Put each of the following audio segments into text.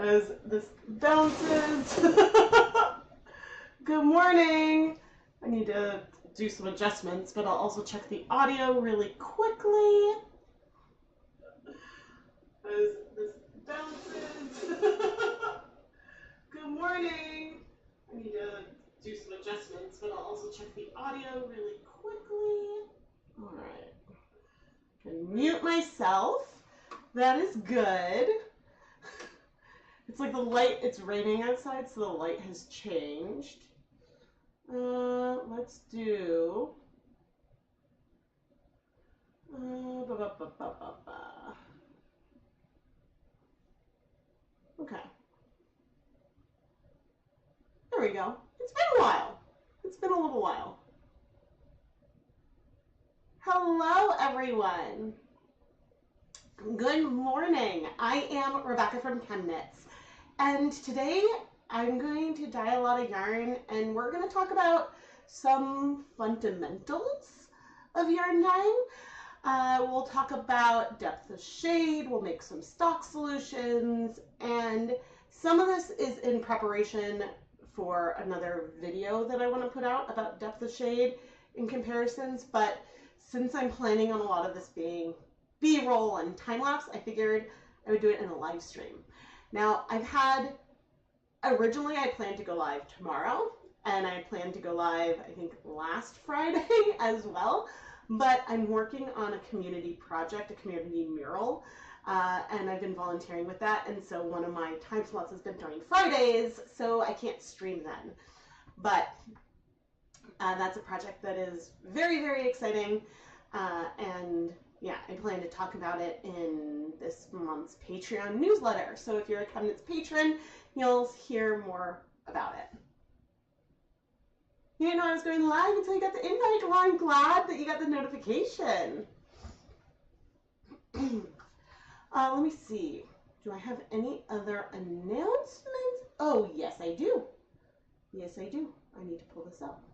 as this bounces. Good morning. I need to do some adjustments, but I'll also check the audio really quickly as this bounces. Good morning. I need to do some adjustments, but I'll also check the audio really quickly. All right. I can mute myself. That is good. It's like the light, it's raining outside, so the light has changed. Let's do... Okay. There we go. It's been a while. It's been a little while. Hello, everyone. Good morning. I am Rebecca from ChemKnits, and today I'm going to dye a lot of yarn, and we're going to talk about some fundamentals of yarn dyeing. We'll talk about depth of shade, we'll make some stock solutions, and some of this is in preparation for another video that I want to put out about depth of shade in comparisons, but since I'm planning on a lot of this being B-roll and time-lapse, I figured I would do it in a live stream. Now, originally I planned to go live tomorrow, and I planned to go live, I think, last Friday as well, but I'm working on a community project, a community mural, and I've been volunteering with that, and so one of my time slots has been during Fridays, so I can't stream then. But that's a project that is very, very exciting, and yeah, I plan to talk about it in this month's Patreon newsletter. So if you're a ChemKnits patron, you'll hear more about it. You didn't know I was going live until you got the invite. Well, I'm glad that you got the notification. Let me see. Do I have any other announcements? Oh, yes, I do. Yes, I do. I need to pull this up.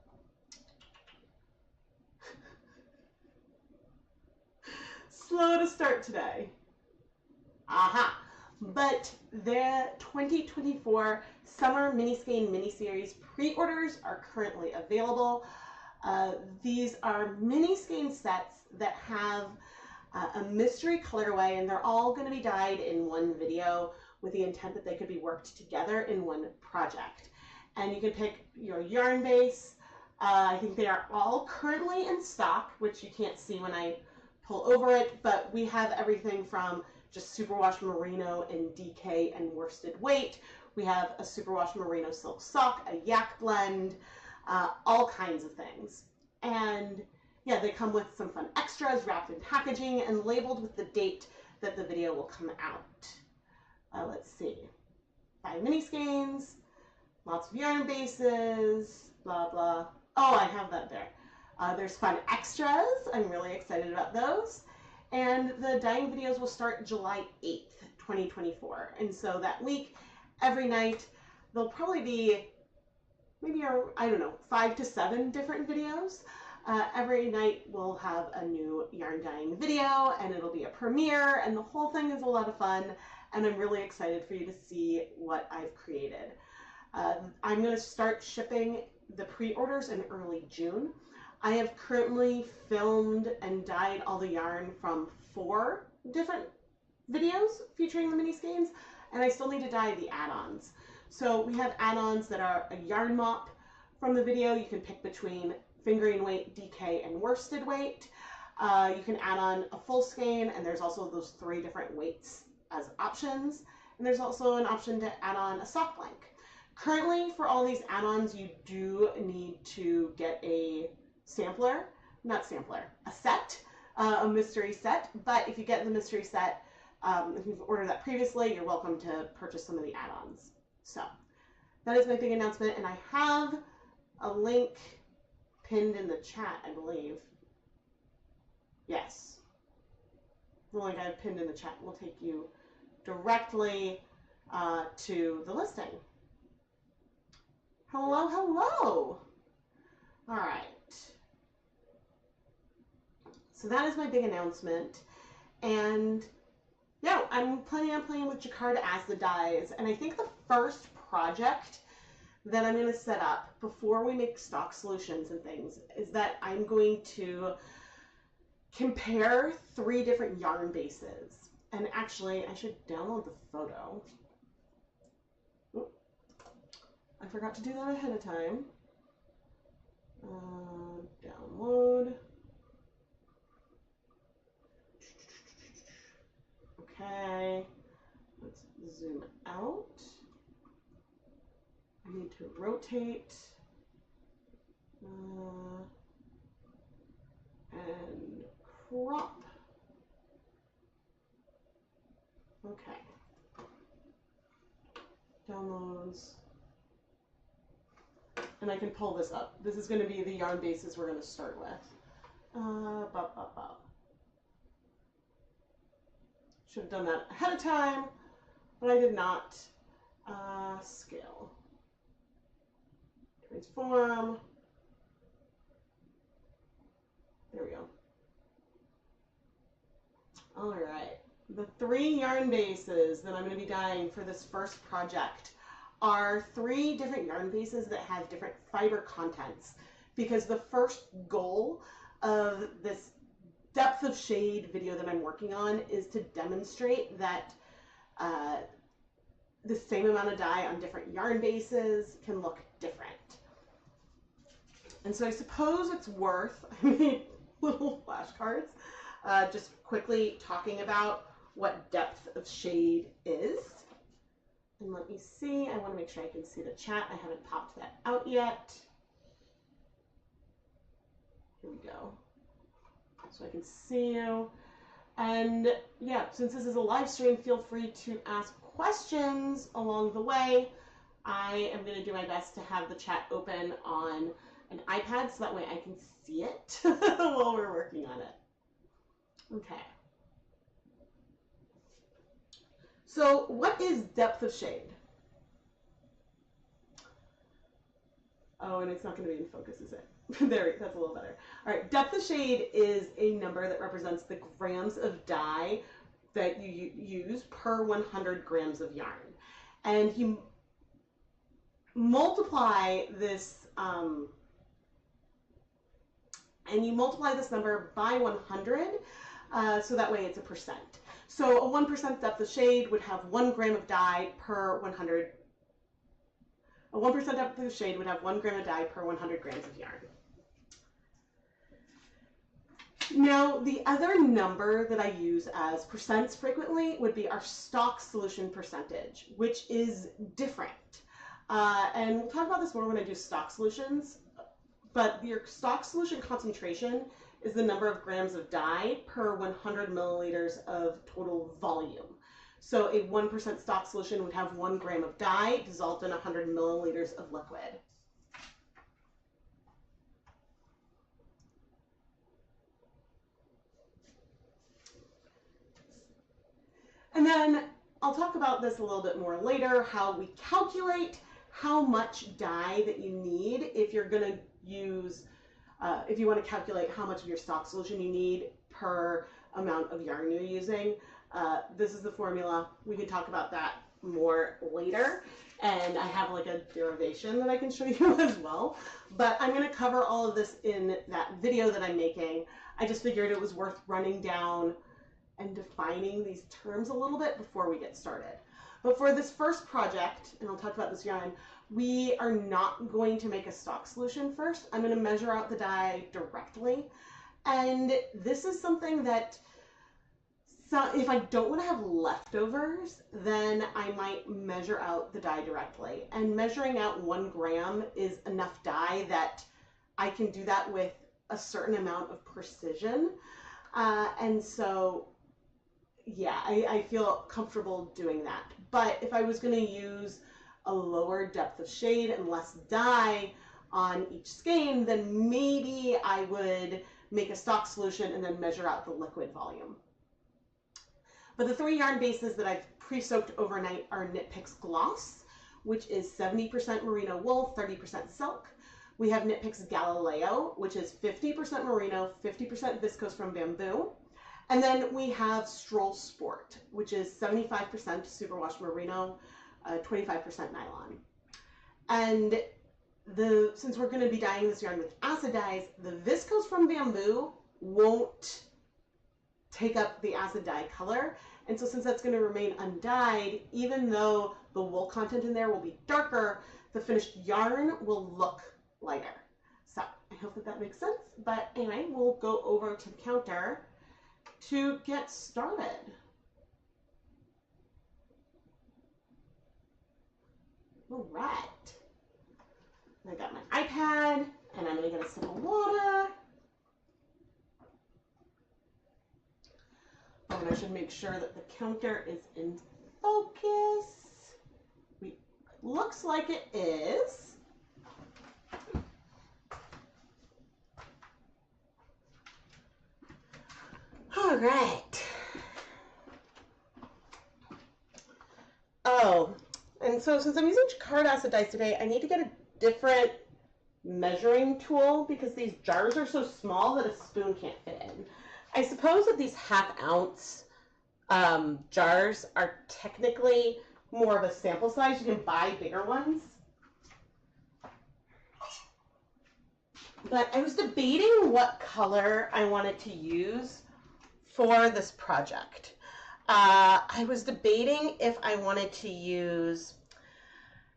Slow to start today. Aha! But the 2024 Summer Mini Skein mini-series pre-orders are currently available. These are mini skein sets that have a mystery colorway, and they're all going to be dyed in one video with the intent that they could be worked together in one project. And you can pick your yarn base. I think they are all currently in stock, which you can't see when I pull over it, but we have everything from just superwash merino in DK and worsted weight. We have a superwash merino silk sock, a yak blend, all kinds of things. And yeah, they come with some fun extras wrapped in packaging and labeled with the date that the video will come out. Let's see. 5 mini skeins, lots of yarn bases, blah, blah. Oh, I have that there. There's fun extras. I'm really excited about those. And the dyeing videos will start July 8th, 2024. And so that week, every night, there'll probably be maybe, I don't know, 5 to 7 different videos. Every night we'll have a new yarn dyeing video, and it'll be a premiere, and the whole thing is a lot of fun. And I'm really excited for you to see what I've created. I'm going to start shipping the pre-orders in early June. I have currently filmed and dyed all the yarn from 4 different videos featuring the mini skeins, and I still need to dye the add-ons. So we have add-ons that are a yarn mop from the video. You can pick between fingering weight, DK, and worsted weight. You can add on a full skein, and there's also those 3 different weights as options. And there's also an option to add on a sock blank. Currently, for all these add-ons, you do need to get a a set, a mystery set. But if you get the mystery set, if you've ordered that previously, you're welcome to purchase some of the add-ons. So that is my big announcement, and I have a link pinned in the chat, I believe. Yes. The link I have pinned in the chat will take you directly to the listing. Hello, hello. All right. So that is my big announcement. And yeah, I'm planning on playing with jacquard as the dyes, and I think the first project that I'm going to set up before we make stock solutions and things is that I'm going to compare 3 different yarn bases. And actually, I should download the photo. Oop. I forgot to do that ahead of time. Download. Okay, let's zoom out. I need to rotate and crop. Okay. Downloads. And I can pull this up. This is going to be the yarn bases we're going to start with. Should have done that ahead of time, but I did not. Scale. Transform. There we go. All right. The 3 yarn bases that I'm going to be dyeing for this first project are 3 different yarn bases that have different fiber contents, because the first goal of this depth of shade video that I'm working on is to demonstrate that the same amount of dye on different yarn bases can look different. And so I suppose it's worth, I made little flashcards, just quickly talking about what depth of shade is. And let me see, I want to make sure I can see the chat. I haven't popped that out yet. Here we go. So I can see you. And yeah, since this is a live stream, feel free to ask questions along the way. I am going to do my best to have the chat open on an iPad so that way I can see it while we're working on it. Okay. So what is depth of shade? Oh, and it's not going to be in focus, is it? There, that's a little better. All right, depth of shade is a number that represents the grams of dye that you use per 100 grams of yarn. And you multiply this number by 100, so that way it's a percent. So a 1% depth of shade would have 1 gram of dye per 100. A 1% depth of shade would have 1 gram of dye per 100 grams of yarn. Now, the other number that I use as percents frequently would be our stock solution percentage, which is different. And we'll talk about this more when I do stock solutions, but your stock solution concentration is the number of grams of dye per 100 milliliters of total volume. So a 1% stock solution would have 1 gram of dye dissolved in 100 milliliters of liquid. And then I'll talk about this a little bit more later, how we calculate how much dye that you need if you're going to use, if you want to calculate how much of your stock solution you need per amount of yarn you're using. This is the formula. We can talk about that more later. And I have like a derivation that I can show you as well. But I'm going to cover all of this in that video that I'm making. I just figured it was worth running down and defining these terms a little bit before we get started. But for this first project, and I'll talk about this yarn, we are not going to make a stock solution first. I'm going to measure out the dye directly. And this is something that, so if I don't want to have leftovers, then I might measure out the dye directly. And measuring out 1 gram is enough dye that I can do that with a certain amount of precision. And so, yeah, I feel comfortable doing that. But if I was going to use a lower depth of shade and less dye on each skein, then maybe I would make a stock solution and then measure out the liquid volume. But the 3 yarn bases that I've pre-soaked overnight are Knit Picks Gloss, which is 70% merino wool, 30% silk. We have Knit Picks Galileo, which is 50% merino, 50% viscose from bamboo. And then we have Stroll Sport, which is 75% superwash merino, 25% nylon. And since we're going to be dyeing this yarn with acid dyes, the viscose from bamboo won't take up the acid dye color. And so since that's going to remain undyed, even though the wool content in there will be darker, the finished yarn will look lighter. So I hope that makes sense. But anyway, we'll go over to the counter to get started. All right. I got my iPad, and I'm going to get a sip of water. And I should make sure that the counter is in focus. Looks like it is. All right. Oh, and so since I'm using Jacquard acid dyes today, I need to get a different measuring tool because these jars are so small that a spoon can't fit in. I suppose that these half-ounce jars are technically more of a sample size. You can buy bigger ones. But I was debating what color I wanted to use for this project. I was debating if I wanted to use,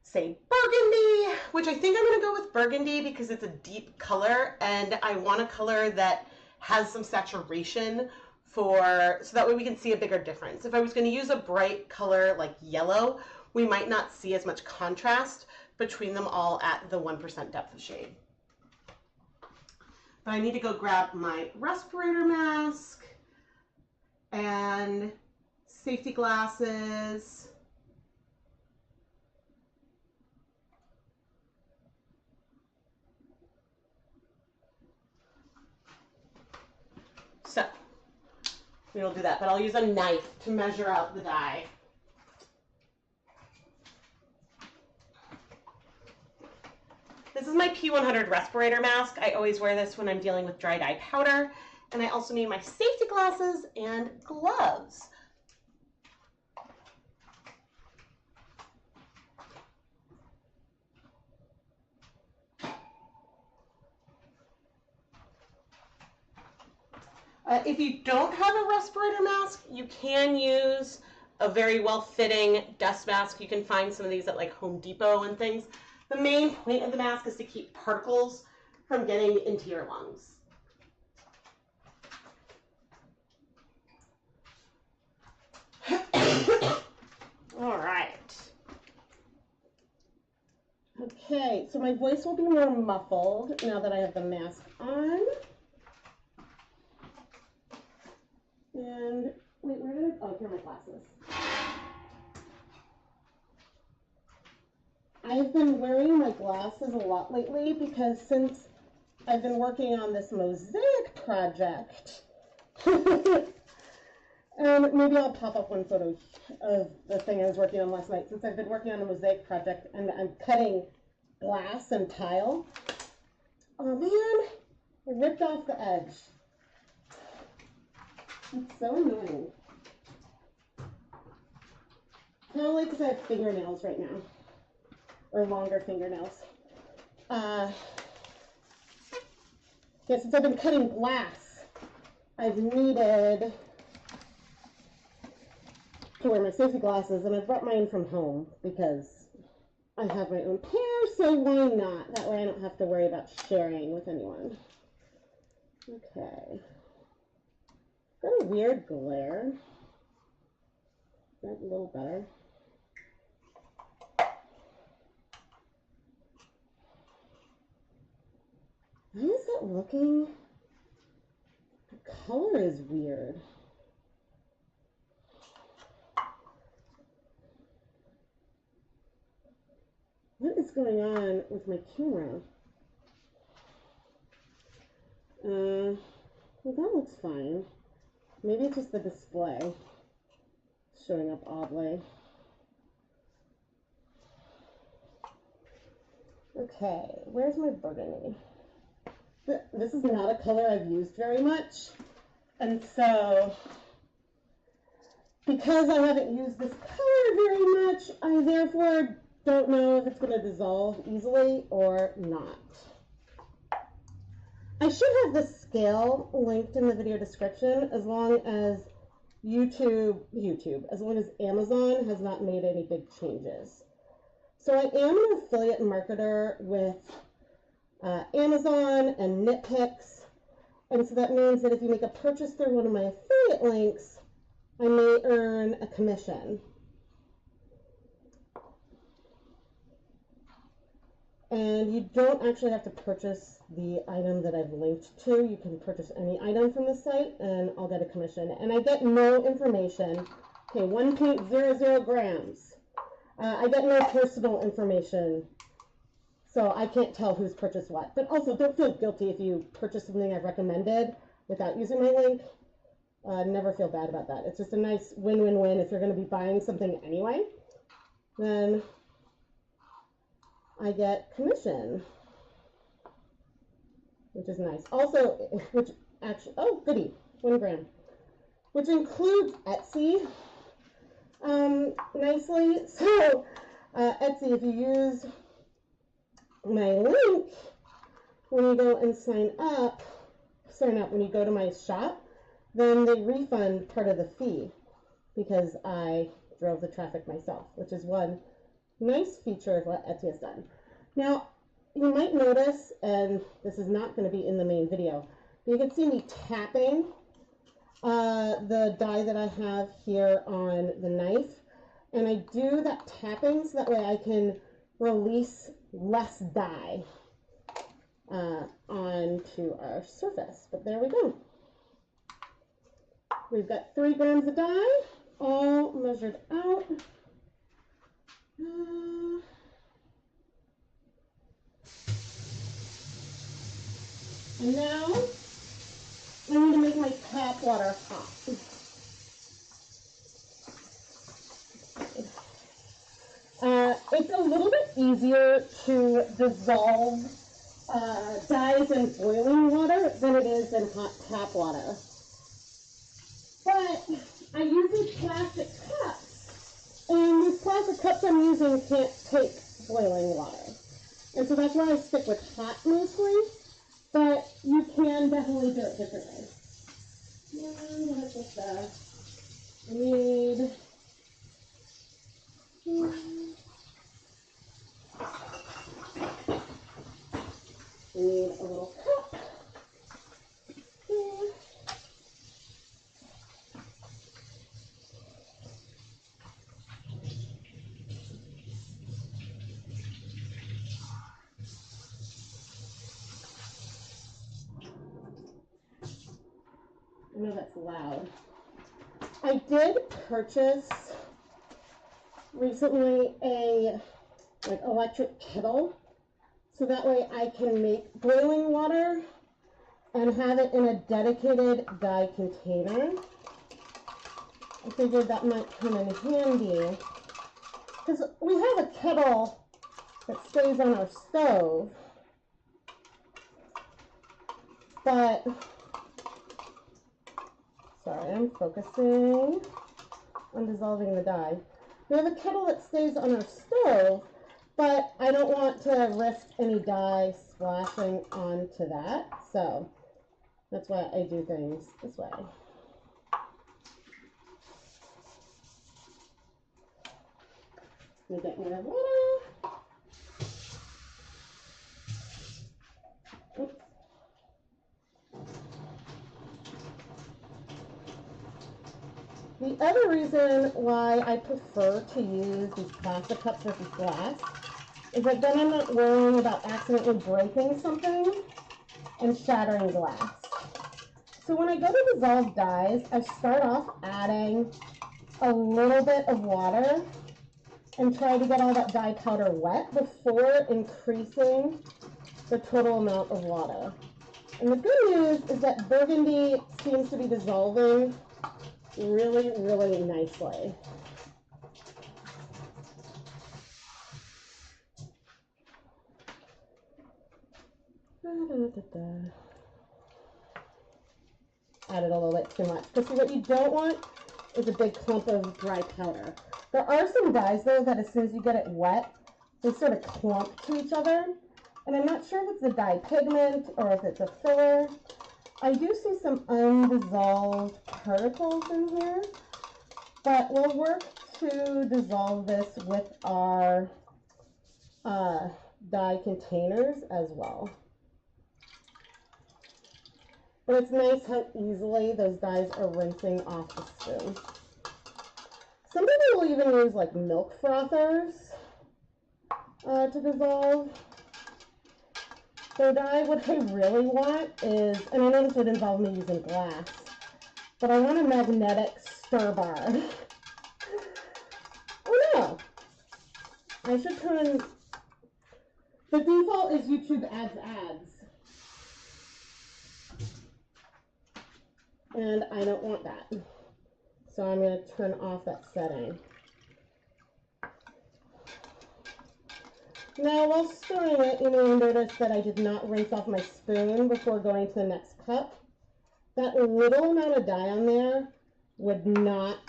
say, burgundy, which I think I'm going to go with burgundy because it's a deep color and I want a color that has some saturation so that way we can see a bigger difference. If I was going to use a bright color like yellow, we might not see as much contrast between them all at the 1% depth of shade. But I need to go grab my respirator mask and safety glasses. So we will do that, but I'll use a knife to measure out the dye. This is my P100 respirator mask. I always wear this when I'm dealing with dry dye powder. And I also need my safety glasses and gloves. If you don't have a respirator mask, you can use a very well-fitting dust mask. You can find some of these at like Home Depot and things. The main point of the mask is to keep particles from getting into your lungs. All right. Okay, so my voice will be more muffled now that I have the mask on. And wait, where did oh, here are my glasses. I've been wearing my glasses a lot lately because since I've been working on this mosaic project, and maybe I'll pop up one photo of the thing I was working on last night. Since I've been working on a mosaic project and I'm cutting glass and tile, oh man, I ripped off the edge. It's so annoying. Probably because I have fingernails right now. Or longer fingernails. Yeah, since I've been cutting glass, I've needed to wear my safety glasses, and I brought mine from home because I have my own pair, so why not? That way I don't have to worry about sharing with anyone. Okay. Got a weird glare. Is that a little better? How is that looking? The color is weird. What is going on with my camera? Well, that looks fine. Maybe it's just the display showing up oddly. Okay, where's my burgundy? This is not a color I've used very much, And so, because I haven't used this color very much, I therefore don't know if it's going to dissolve easily or not. I should have the scale linked in the video description as long as as long as Amazon has not made any big changes. So I am an affiliate marketer with Amazon and Knitpicks, and so that means that if you make a purchase through one of my affiliate links, I may earn a commission. And you don't actually have to purchase the item that I've linked to. You can purchase any item from the site and I'll get a commission. And I get no information. Okay, 1.00 grams. I get no personal information, so I can't tell who's purchased what. But also, don't feel guilty if you purchase something I've recommended without using my link. Never feel bad about that. It's just a nice win-win-win. If you're going to be buying something anyway, then I get commission, which is nice. Also, which actually, oh goody, 1 gram, which includes Etsy nicely. So Etsy, if you use my link when you go and sign up, when you go to my shop, then they refund part of the fee because I drove the traffic myself, which is one nice feature of what Etsy has done. Now, you might notice, and this is not going to be in the main video, but you can see me tapping the die that I have here on the knife. And I do that tapping so that way I can release less dye onto our surface. But there we go. We've got 3 grams of dye, all measured out. And now I need to make my tap water hot. It's a little bit easier to dissolve dyes in boiling water than it is in hot tap water. But I use these plastic cups, and these plastic cups I'm using can't take boiling water. And so that's why I stick with hot mostly, but you can definitely do it differently. And what is that? I need a little cup. I know that's loud. I did purchase recently a electric kettle, so that way I can make boiling water and have it in a dedicated dye container. I figured that might come in handy because we have a kettle that stays on our stove, but sorry, I'm focusing on dissolving the dye. We have a kettle that stays on our stove, but I don't want to risk any dye splashing onto that, so that's why I do things this way. Let me get more water. Oops. The other reason why I prefer to use these plastic cups versus glass is that then I'm not worrying about accidentally breaking something and shattering glass. So when I go to dissolve dyes, I start off adding a little bit of water and try to get all that dye powder wet before increasing the total amount of water. And the good news is that burgundy seems to be dissolving really, really nicely. added a little bit too much. Because see, what you don't want is a big clump of dry powder. There are some dyes, though, that as soon as you get it wet, they sort of clump to each other. And I'm not sure if it's a dye pigment or if it's a filler. I do see some undissolved particles in here, but we'll work to dissolve this with our dye containers as well. But it's nice how easily those dyes are rinsing off the spoon. Some people will even use like milk frothers to dissolve their dye. What I really want is, and I know this would involve me using glass, but I want a magnetic stir bar. Oh no! I should turn, the default is YouTube ads. And I don't want that. So I'm going to turn off that setting. Now, while stirring it, you may notice that I did not rinse off my spoon before going to the next cup. That little amount of dye on there would not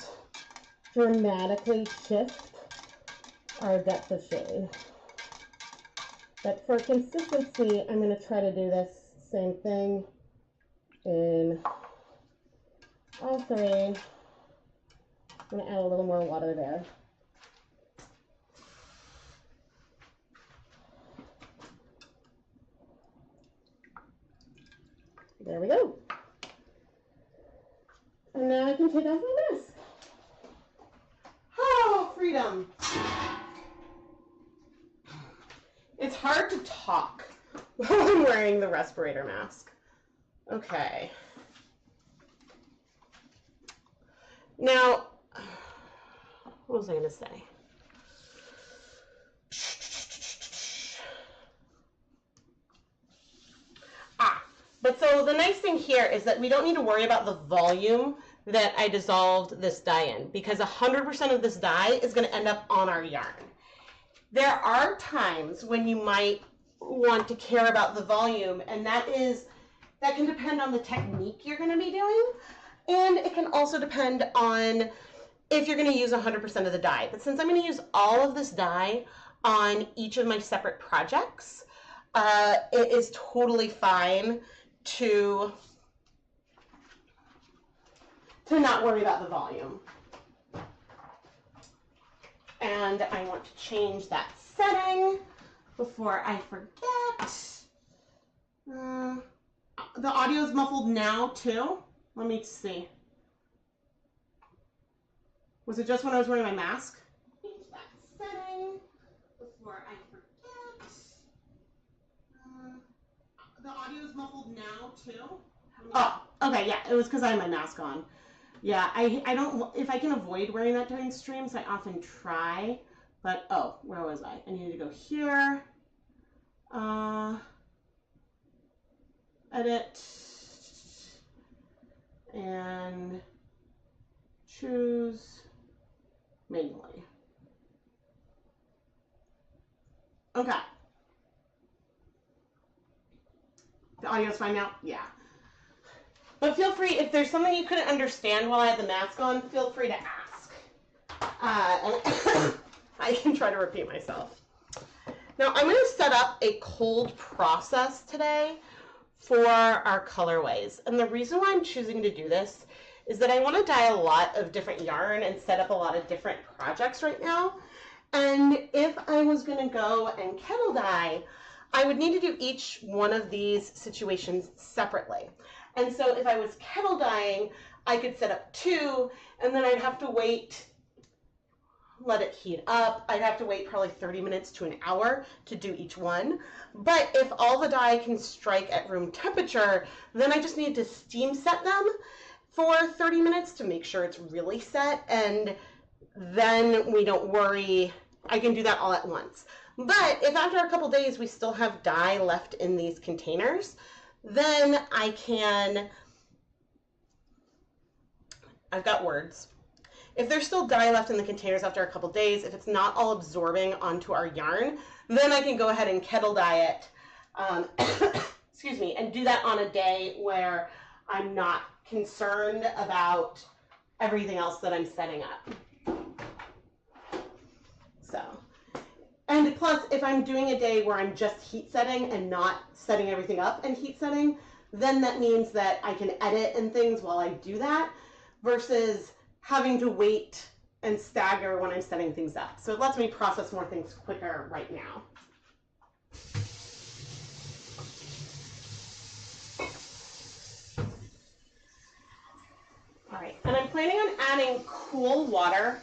dramatically shift our depth of shade. But for consistency, I'm going to try to do this same thing in all three. I'm going to add a little more water there. There we go. And now I can take off my mask. Oh, freedom. It's hard to talk while I'm wearing the respirator mask. Okay. Now, what was I going to say? But so the nice thing here is that we don't need to worry about the volume that I dissolved this dye in, because 100% of this dye is going to end up on our yarn. There are times when you might want to care about the volume, and that can depend on the technique you're going to be doing, and it can also depend on if you're going to use 100% of the dye. But since I'm going to use all of this dye on each of my separate projects, it is totally fine to not worry about the volume. And I want to change that setting before I forget. The audio is muffled now too. Let me see. Was it just when I was wearing my mask? Change that setting before I forget. The audio is muffled now too. Oh, okay, yeah, it was because I had my mask on. Yeah, I don't, if I can avoid wearing that during streams, I often try, but, oh, where was I? I needed to go here, edit, and choose manually. Okay. The audio's fine now? Yeah. But feel free, if there's something you couldn't understand while I had the mask on, feel free to ask. And I can try to repeat myself. Now, I'm going to set up a cold process today for our colorways. And the reason why I'm choosing to do this is that I want to dye a lot of different yarn and set up a lot of different projects right now. And if I was going to go and kettle dye, I would need to do each one of these situations separately. And so if I was kettle dyeing, I could set up 2, and then I'd have to wait, let it heat up. I'd have to wait probably 30 minutes to an hour to do each one. But if all the dye can strike at room temperature, then I just need to steam set them for 30 minutes to make sure it's really set, and then we don't worry. I can do that all at once. But if after a couple days we still have dye left in these containers, then I can, I've got words. If there's still dye left in the containers after a couple days, if it's not all absorbing onto our yarn, then I can go ahead and kettle dye it, excuse me, and do that on a day where I'm not concerned about everything else that I'm setting up. So, and plus, if I'm doing a day where I'm just heat setting and not setting everything up and heat setting, then that means that I can edit and things while I do that versus having to wait and stagger when I'm setting things up. So it lets me process more things quicker right now. All right, and I'm planning on adding cool water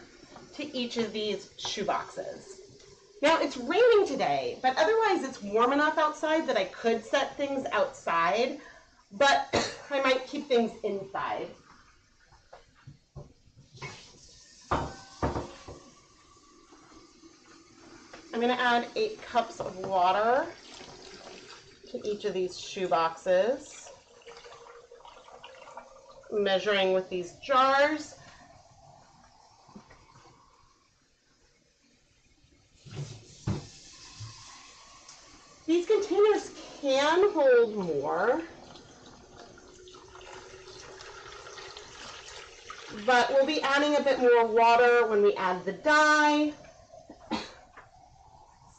to each of these shoe boxes. Now it's raining today, but otherwise it's warm enough outside that I could set things outside, but I might keep things inside. I'm going to add 8 cups of water to each of these shoe boxes, measuring with these jars. These containers can hold more, but we'll be adding a bit more water when we add the dye.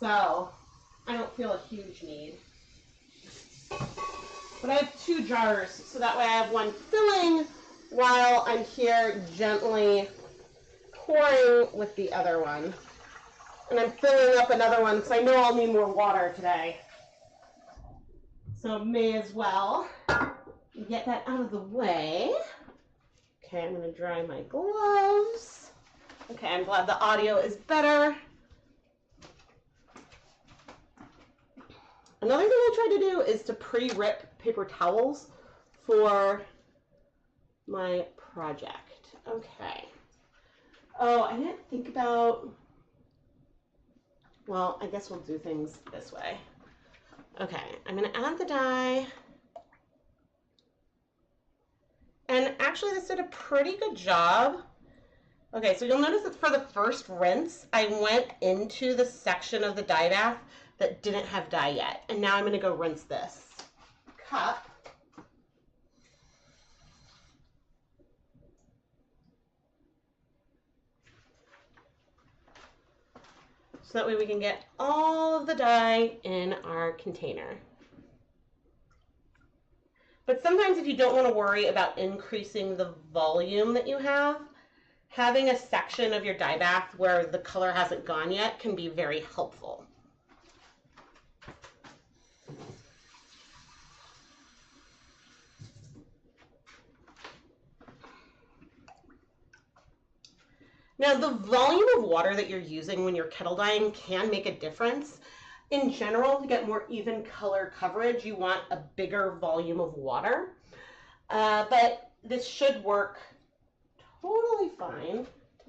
So I don't feel a huge need. But I have 2 jars, so that way I have one filling while I'm here gently pouring with the other one. And I'm filling up another one, so I know I'll need more water today. So may as well get that out of the way. Okay, I'm going to dry my gloves. Okay, I'm glad the audio is better. Another thing I try to do is to pre-rip paper towels for my project. Okay. Oh, I didn't think about, well, I guess we'll do things this way. Okay, I'm going to add the dye. And actually this did a pretty good job. Okay, so you'll notice that for the first rinse, I went into the section of the dye bath that didn't have dye yet. And now I'm going to go rinse this cup. So that way we can get all of the dye in our container. But sometimes if you don't want to worry about increasing the volume that you have, having a section of your dye bath where the color hasn't gone yet can be very helpful. Now, the volume of water that you're using when you're kettle dyeing can make a difference. In general, to get more even color coverage, you want a bigger volume of water. But this should work totally fine.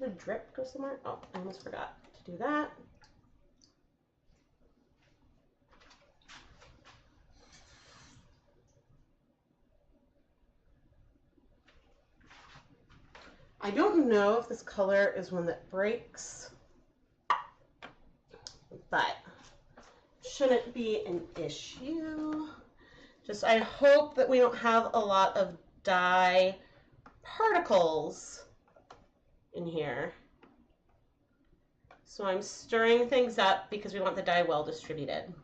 Did the drip go somewhere? Oh, I almost forgot to do that. I don't know if this color is one that breaks, but shouldn't be an issue. Just I hope that we don't have a lot of dye particles in here. So I'm stirring things up because we want the dye well distributed.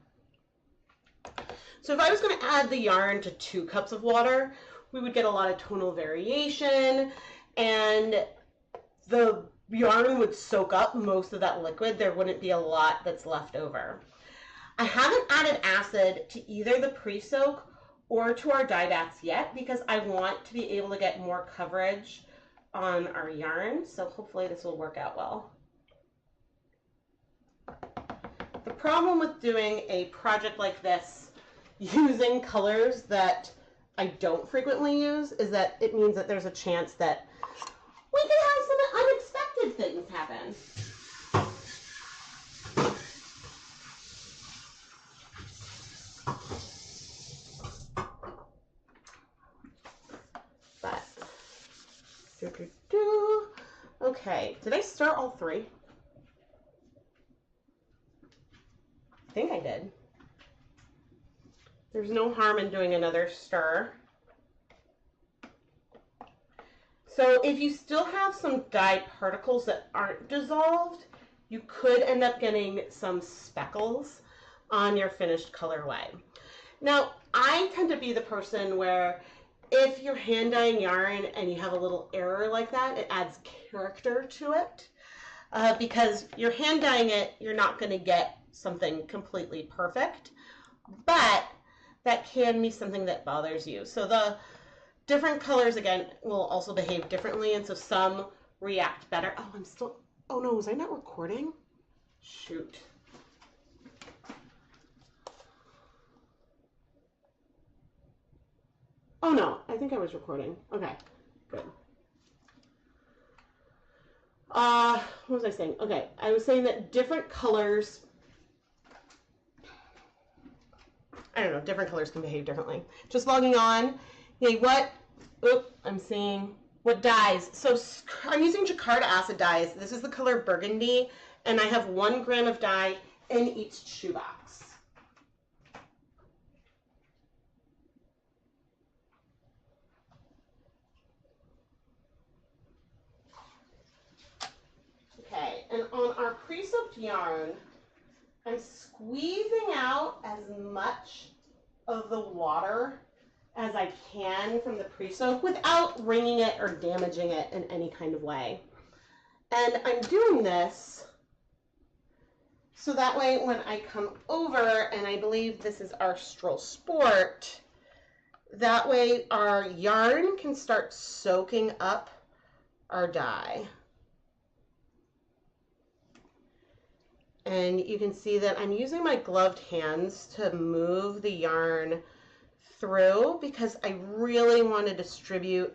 So if I was going to add the yarn to 2 cups of water, we would get a lot of tonal variation and the yarn would soak up most of that liquid. There wouldn't be a lot that's left over. I haven't added acid to either the pre-soak or to our dye baths yet because I want to be able to get more coverage on our yarn. So hopefully this will work out well. The problem with doing a project like this using colors that I don't frequently use is that it means that there's a chance that we could have some unexpected things happen. But, okay, did I stir all 3? I think I did. There's no harm in doing another stir. So if you still have some dye particles that aren't dissolved, you could end up getting some speckles on your finished colorway. Now, I tend to be the person where if you're hand dyeing yarn and you have a little error like that, it adds character to it. Because you're hand dyeing it, you're not going to get something completely perfect, but that can be something that bothers you. So the different colors, again, will also behave differently, and so some react better. Oh no, was I not recording? Shoot. Oh no, I think I was recording. Okay, good. What was I saying? Okay, I was saying that different colors, I don't know, different colors can behave differently. Just logging on. Okay, I'm seeing what dyes. So I'm using Jacquard acid dyes. This is the color burgundy, and I have 1 gram of dye in each shoebox. Okay, and on our pre-soaked yarn, I'm squeezing out as much of the water as I can from the pre-soak without wringing it or damaging it in any kind of way. And I'm doing this so that way when I come over, and I believe this is our Stroll Sport, that way our yarn can start soaking up our dye. And you can see that I'm using my gloved hands to move the yarn through because I really want to distribute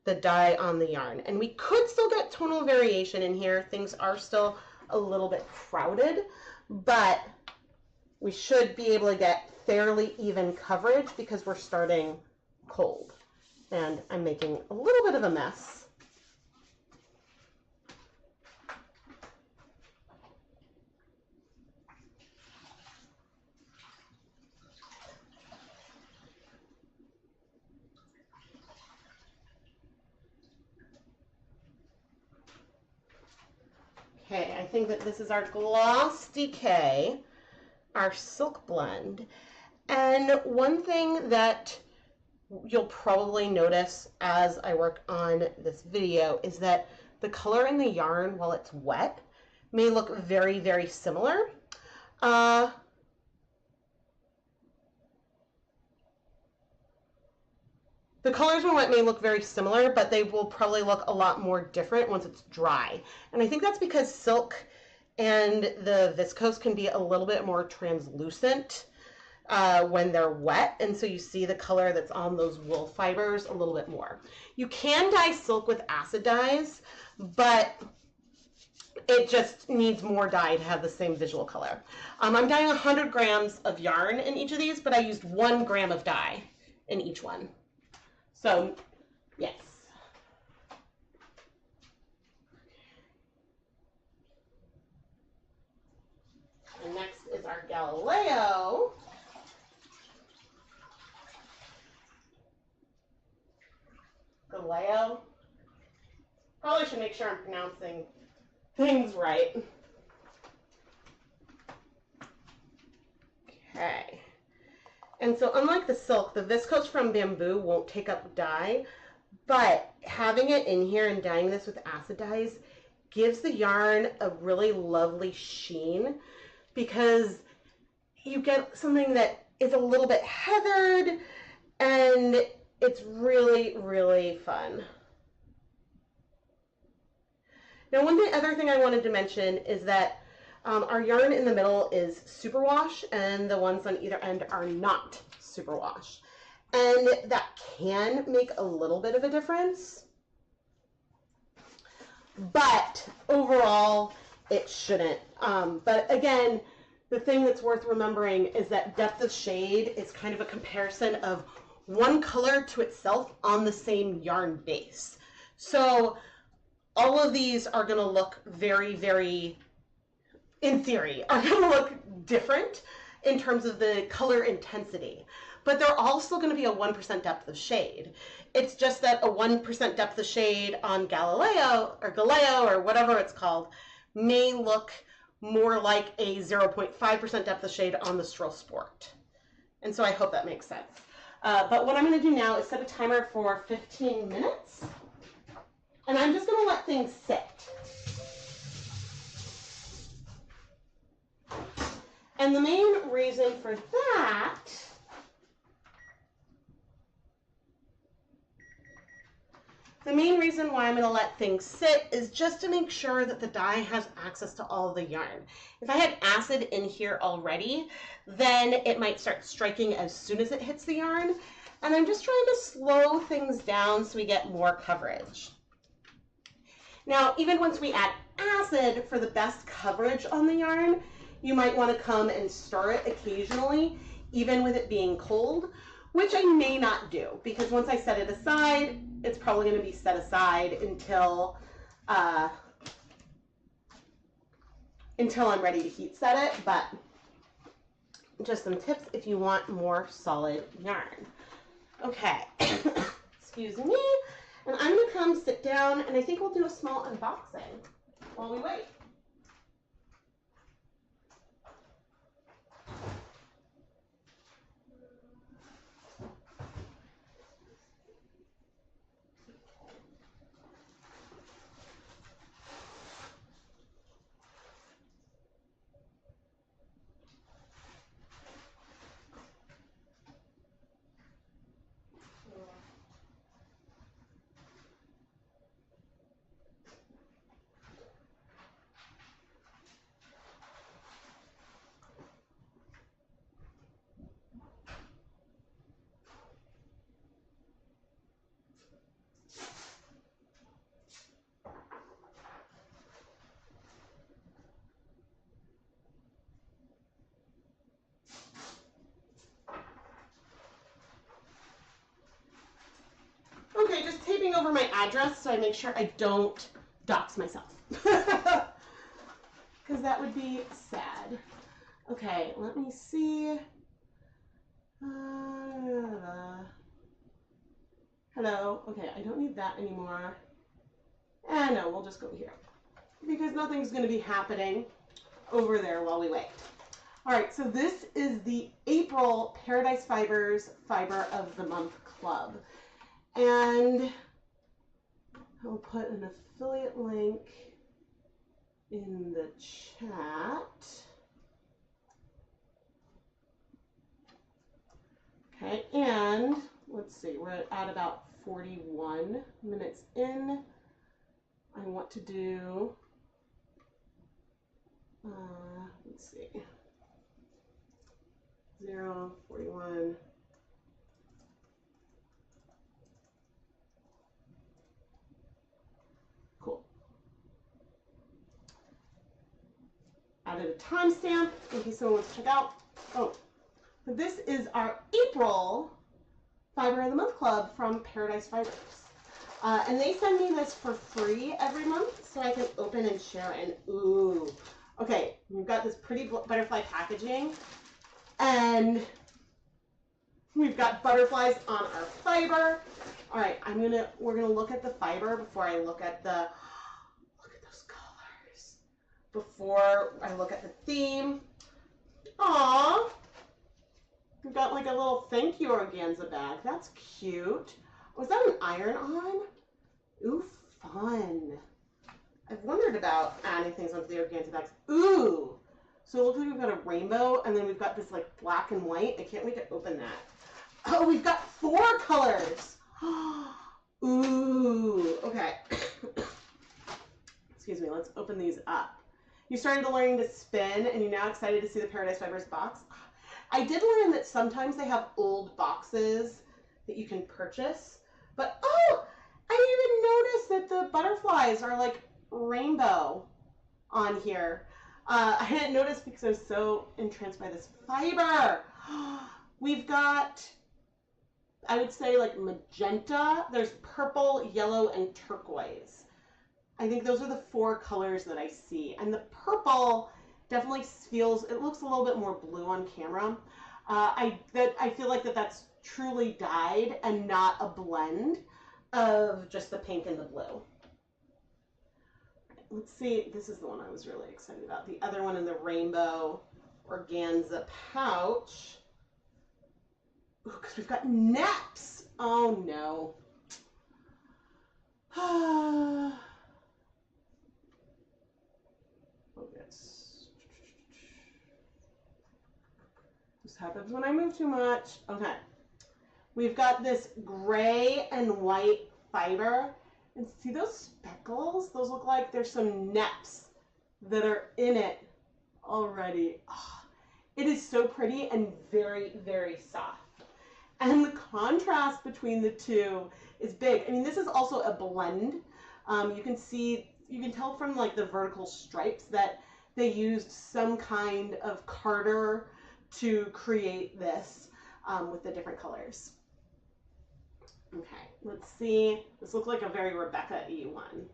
the dye on the yarn. And we could still get tonal variation in here. Things are still a little bit crowded, but we should be able to get fairly even coverage because we're starting cold. And I'm making a little bit of a mess. Okay, I think that this is our Gloss Decay, our silk blend. And one thing that you'll probably notice as I work on this video is that the color in the yarn while it's wet may look very, very similar. The colors when wet may look very similar, but they will probably look a lot more different once it's dry. And I think that's because silk and the viscose can be a little bit more translucent when they're wet, and so you see the color that's on those wool fibers a little bit more. You can dye silk with acid dyes, but it just needs more dye to have the same visual color. I'm dyeing 100 grams of yarn in each of these, but I used 1 gram of dye in each one. So, yes. And next is our Galileo. Galileo. Probably should make sure I'm pronouncing things right. Okay. And so unlike the silk, the viscose from bamboo won't take up dye, but having it in here and dyeing this with acid dyes gives the yarn a really lovely sheen because you get something that is a little bit heathered and it's really, really fun. Now, other thing I wanted to mention is that our yarn in the middle is superwash and the ones on either end are not superwash. And that can make a little bit of a difference. But overall, it shouldn't. But again, the thing that's worth remembering is that depth of shade is kind of a comparison of one color to itself on the same yarn base. So all of these are going to look very, very, in theory, are going to look different in terms of the color intensity. but they're all still going to be a 1% depth of shade. It's just that a 1% depth of shade on Galileo or whatever it's called may look more like a 0.5% depth of shade on the Stroll Sport. And so I hope that makes sense. But what I'm going to do now is set a timer for 15 minutes. And I'm just going to let things sit. And the main reason for that why I'm going to let things sit is just to make sure that the dye has access to all the yarn. If I had acid in here already, then it might start striking as soon as it hits the yarn. And I'm just trying to slow things down so we get more coverage. Now, even once we add acid for the best coverage on the yarn, you might want to come and stir it occasionally, even with it being cold, which I may not do, because once I set it aside, it's probably going to be set aside until I'm ready to heat set it. But just some tips if you want more solid yarn. Okay, excuse me. And I'm going to come sit down, and I think we'll do a small unboxing while we wait. Okay, just taping over my address so I make sure I don't dox myself. Because that would be sad. Okay, let me see. Hello. Okay, I don't need that anymore. No, we'll just go here. Because nothing's going to be happening over there while we wait. All right, so this is the April Paradise Fibers Fiber of the Month Club. And I'll put an affiliate link in the chat. Okay, and let's see, we're at about 41 minutes in. I want to do, let's see, 0, 41. Added a timestamp in case someone wants to check out. Oh, this is our April Fiber of the Month Club from Paradise Fibers. And they send me this for free every month so I can open and share. And ooh, okay, we've got this pretty butterfly packaging. And we've got butterflies on our fiber. All right, we're gonna look at the fiber before I look at the, before I look at the theme. Aww. We've got like a little thank you organza bag. That's cute. Was that an iron-on? Ooh, fun. I've wondered about adding things onto the organza bags. Ooh. So it looks like we've got a rainbow, and then we've got this like black and white. I can't wait to open that. Oh, we've got 4 colors. Ooh, okay. Excuse me, let's open these up. You started learning to spin, and you're now excited to see the Paradise Fibers box. I did learn that sometimes they have old boxes that you can purchase. But, oh, I didn't even notice that the butterflies are like rainbow on here. I didn't notice because I was so entranced by this fiber. We've got, I would say, like magenta. There's purple, yellow, and turquoise. I think those are the 4 colors that I see. And the purple definitely feels, it looks a little bit more blue on camera. I feel like that's truly dyed and not a blend of just the pink and the blue. Let's see, this is the one I was really excited about. The other one in the rainbow organza pouch. Ooh, because we've got naps. Oh no. Oh, yes. This happens when I move too much. Okay. We've got this gray and white fiber. And see those speckles? Those look like there's some neps that are in it already. Oh, it is so pretty and very, very soft. And the contrast between the two is big. I mean, this is also a blend. You can tell from like the vertical stripes that they used some kind of Carter to create this with the different colors. Okay, let's see. This looks like a very Rebecca-y one.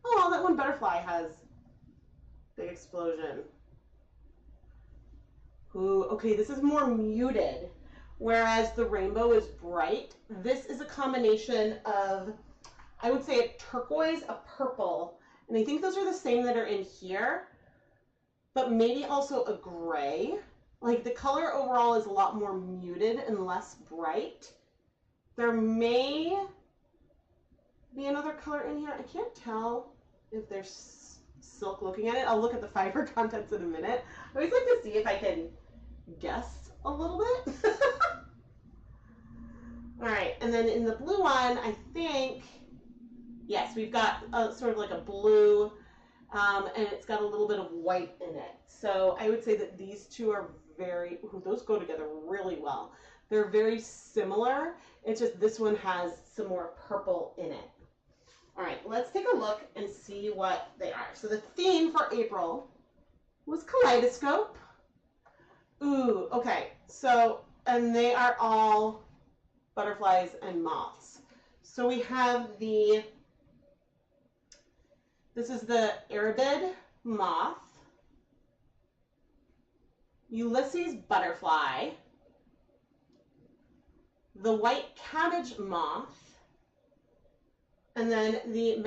Oh, that one butterfly has big explosion. Ooh, okay, this is more muted, whereas the rainbow is bright. This is a combination of, I would say, a turquoise, a purple, and I think those are the same that are in here, but maybe also a gray. Like the color overall is a lot more muted and less bright. There may be another color in here. I can't tell if there's silk looking at it. I'll look at the fiber contents in a minute. I always like to see if I can guess a little bit. All right, and then in the blue one, I think, yes, we've got sort of like a blue, and it's got a little bit of white in it. So I would say that these two are very, ooh, those go together really well. They're very similar. It's just this one has some more purple in it. All right, let's take a look and see what they are. So the theme for April was kaleidoscope. Ooh, okay. So, and they are all butterflies and moths. So we have this is the Arabid moth, Ulysses butterfly, the white cabbage moth, and then the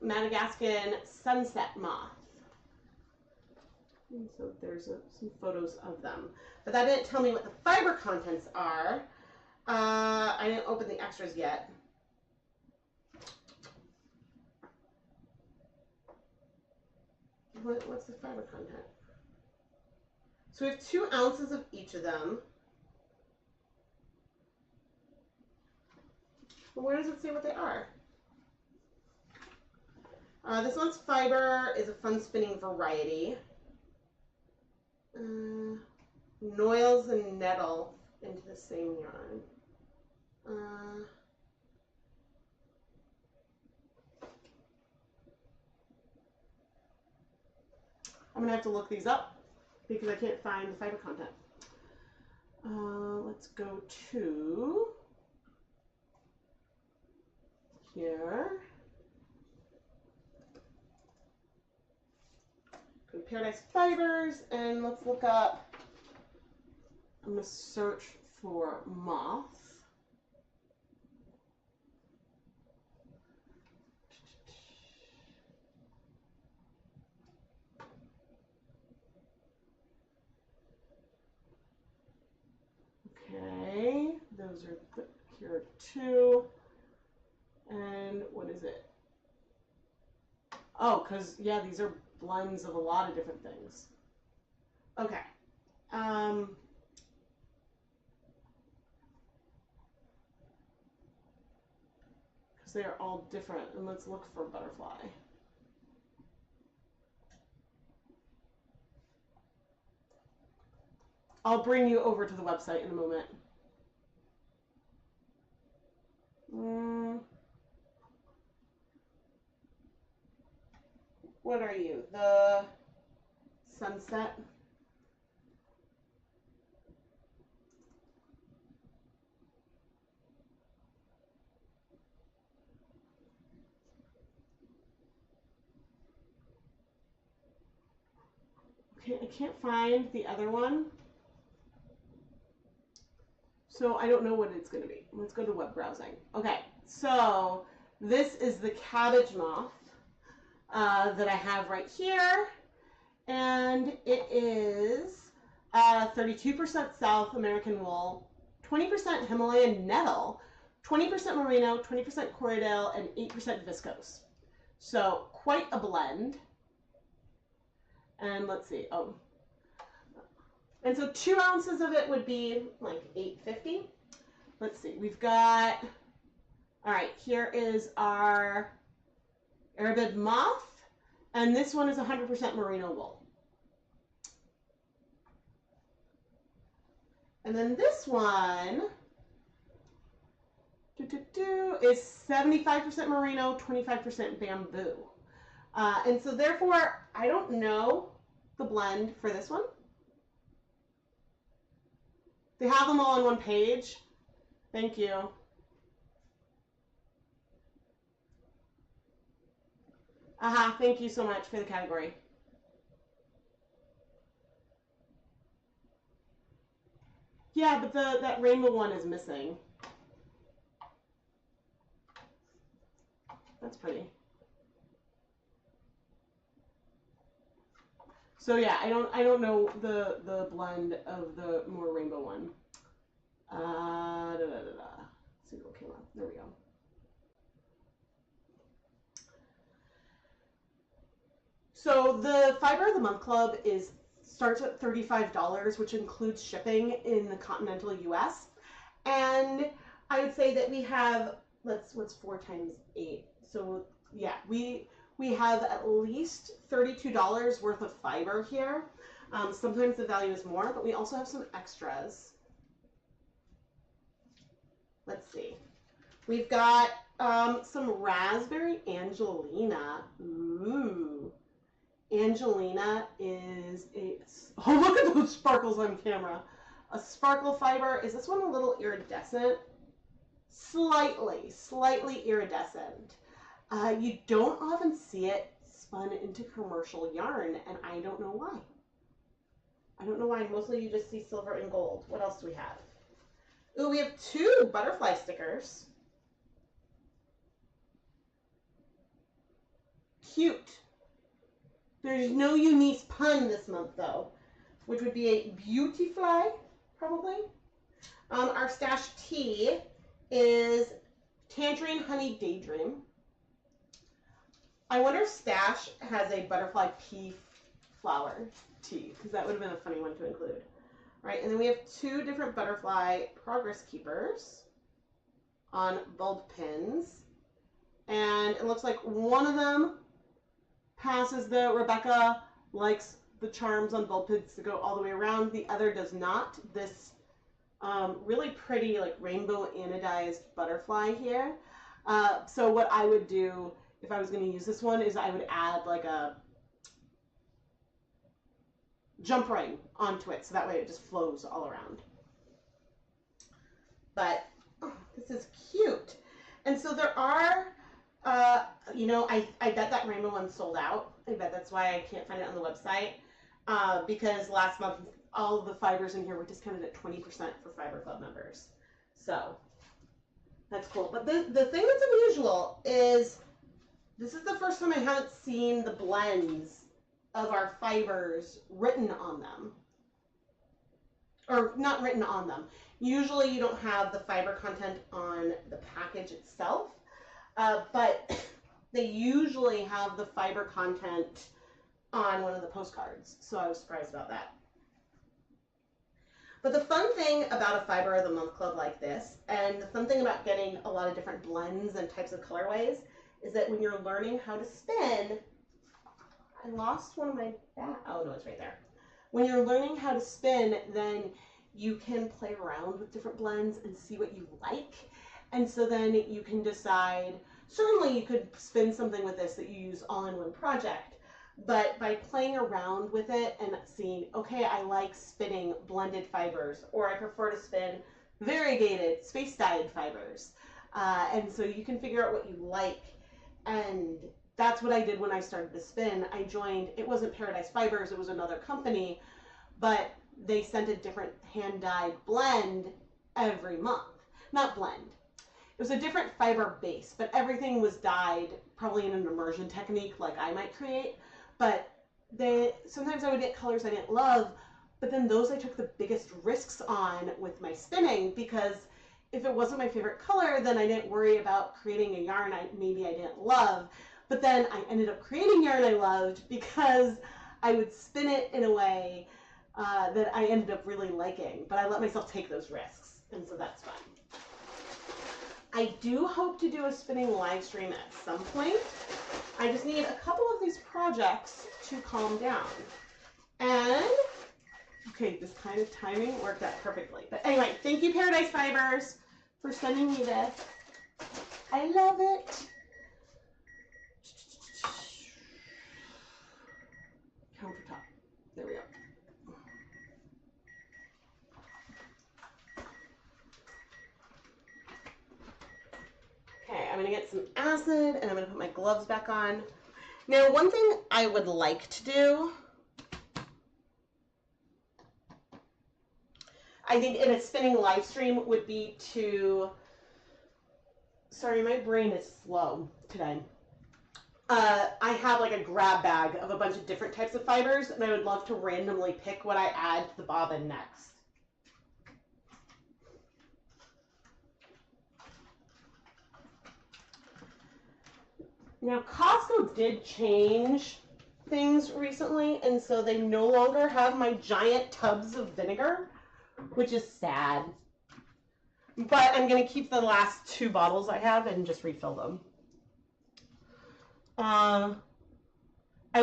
Madagascan sunset moth. And so there's some photos of them. But that didn't tell me what the fiber contents are. I didn't open the extras yet. What's the fiber content? So we have 2 ounces of each of them. Well, where does it say what they are? This one's fiber is a fun spinning variety. Noils and nettle into the same yarn. I'm going to have to look these up because I can't find the fiber content. Let's go to here. Go to Paradise Fibers and let's look up, I'm going to search for moth. Okay, those are here are 2. And what is it? Oh, because, yeah, these are blends of a lot of different things. Okay. Because they are all different. And let's look for butterfly. I'll bring you over to the website in a moment. What are you? The sunset? Okay, I can't find the other one. So I don't know what it's going to be. Let's go to web browsing. Okay, so this is the cabbage moth that I have right here. And it is 32% South American wool, 20% Himalayan nettle, 20% merino, 20% corriedale, and 8% viscose. So quite a blend. And let's see. Oh, and so 2 ounces of it would be like $8.50. Let's see. We've got. All right. Here is our Arabid moth. And this one is 100% merino wool. And then this one is 75% merino, 25% bamboo. And so therefore, I don't know the blend for this one. They have them all on one page. Thank you. Aha, thank you so much for the category. Yeah, but that rainbow one is missing. That's pretty. So yeah, I don't know the blend of the more rainbow one. Let's see what came up. There we go. So the Fiber of the Month Club starts at $35, which includes shipping in the continental US. And I would say that we have, what's 4 times 8? So yeah, we have at least $32 worth of fiber here. Sometimes the value is more, but we also have some extras. Let's see. We've got some Raspberry Angelina. Ooh. Angelina is oh, look at those sparkles on camera. A sparkle fiber. Is this one a little iridescent? Slightly iridescent. You don't often see it spun into commercial yarn, and I don't know why. Mostly you just see silver and gold. What else do we have? Ooh, we have 2 butterfly stickers. Cute. There's no Eunice pun this month, though, which would be a Beautyfly, probably. Our stash tea is Tangerine Honey Daydream. I wonder if Stash has a butterfly pea flower tea, because that would have been a funny one to include. All right, and then we have 2 different butterfly progress keepers on bulb pins. And it looks like one of them passes the Rebecca likes the charms on bulb pins to go all the way around. The other does not. This really pretty like rainbow anodized butterfly here. So what I would do if I was going to use this one is I would add like a jump ring onto it, so that way it just flows all around. But oh, this is cute. And so there are, you know, I bet that rainbow one sold out. I bet that's why I can't find it on the website, because last month all of the fibers in here were discounted at 20% for Fiber Club members. So that's cool. But the thing that's unusual is this is the first time I haven't seen the blends of our fibers written on them. Or not written on them. Usually you don't have the fiber content on the package itself, but they usually have the fiber content on one of the postcards. So I was surprised about that. But the fun thing about a Fiber of the Month club like this, and the fun thing about getting a lot of different blends and types of colorways, is that when you're learning how to spin, I lost one of my back. Oh no, it's right there. When you're learning how to spin, then you can play around with different blends and see what you like. And so then you can decide, certainly you could spin something with this that you use all in one project, but by playing around with it and seeing, okay, I like spinning blended fibers, or I prefer to spin variegated, space-dyed fibers. And so you can figure out what you like. And that's what I did when I started to spin. I joined, it wasn't Paradise Fibers, it was another company, but they sent a different hand-dyed blend every month. Not blend. It was a different fiber base, but everything was dyed probably in an immersion technique like I might create. But sometimes I would get colors I didn't love, but then those I took the biggest risks on with my spinning, because if it wasn't my favorite color, then I didn't worry about creating a yarn maybe I didn't love. But then I ended up creating yarn I loved because I would spin it in a way that I ended up really liking. But I let myself take those risks, and so that's fun. I do hope to do a spinning live stream at some point. I just need a couple of these projects to calm down. And, okay, this kind of timing worked out perfectly. But anyway, thank you, Paradise Fibers, for sending me this. I love it. Countertop. There we go. Okay, I'm going to get some acid, and I'm going to put my gloves back on. Now, one thing I would like to do, I think in a spinning live stream, would be to, sorry, my brain is slow today. I have like a grab bag of a bunch of different types of fibers, and I would love to randomly pick what I add to the bobbin next. Now, Costco did change things recently, and so they no longer have my giant tubs of vinegar, which is sad. But I'm going to keep the last 2 bottles I have and just refill them. I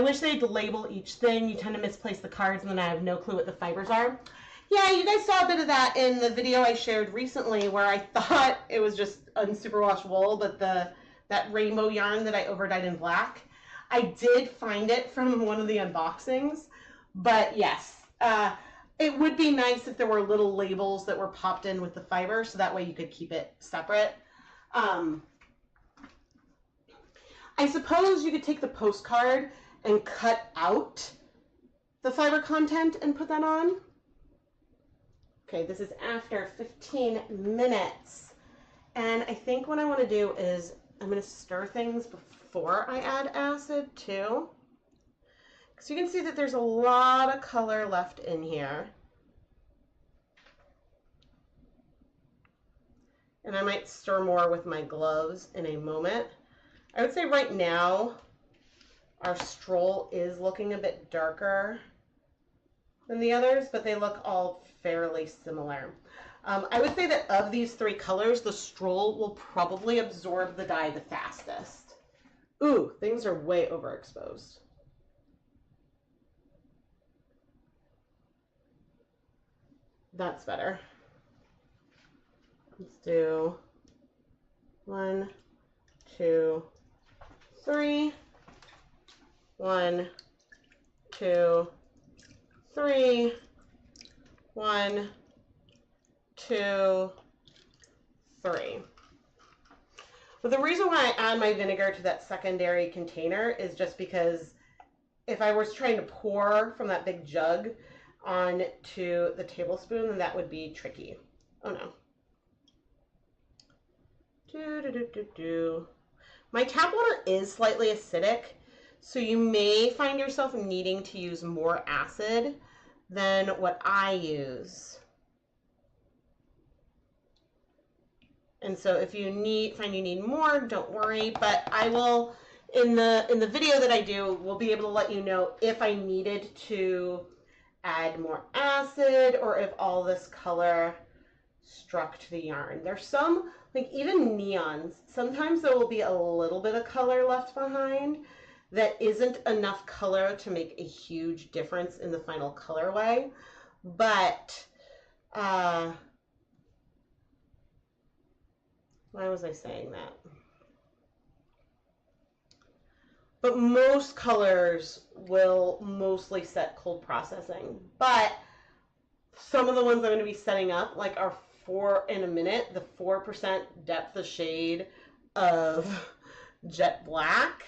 wish they'd label each thing. You tend to misplace the cards, and then I have no clue what the fibers are. Yeah, you guys saw a bit of that in the video I shared recently where I thought it was just unsuperwash wool, but that rainbow yarn that I overdyed in black. I did find it from one of the unboxings, but yes, it would be nice if there were little labels that were popped in with the fiber, so that way you could keep it separate. I suppose you could take the postcard and cut out the fiber content and put that on. Okay, this is after 15 minutes. And I think what I want to do is I'm going to stir things before I add acid too. So you can see that there's a lot of color left in here. And I might stir more with my gloves in a moment. I would say right now our stroll is looking a bit darker than the others, but they look all fairly similar. I would say that of these 3 colors, the stroll will probably absorb the dye the fastest. Ooh, things are way overexposed. That's better. Let's do 1, 2, 3. 1, 2, 3. 1, 2, 3. But the reason why I add my vinegar to that secondary container is just because if I was trying to pour from that big jug onto the tablespoon, then that would be tricky. Oh no. My tap water is slightly acidic, so you may find yourself needing to use more acid than what I use. And so if you find you need more, don't worry, but I will, in the video that I do, we'll be able to let you know if I needed to add more acid or if all this color struck to the yarn. There's some, like even neons, sometimes there will be a little bit of color left behind that isn't enough color to make a huge difference in the final colorway, but why was I saying that? But most colors will mostly set cold processing. But some of the ones I'm going to be setting up, like our 4 in a minute, the 4% depth of shade of jet black,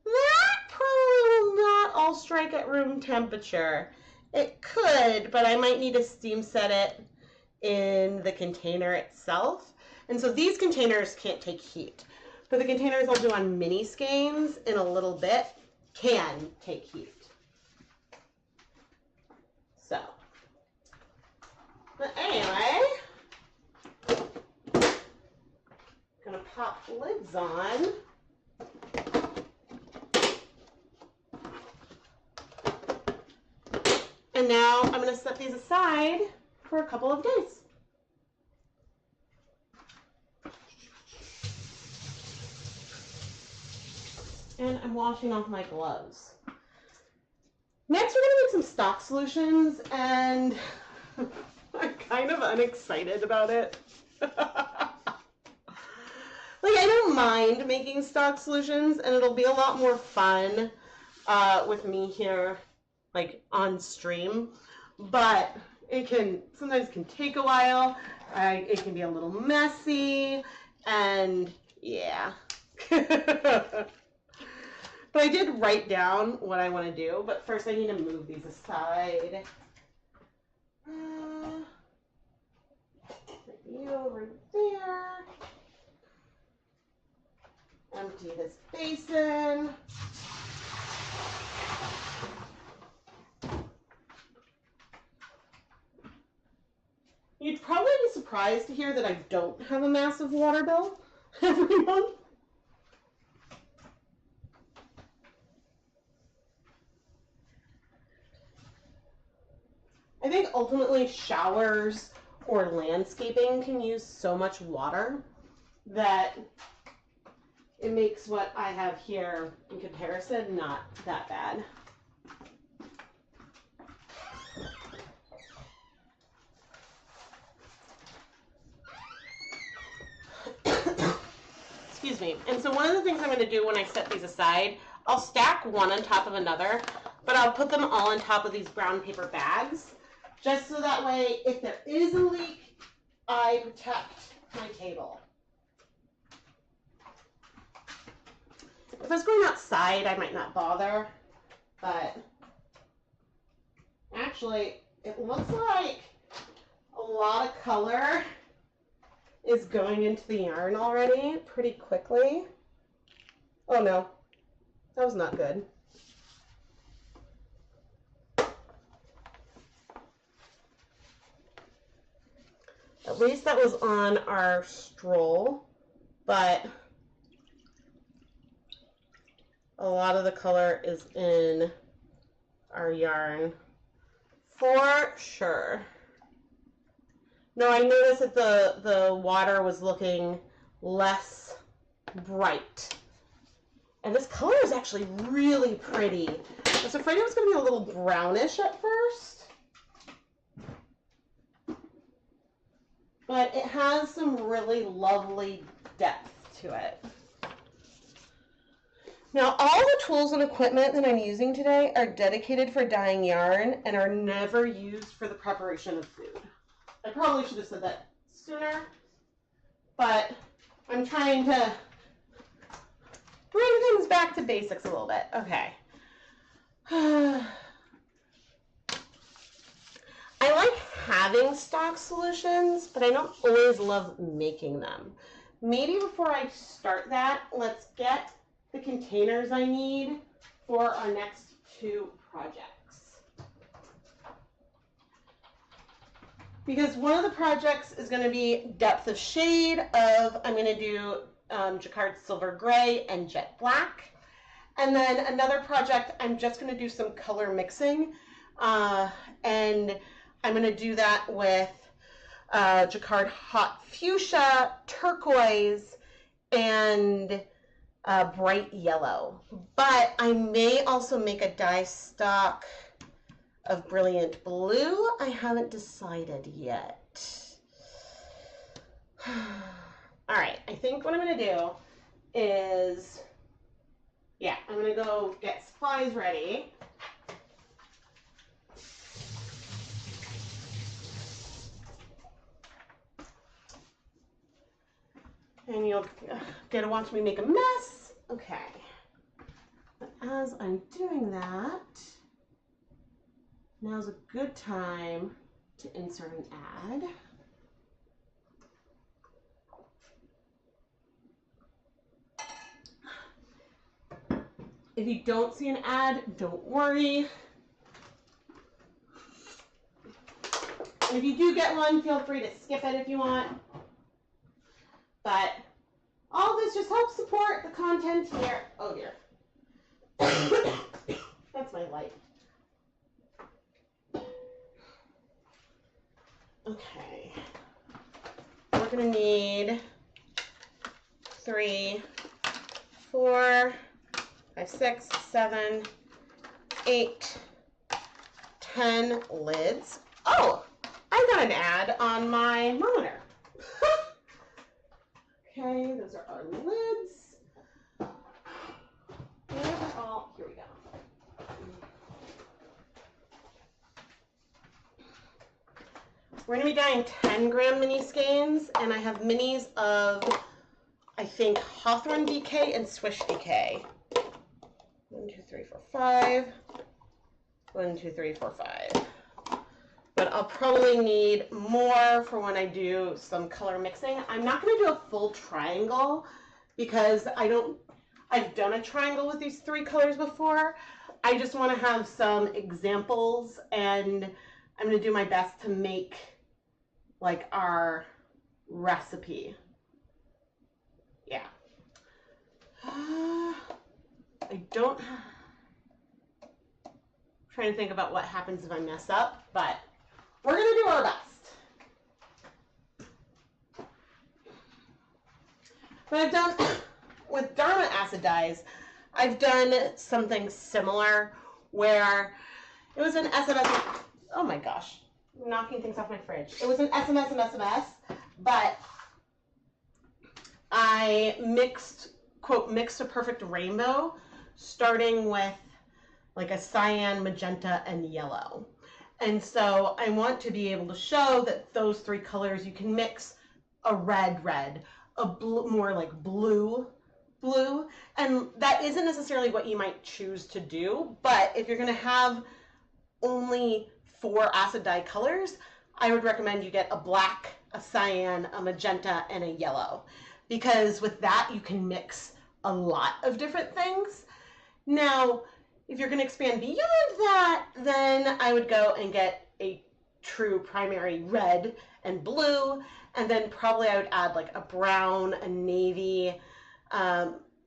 that probably will not all strike at room temperature. It could, but I might need to steam set it in the container itself. And so these containers can't take heat. But the containers I'll do on mini skeins in a little bit can take heat. So, but anyway, gonna pop lids on. And now I'm gonna set these aside for a couple of days. And I'm washing off my gloves. Next, we're gonna make some stock solutions, and I'm kind of unexcited about it. Like, I don't mind making stock solutions, and it'll be a lot more fun with me here, like on stream. But it sometimes can take a while. It can be a little messy, and yeah. But I did write down what I want to do, but first I need to move these aside. Put you over there. Empty this basin. You'd probably be surprised to hear that I don't have a massive water bill every month. I think ultimately showers or landscaping can use so much water that it makes what I have here in comparison not that bad. Excuse me. And so one of the things I'm going to do when I set these aside, I'll stack one on top of another, but I'll put them all on top of these brown paper bags. Just so that way, if there is a leak, I protect my table. If I was going outside, I might not bother, but actually, it looks like a lot of color is going into the yarn already pretty quickly. Oh no, that was not good. At least that was on our stroll, but a lot of the color is in our yarn for sure. No, I noticed that the water was looking less bright. And this color is actually really pretty. I was afraid it was going to be a little brownish at first. But it has some really lovely depth to it. Now, all the tools and equipment that I'm using today are dedicated for dyeing yarn and are never used for the preparation of food. I probably should have said that sooner, but I'm trying to bring things back to basics a little bit. Okay. I like having stock solutions, but I don't always love making them. Maybe before I start that, let's get the containers I need for our next two projects. Because one of the projects is going to be depth of shade of, I'm going to do Jacquard Silver Gray and Jet Black. And then another project, I'm just going to do some color mixing. And I'm going to do that with Jacquard Hot Fuchsia, Turquoise, and bright yellow. But I may also make a dye stock of Brilliant Blue. I haven't decided yet. All right, I think what I'm going to do is, yeah, I'm going to go get supplies ready. And you'll get to watch me make a mess. Okay. But as I'm doing that, now's a good time to insert an ad. If you don't see an ad, don't worry. And if you do get one, feel free to skip it if you want. But all this just helps support the content here. Oh dear. That's my light. Okay. We're gonna need 3, 4, 5, 6, 7, 8, 10 lids. Oh, I got an ad on my monitor. Okay, those are our lids. Here we go. We're going to be dyeing 10 gram mini skeins, and I have minis of, I think, Hawthorne DK and Swish DK. 1, 2, 3, 4, 5. 1, 2, 3, 4, 5. But I'll probably need more for when I do some color mixing. I'm not going to do a full triangle because I've done a triangle with these 3 colors before. I just want to have some examples, and I'm going to do my best to make like our recipe. Yeah. I'm trying to think about what happens if I mess up, but we're going to do our best. But I've done, with Dharma acid dyes, I've done something similar where it was an SMS. Oh my gosh, I'm knocking things off my fridge. It was an SMS, but I mixed, quote, mixed a perfect rainbow, starting with like a cyan, magenta, and yellow. And so I want to be able to show that those 3 colors, you can mix a red, a blue, more like blue, and that isn't necessarily what you might choose to do, but if you're going to have only 4 acid dye colors, I would recommend you get a black, a cyan, a magenta, and a yellow, because with that you can mix a lot of different things. Now, if you're going to expand beyond that, then I would go and get a true primary red and blue, and then probably I would add like a brown, a navy,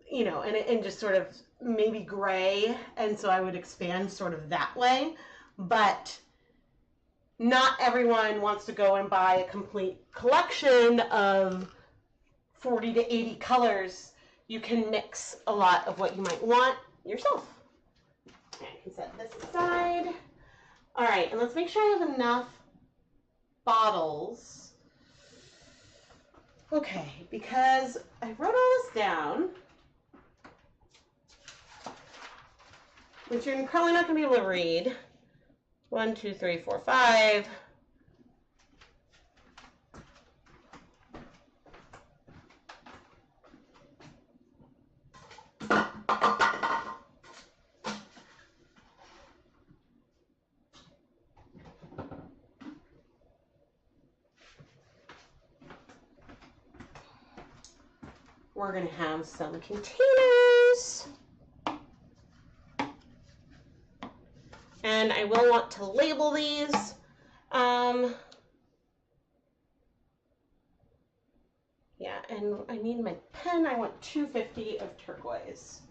you know, and just sort of maybe gray, and so I would expand sort of that way. But not everyone wants to go and buy a complete collection of 40 to 80 colors. You can mix a lot of what you might want yourself. Okay, I can set this aside. All right, and let's make sure I have enough bottles. Okay, because I wrote all this down, which you're probably not going to be able to read. 1, 2, 3, 4, 5. We're going to have some containers. And I will want to label these. Yeah, and I need my pen. I want 250 of turquoise.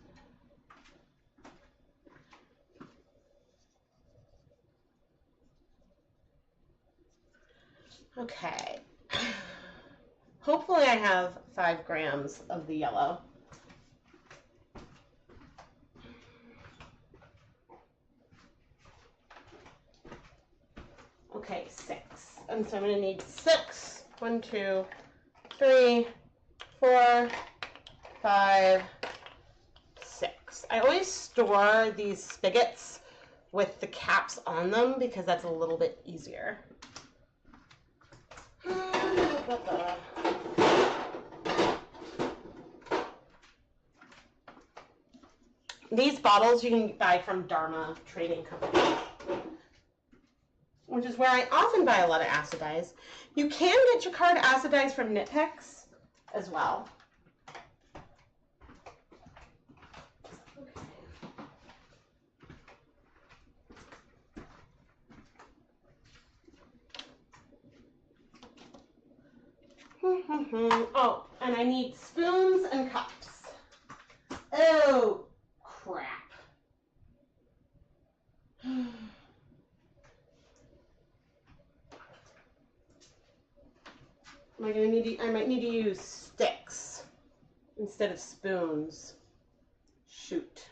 Okay. Hopefully I have 5 grams of the yellow. Okay, 6. And so I'm going to need 6. 1, 2, 3, 4, 5, 6. I always store these spigots with the caps on them because that's a little bit easier. These bottles you can buy from Dharma Trading Company, which is where I often buy a lot of acid dyes. You can get Jacquard acid dyes from Knit Picks as well. Okay. Oh, and I need spoons and cups. Oh, crap. Am I gonna need to, I might need to use sticks instead of spoons. Shoot.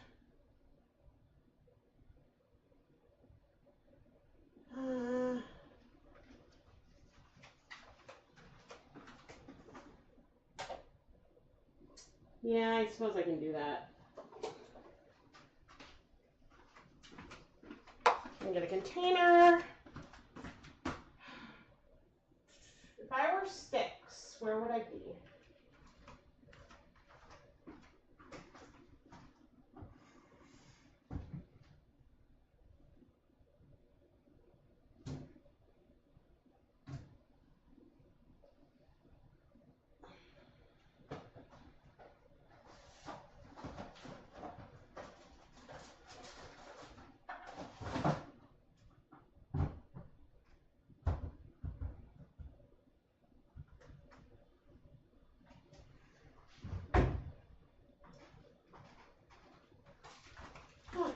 Yeah, I suppose I can do that. And get a container. If I were sticks, where would I be?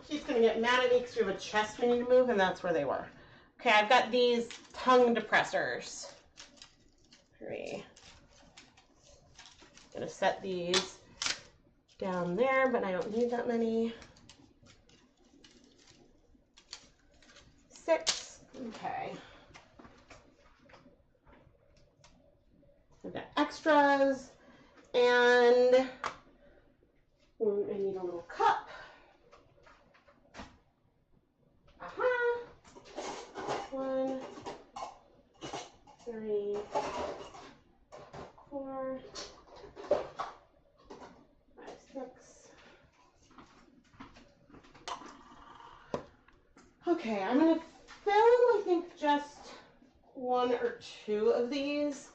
She's gonna get mad at me because we have a chest we need to move, and that's where they were. Okay, I've got these tongue depressors. 3. Gonna set these down there, but I don't need that many. 6. Okay. I've got extras, and I need a little cup. Aha! 1, 3, 4, 5, 6. Okay, I'm gonna fill, I think, just 1 or 2 of these,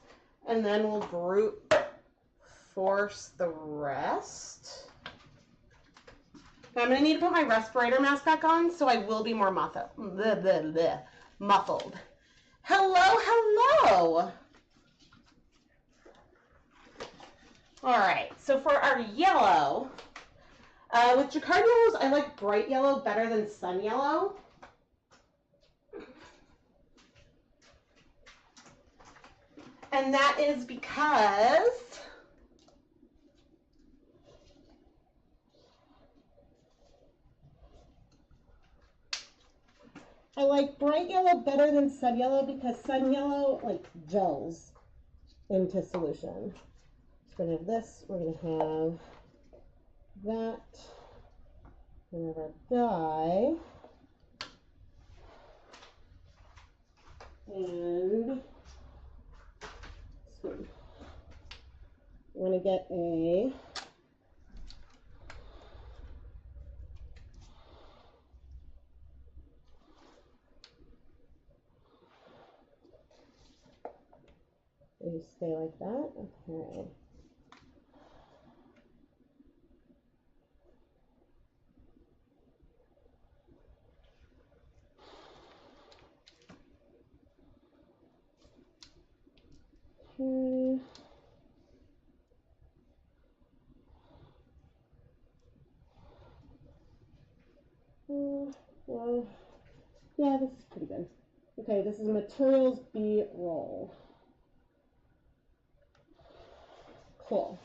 and then we'll brute force the rest. I'm gonna need to put my respirator mask back on, so I will be more muffled. Hello, hello. All right, so for our yellow, with jacquard yellows, I like bright yellow better than sun yellow. And that is because I like bright yellow better than sun yellow because sun yellow like gels into solution. So we're gonna have this, we're gonna have that, we're gonna have our dye, and so we're gonna get a you stay like that. Okay. Well, yeah, this is pretty good. Okay, this is materials B roll. Cool.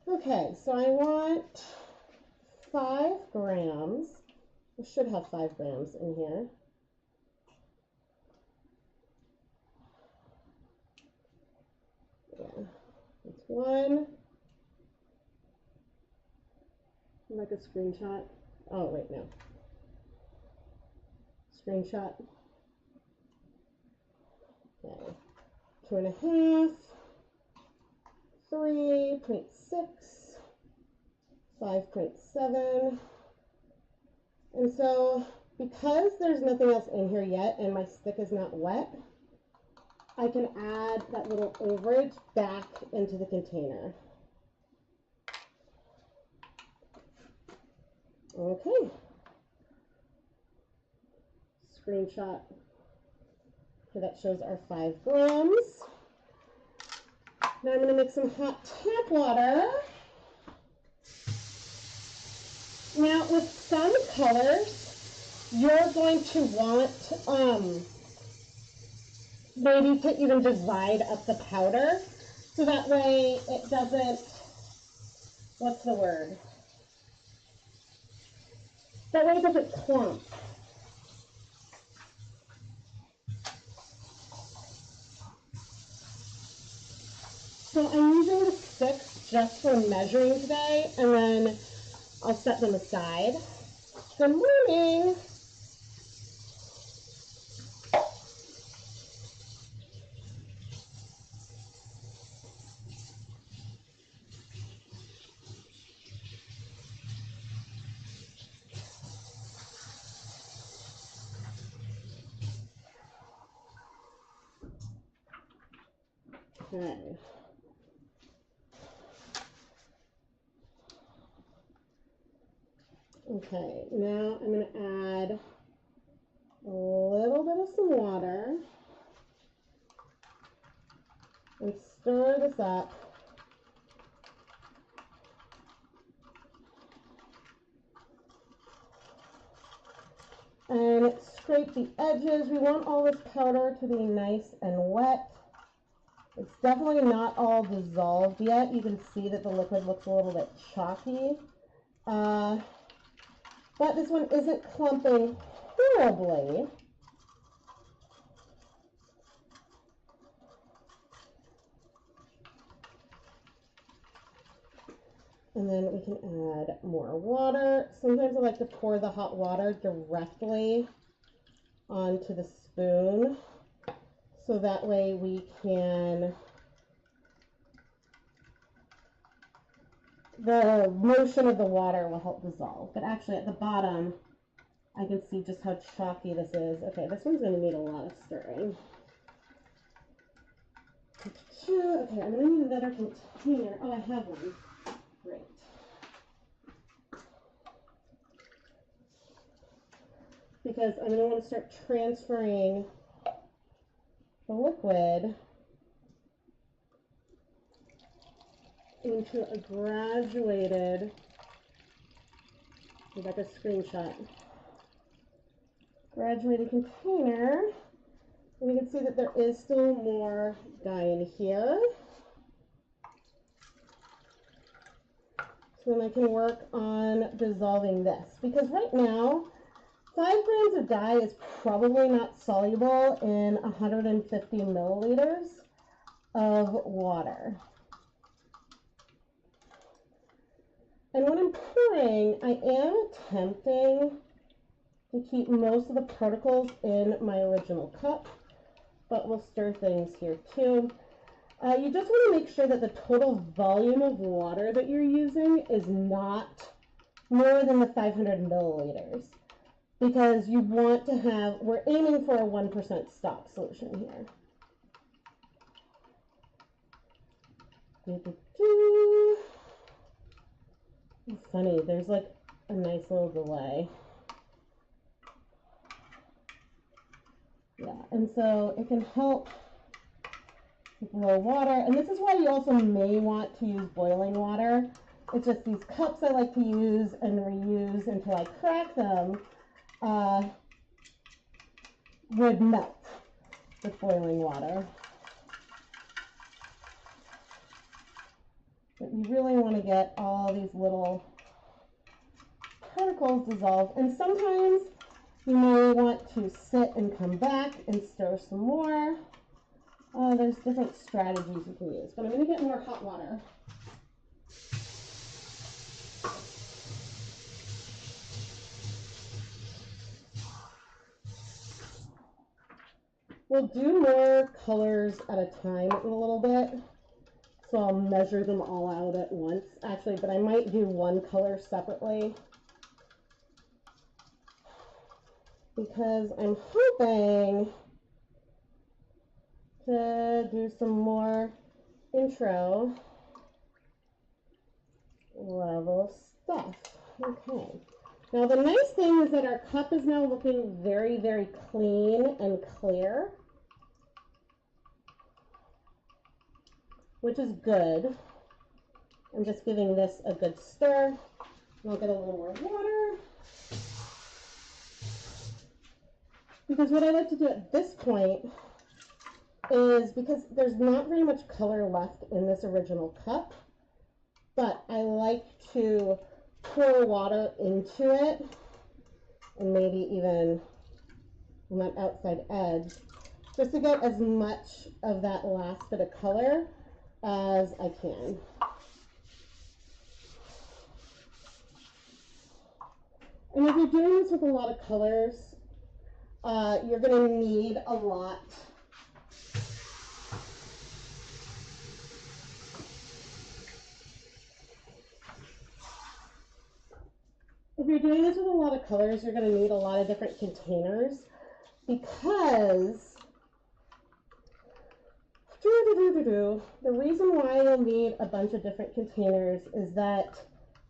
Okay, so I want 5 grams. We should have 5 grams in here. Yeah, that's 1. Like a screenshot. Oh, wait, no. Screenshot. Okay. 2.5. 3.6. 5.7. And so, because there's nothing else in here yet and my stick is not wet, I can add that little overage back into the container. Okay. Screenshot. Okay, that shows our 5 grams. Now I'm going to make some hot tap water. Now with some colors, you're going to want maybe to even divide up the powder so that way it doesn't, what's the word? That way it doesn't clump. So I'm using the sticks just for measuring today, and then I'll set them aside. Good morning. Okay. Okay, now I'm going to add a little bit of some water and stir this up. And scrape the edges. We want all this powder to be nice and wet. It's definitely not all dissolved yet. You can see that the liquid looks a little bit chalky. But this one isn't clumping horribly. And then we can add more water. Sometimes I like to pour the hot water directly onto the spoon, so that way we can, the motion of the water will help dissolve. But actually at the bottom, I can see just how chalky this is. Okay, this one's going to need a lot of stirring. Okay, I'm going to need another container. Oh, I have one. Great. Because I'm going to want to start transferring the liquid into a graduated, like a screenshot, graduated container. And you can see that there is still more dye in here. So then I can work on dissolving this, because right now 5 grams of dye is probably not soluble in 150 milliliters of water. And when I'm pouring, I am attempting to keep most of the particles in my original cup, but we'll stir things here too. You just want to make sure that the total volume of water that you're using is not more than the 500 milliliters. Because you want to have, we're aiming for a 1% stock solution here. It's funny, there's like a nice little delay. Yeah, and so it can help blow water. And this is why you also may want to use boiling water. It's just these cups I like to use and reuse until I crack them would melt with boiling water. But you really want to get all these little particles dissolved. And sometimes you may want to sit and come back and stir some more. There's different strategies you can use. But I'm going to get more hot water. We'll do more colors at a time in a little bit. So I'll measure them all out at once, actually, but I might do one color separately. Because I'm hoping to do some more intro level stuff. Okay, Now the nice thing is that our cup is now looking very, very clean and clear, which is good. I'm just giving this a good stir. And I'll get a little more water. Because what I like to do at this point is, because there's not very much color left in this original cup, but I like to pour water into it, and maybe even on that outside edge, just to get as much of that last bit of color as I can. And if you're doing this with a lot of colors, you're going to need a lot. If you're doing this with a lot of colors, you're going to need a lot of different containers, because the reason why you'll need a bunch of different containers is that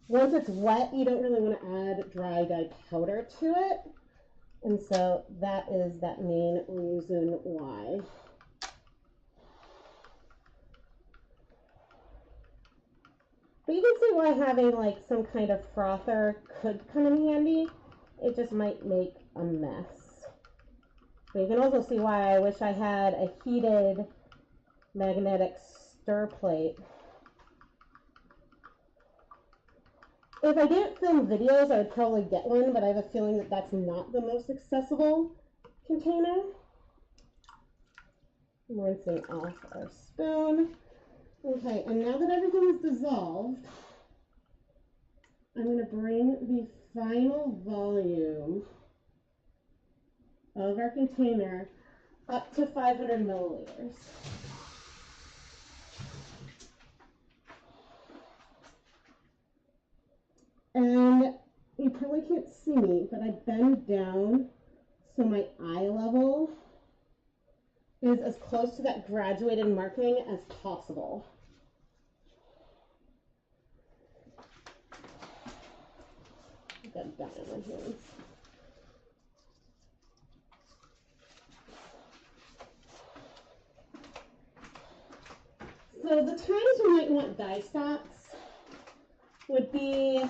once it's wet, you don't really want to add dry dyed powder to it. And so that is that main reason why. But you can see why having like some kind of frother could come in handy. It just might make a mess. But you can also see why I wish I had a heated magnetic stir plate. If I didn't film videos, I would probably get one, but I have a feeling that that's not the most accessible container. I'm rinsing off our spoon. Okay, and now that everything is dissolved, I'm going to bring the final volume of our container up to 500 milliliters. And you probably can't see me, but I bend down so my eye level is as close to that graduated marking as possible. Get down in my hands. So the times you might want dye stocks would be,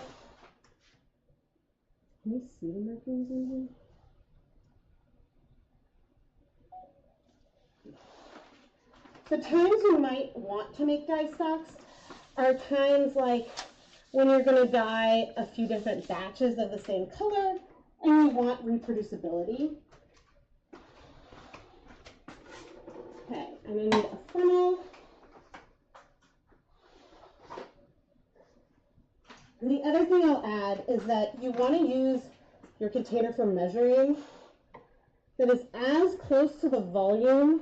can you see the markings in here? The times you might want to make dye stocks are times like when you're going to dye a few different batches of the same color and you want reproducibility. Okay, I'm going to need a funnel. The other thing I'll add is that you want to use your container for measuring that is as close to the volume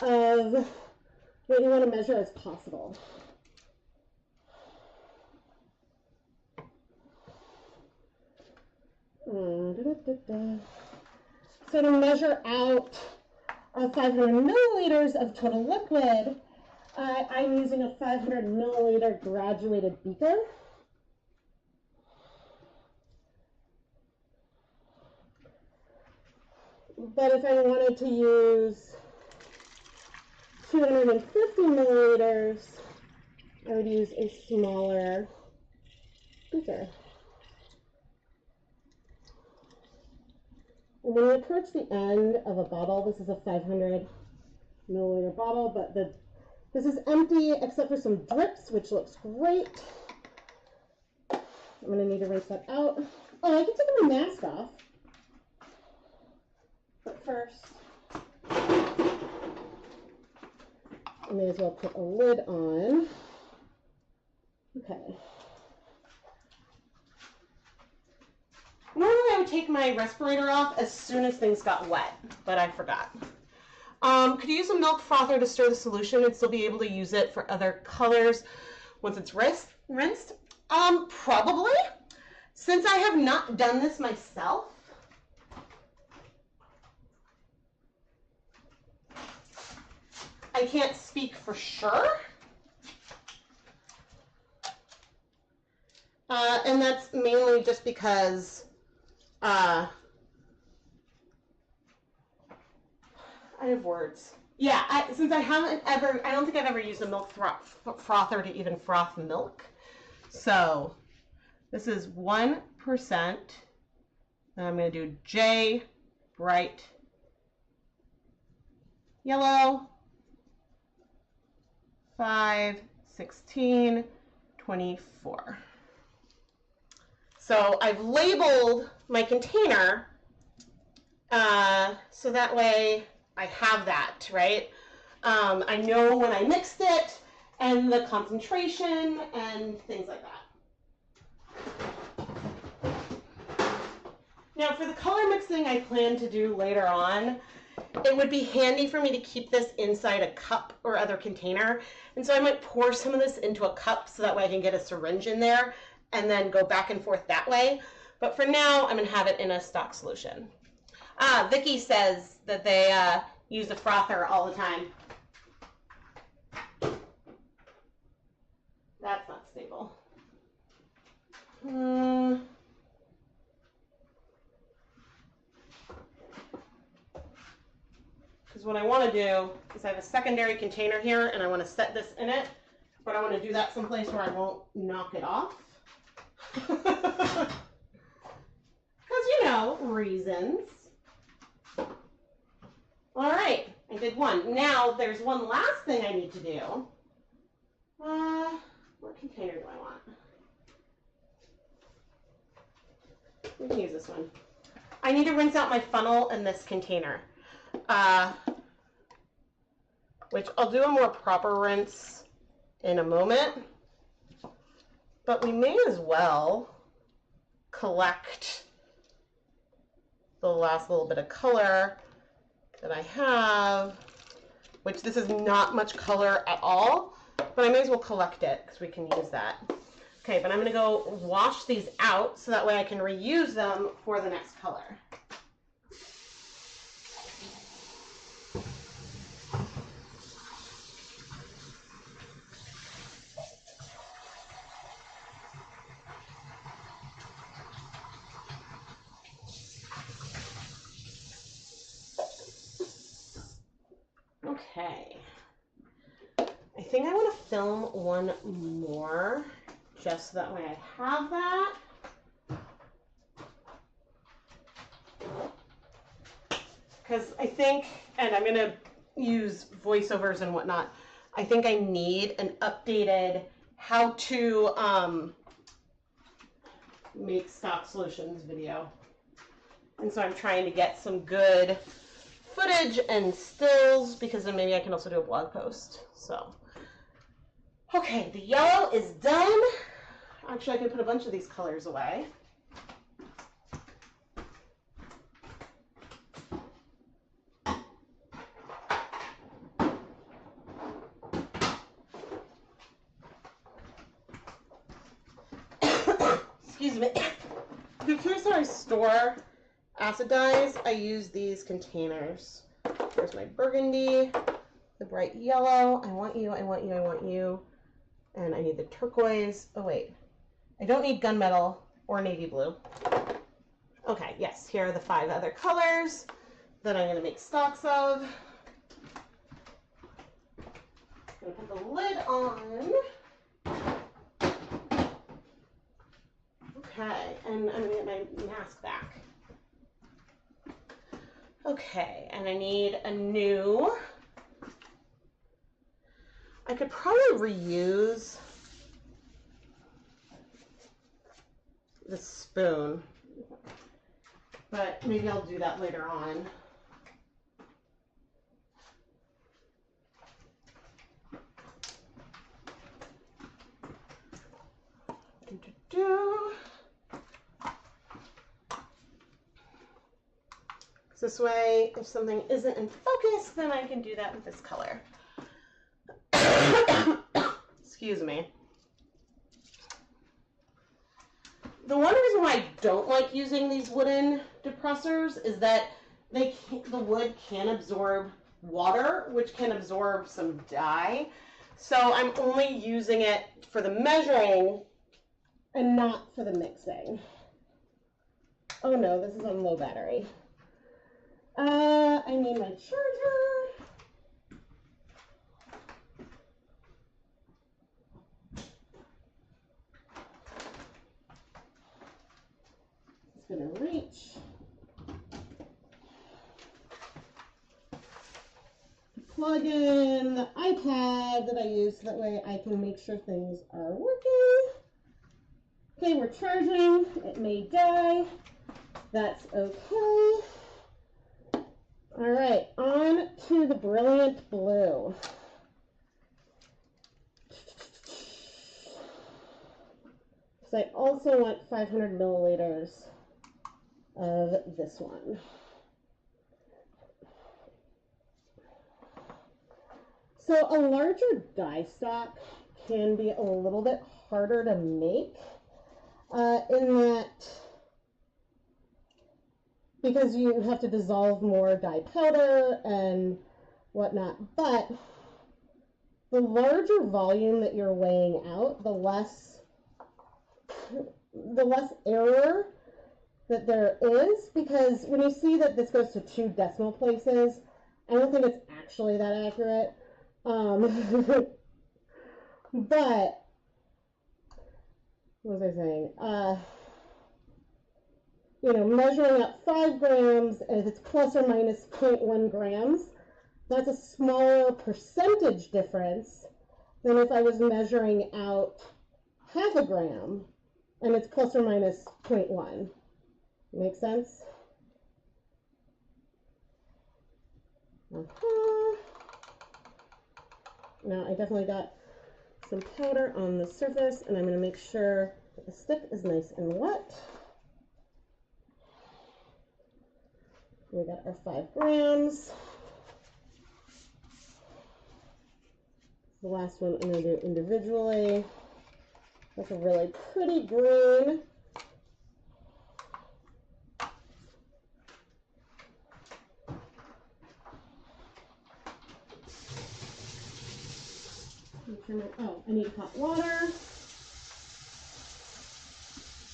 of what you want to measure as possible. So to measure out 500 milliliters of total liquid, I'm using a 500 milliliter graduated beaker. But if I wanted to use 250 milliliters, I would use a smaller beaker. And when you approach the end of a bottle, this is a 500 milliliter bottle, but this is empty except for some drips, which looks great. I'm going to need to rinse that out. Oh, I can take my mask off. But first, I may as well put a lid on. Okay. Normally I would take my respirator off as soon as things got wet, but I forgot. Could you use a milk frother to stir the solution and still be able to use it for other colors once it's rinsed? Probably. Since I have not done this myself, I can't speak for sure. And that's mainly just because I have words. Yeah, since I don't think I've ever used a milk frother to even froth milk. So this is 1%. And I'm going to do J bright yellow, 5, 16, 24. So I've labeled my container so that way I have that, right? I know when I mixed it and the concentration and things like that. Now for the color mixing I plan to do later on, it would be handy for me to keep this inside a cup or other container. And so I might pour some of this into a cup so that way I can get a syringe in there and then go back and forth that way. But for now, I'm going to have it in a stock solution. Vicky says that they use a frother all the time. That's not stable. Because what I want to do is I have a secondary container here and I want to set this in it, but I want to do that someplace where I won't knock it off. Because, you know, reasons. All right, I did one. Now there's one last thing I need to do. What container do I want? We can use this one. I need to rinse out my funnel in this container. Which I'll do a more proper rinse in a moment. But we may as well collect the last little bit of color that I have, which this is not much color at all, but I may as well collect it because we can use that. Okay, but I'm going to go wash these out so that way I can reuse them for the next color. Okay, I think I want to film one more just so that way I have that. Because I think, and I'm going to use voiceovers and whatnot, I think I need an updated how to make stock solutions video. And so I'm trying to get some good footage and stills because then maybe I can also do a blog post. So, okay, the yellow is done. Actually, I can put a bunch of these colors away. Excuse me. Here's how I store acid dyes. I use these containers. Here's my burgundy, the bright yellow. I want you, I want you, I want you. And I need the turquoise. Oh, wait. I don't need gunmetal or navy blue. Okay, yes, here are the 5 other colors that I'm going to make stocks of. I'm going to put the lid on. Okay, and I'm going to get my mask back. Okay, and I need a new, I could probably reuse the spoon, but maybe I'll do that later on. This way, if something isn't in focus, then I can do that with this color. Excuse me. The one reason why I don't like using these wooden depressors is that the wood can absorb water, which can absorb some dye. So I'm only using it for the measuring and not for the mixing. Oh no, this is on low battery. I need my charger. It's gonna reach. Plug in the iPad that I use so that way I can make sure things are working. Okay, we're charging. It may die. That's okay. All right, on to the brilliant blue. So I also want 500 milliliters of this one. So a larger dye stock can be a little bit harder to make in that because you have to dissolve more dye powder and whatnot, but the larger volume that you're weighing out, the less error that there is, because when you see that this goes to 2 decimal places, I don't think it's actually that accurate. But what was I saying? You know, measuring out 5 grams, and if it's plus or minus 0.1 grams, that's a smaller percentage difference than if I was measuring out half a gram, and it's plus or minus 0.1. Make sense? Now I definitely got some powder on the surface, and I'm going to make sure that the stick is nice and wet. We got our 5 grams. The last one I'm going to do individually. That's a really pretty green. Oh, I need hot water.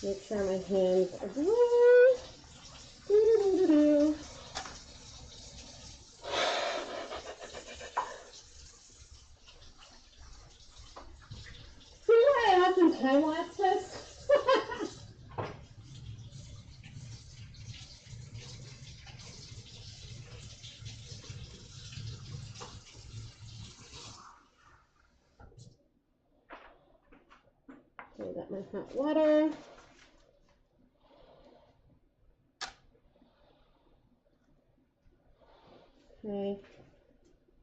Make sure my hands are dry. See why I often time-lapse this? I got my hot water. Okay,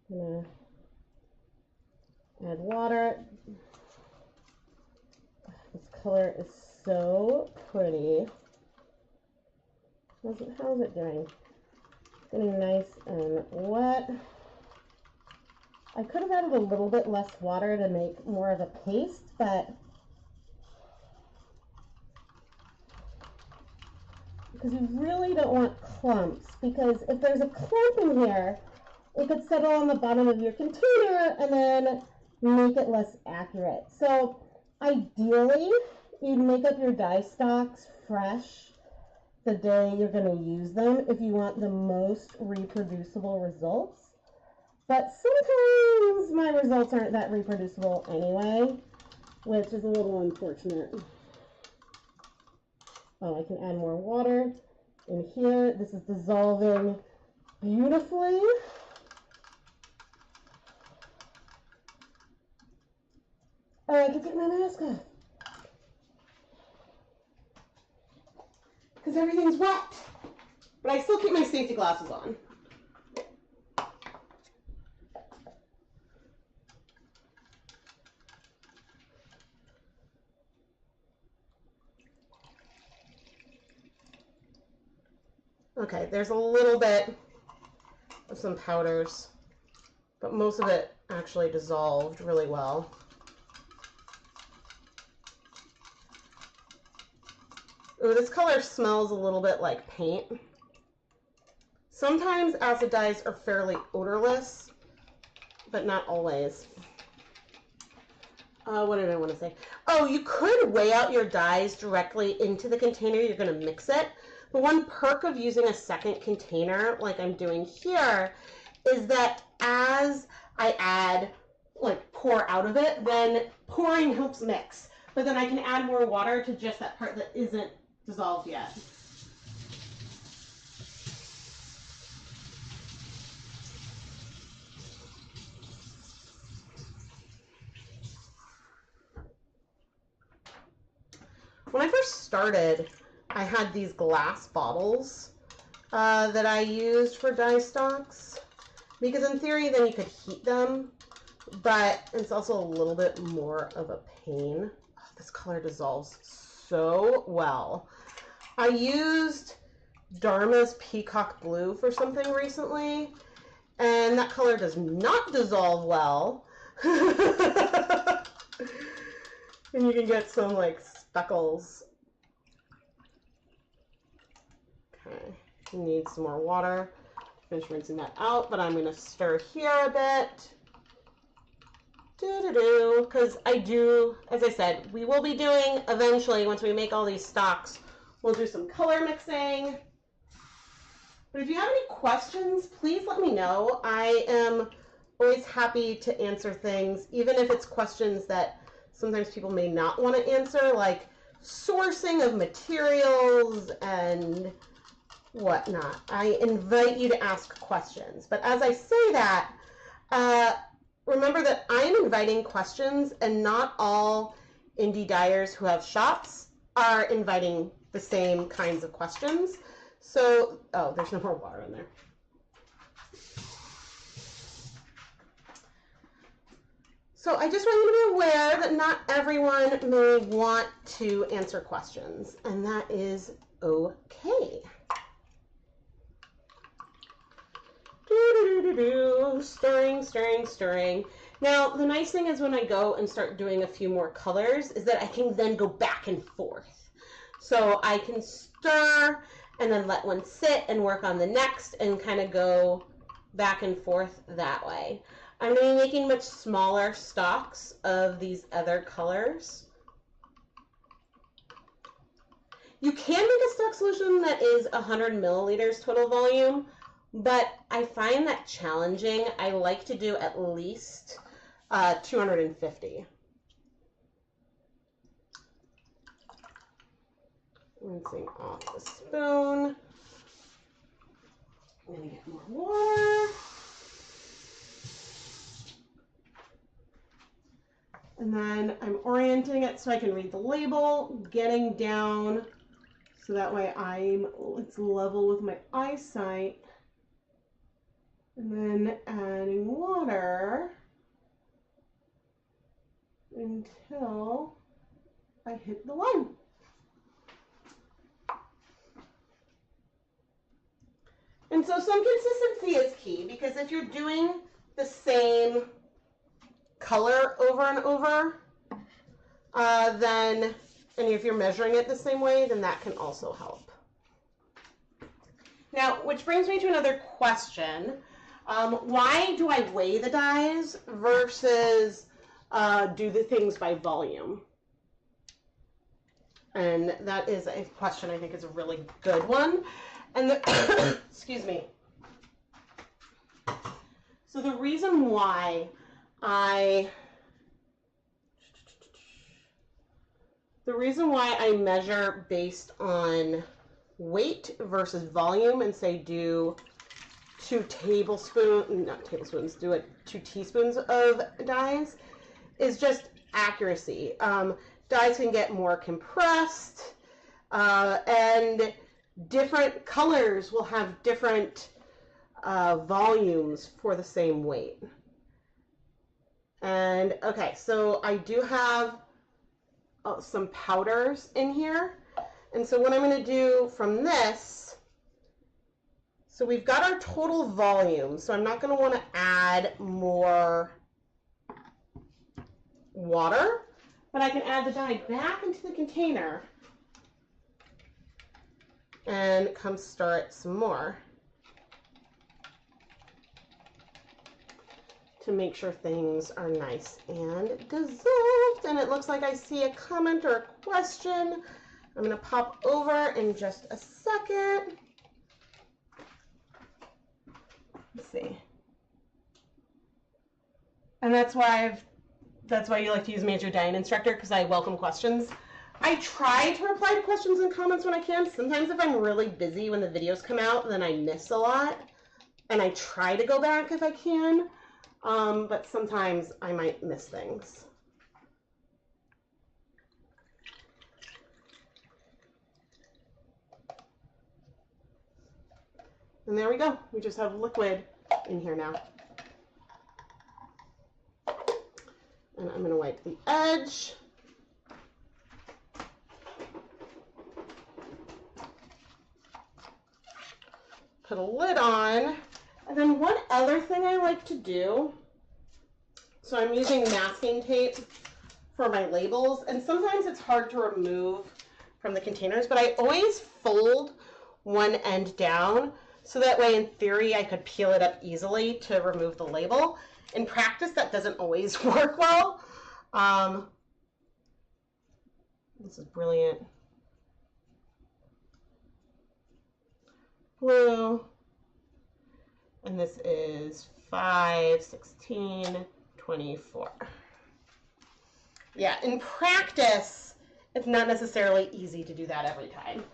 I'm gonna add water. This color is so pretty. How's it doing? Getting nice and wet. I could have added a little bit less water to make more of a paste, but because you really don't want clumps, because if there's a clump in here, it could settle on the bottom of your container and then make it less accurate. So ideally, you'd make up your dye stocks fresh the day you're going to use them if you want the most reproducible results. But sometimes my results aren't that reproducible anyway, which is a little unfortunate. Oh, I can add more water in here. This is dissolving beautifully. Oh, I can take my mask off because everything's wet, but I still keep my safety glasses on. Okay, there's a little bit of some powders, but most of it actually dissolved really well. Ooh, this color smells a little bit like paint. Sometimes acid dyes are fairly odorless, but not always. What did I want to say? Oh, you could weigh out your dyes directly into the container you're going to mix it, The one perk of using a second container like I'm doing here is that as I add, like pour out of it, then pouring helps mix. But then I can add more water to just that part that isn't dissolved yet. When I first started, I had these glass bottles that I used for dye stocks, because in theory then you could heat them, but it's also a little bit more of a pain. Oh, this color dissolves so well. I used Dharma's Peacock Blue for something recently, and that color does not dissolve well. And you can get some like speckles. Okay, need some more water. Finish rinsing that out, but I'm going to stir here a bit. Because I do, as I said, we will be doing eventually, once we make all these stocks, we'll do some color mixing. But if you have any questions, please let me know. I am always happy to answer things, even if it's questions that sometimes people may not want to answer, like sourcing of materials and whatnot. I invite you to ask questions. But as I say that, remember that I am inviting questions, and not all indie dyers who have shops are inviting the same kinds of questions. So, oh, there's no more water in there. So I just want you to be aware that not everyone may want to answer questions, and that is okay. Stirring, stirring, stirring. Now, the nice thing is when I go and start doing a few more colors is that I can then go back and forth. So I can stir and then let one sit and work on the next and kind of go back and forth that way. I'm going to be making much smaller stocks of these other colors. You can make a stock solution that is 100 milliliters total volume, but I find that challenging. I like to do at least 250. Rinsing off the spoon. I'm going to get more water. And then I'm orienting it so I can read the label, getting down so that way it's level with my eyesight. And then adding water until I hit the line. And so some consistency is key, because if you're doing the same color over and over, and if you're measuring it the same way, then that can also help. Now, which brings me to another question. Why do I weigh the dyes versus do the things by volume? And that is a question I think is a really good one. And excuse me. So the reason why I measure based on weight versus volume and say do 2 teaspoons of dyes is just accuracy. Dyes can get more compressed, and different colors will have different volumes for the same weight. And okay, so I do have some powders in here. And so what I'm going to do from this, so we've got our total volume, so I'm not going to want to add more water, but I can add the dye back into the container and come stir it some more to make sure things are nice and dissolved. And it looks like I see a comment or a question. I'm going to pop over in just a second. Let's see. And that's why you like to use me as your dyeing instructor, because I welcome questions. I try to reply to questions and comments when I can. Sometimes if I'm really busy when the videos come out, then I miss a lot. And I try to go back if I can. But sometimes I might miss things. And there we go. We just have liquid in here now. And I'm going to wipe the edge. Put a lid on. And then one other thing I like to do, so I'm using masking tape for my labels, and sometimes it's hard to remove from the containers, but I always fold one end down, so that way in theory I could peel it up easily to remove the label. In practice that doesn't always work well. This is brilliant. Blue. And this is 5/16/24. Yeah, in practice, it's not necessarily easy to do that every time.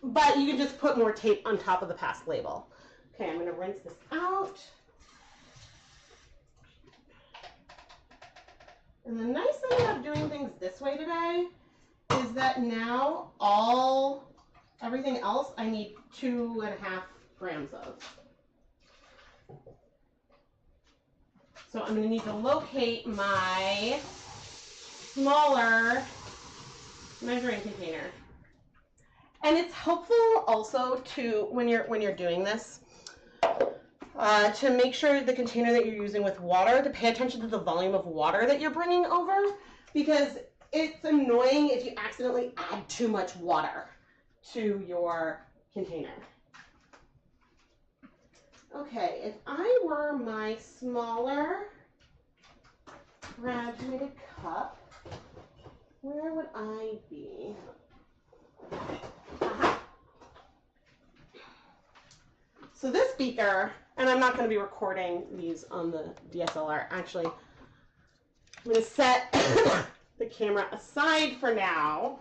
But you can just put more tape on top of the past label. Okay, I'm going to rinse this out. And the nice thing about doing things this way today is that now everything else I need 2.5 grams of. So I'm going to need to locate my smaller measuring container. And it's helpful also to, when you're doing this, to make sure the container that you're using with water, to pay attention to the volume of water that you're bringing over, because it's annoying if you accidentally add too much water to your container. Okay, if I were my smaller graduated cup, where would I be? Aha. So this beaker, and I'm not going to be recording these on the DSLR, actually, I'm going to set the camera aside for now.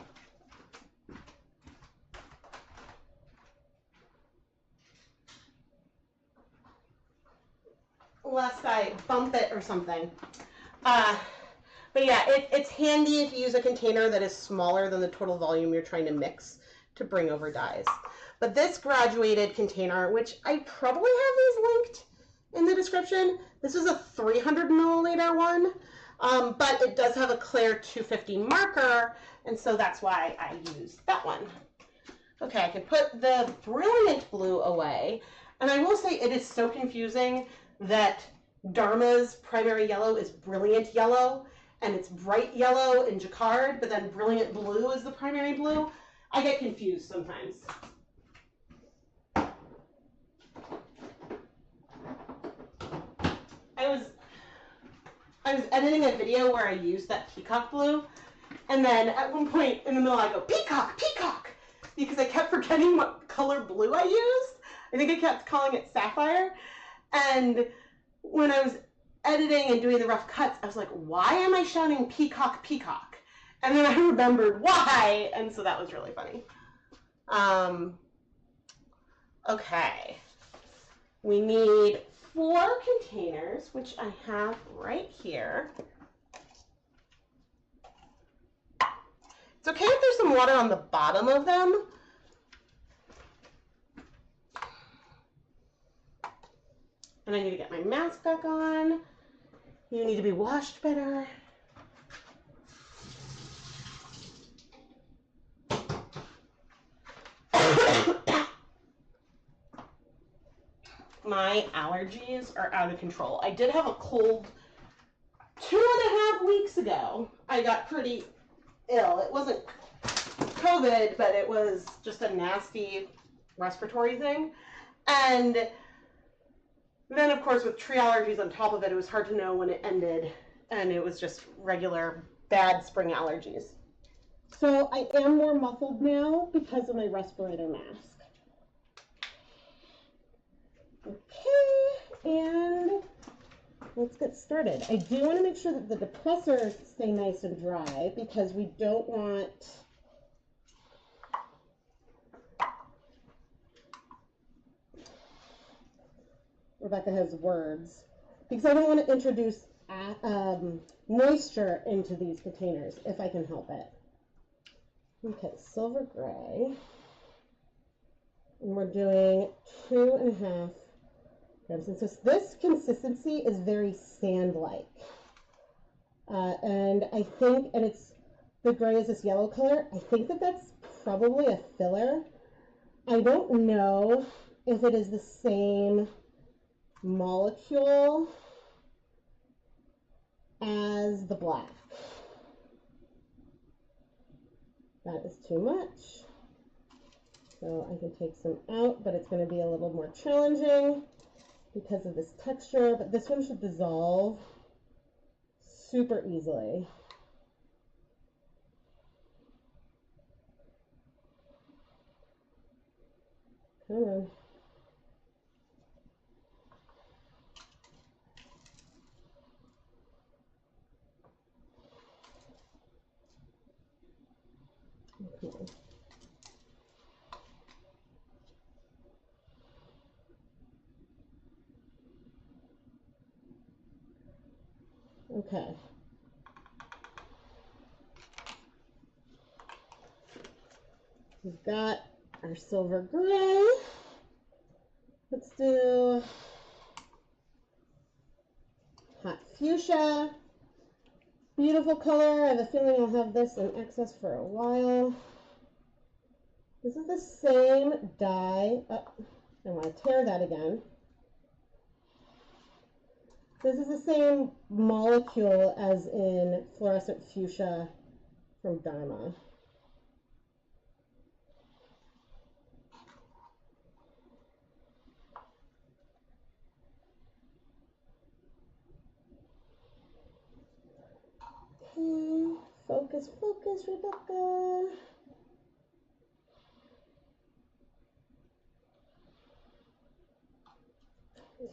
Lest I bump it or something. But yeah, it's handy if you use a container that is smaller than the total volume you're trying to mix to bring over dyes. But this graduated container, which I probably have these linked in the description, this is a 300 milliliter one, but it does have a Claire 250 marker, and so that's why I used that one. Okay, I can put the Brilliant Blue away, and I will say it is so confusing that Dharma's primary yellow is Brilliant Yellow, and it's bright yellow in Jacquard, but then Brilliant Blue is the primary blue. I get confused sometimes. I was editing a video where I used that peacock blue, and then at one point in the middle I go, peacock, peacock, because I kept forgetting what color blue I used. I think I kept calling it sapphire, and when I was editing and doing the rough cuts, I was like, why am I shouting peacock, peacock? And then I remembered why, and so that was really funny. Okay, we need 4 containers, which I have right here. It's okay if there's some water on the bottom of them. And I need to get my mask back on. You need to be washed better. My allergies are out of control. I did have a cold 2.5 weeks ago. I got pretty ill. It wasn't COVID, but it was just a nasty respiratory thing. And then, of course, with tree allergies on top of it, it was hard to know when it ended. And it was just regular bad spring allergies. So I am more muffled now because of my respirator mask. Okay, and let's get started. I do want to make sure that the depressors stay nice and dry because we don't want Rebecca has words because I don't want to introduce moisture into these containers if I can help it. Okay, silver gray. And we're doing 2.5 grams. And so this consistency is very sand-like. And I think, and it's, the gray is this yellow color. I think that that's probably a filler. I don't know if it is the same molecule as the black. That is too much. So I can take some out, but it's going to be a little more challenging because of this texture. But this one should dissolve super easily. Come on. Okay. Okay. We've got our silver gray. Let's do hot fuchsia. Beautiful color. I have a feeling I'll have this in excess for a while. This is the same dye. Oh, I want to tear that again. This is the same molecule as in fluorescent fuchsia from Dharma. Okay, focus, focus, Rebecca.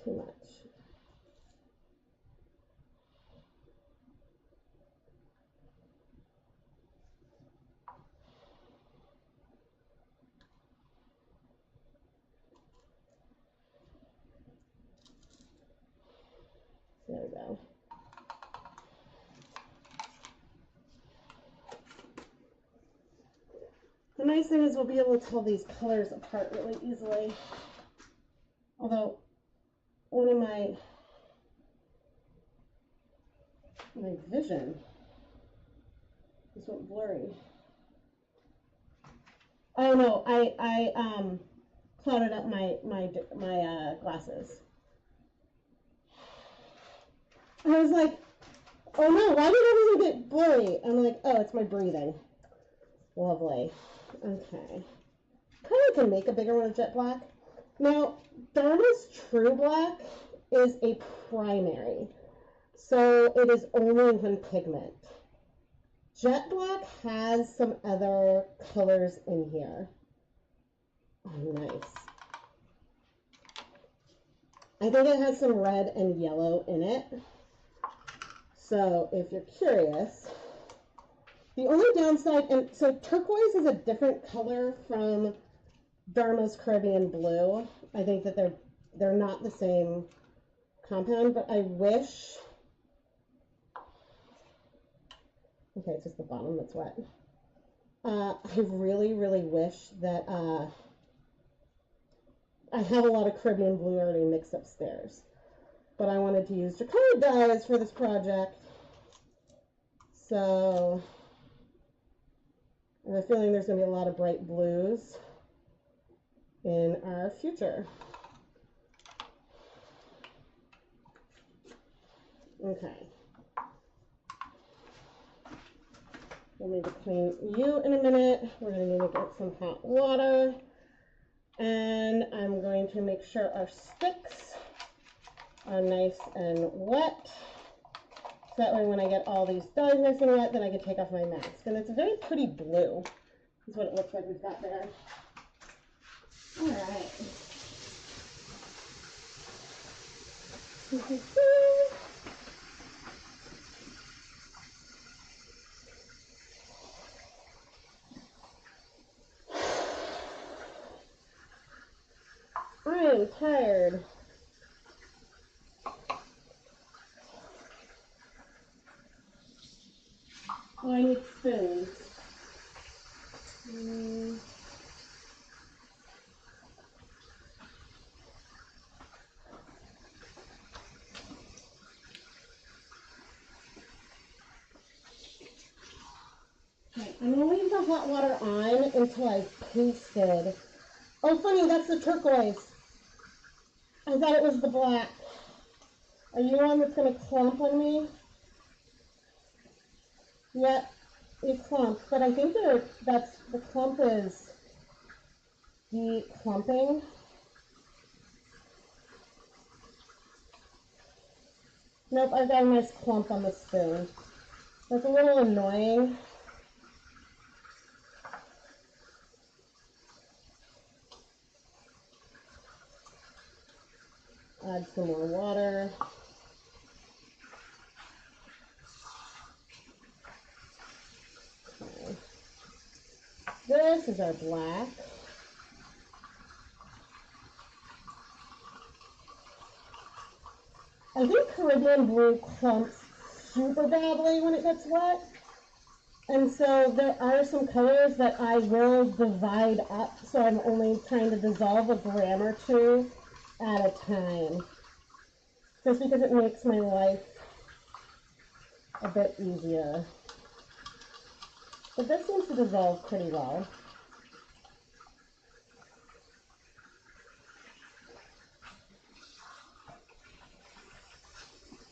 Too much. There we go. The nice thing is we'll be able to tell these colors apart really easily. Although one of my vision just went blurry. Oh no, I clouded up my glasses. I was like, oh no, why did everything get blurry? I'm like, oh, it's my breathing. Lovely. Okay. Kind of can make a bigger one of jet black. Now, Dharma's True Black is a primary, so it is only one pigment. Jet black has some other colors in here. Oh, nice. I think it has some red and yellow in it. So if you're curious, the only downside, and so turquoise is a different color from Dharma's Caribbean Blue. I think that they're not the same compound, but I wish, okay, it's just the bottom that's wet. I really, really wish that I have a lot of Caribbean Blue already mixed upstairs, but I wanted to use Jacquard dyes for this project, so I have a feeling there's going to be a lot of bright blues in our future. Okay. We'll need to clean you in a minute. We're going to need to get some hot water. And I'm going to make sure our sticks are nice and wet So that way when I get all these dyes nice and wet, then I can take off my mask. And it's a very pretty blue, is what it looks like we've got there. All right. I am tired. Oh, I need spoons. Okay, I'm going to leave the hot water on until I've pasted. Oh, funny, that's the turquoise. I thought it was the black. Are you one that's going to clump on me? Yep, you clump. But I think that's the clump is the clumping. Nope, I've got a nice clump on the spoon. That's a little annoying. Add some more water. Okay. This is our black. I think Caribbean blue clumps super badly when it gets wet. And so there are some colors that I will divide up, so I'm only trying to dissolve a gram or two at a time. Just because it makes my life a bit easier. But this seems to dissolve pretty well.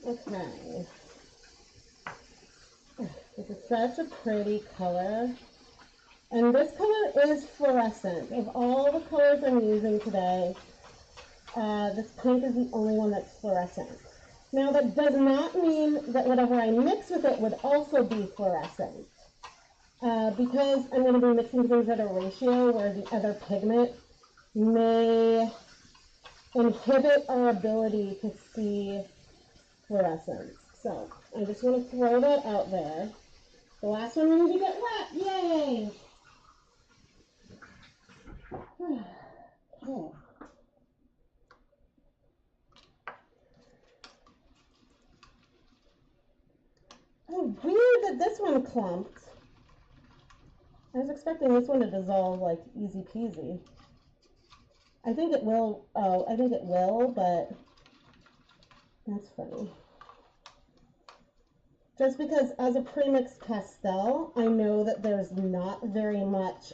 Okay. This is such a pretty color. And this color is fluorescent. Of all the colors I'm using today, this pink is the only one that's fluorescent. Now that does not mean that whatever I mix with it would also be fluorescent. Because I'm going to be mixing things at a ratio where the other pigment may inhibit our ability to see fluorescence. So I just want to throw that out there. The last one we need to get wet. Yay! Oh. Oh, weird that this one clumped. I was expecting this one to dissolve like easy peasy. I think it will, but that's funny. Just because as a pre-mixed pastel, I know that there's not very much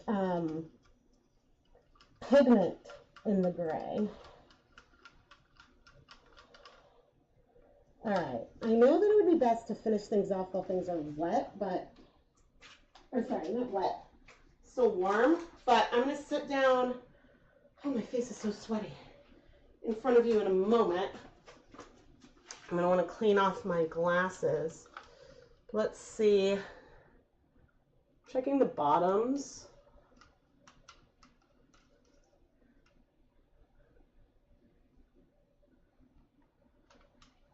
pigment in the gray. Alright, I know that it would be best to finish things off while things are wet, but, or sorry, not wet, Still warm, but I'm going to sit down. Oh, my face is so sweaty. In front of you in a moment. I'm going to want to clean off my glasses. Let's see. Checking the bottoms.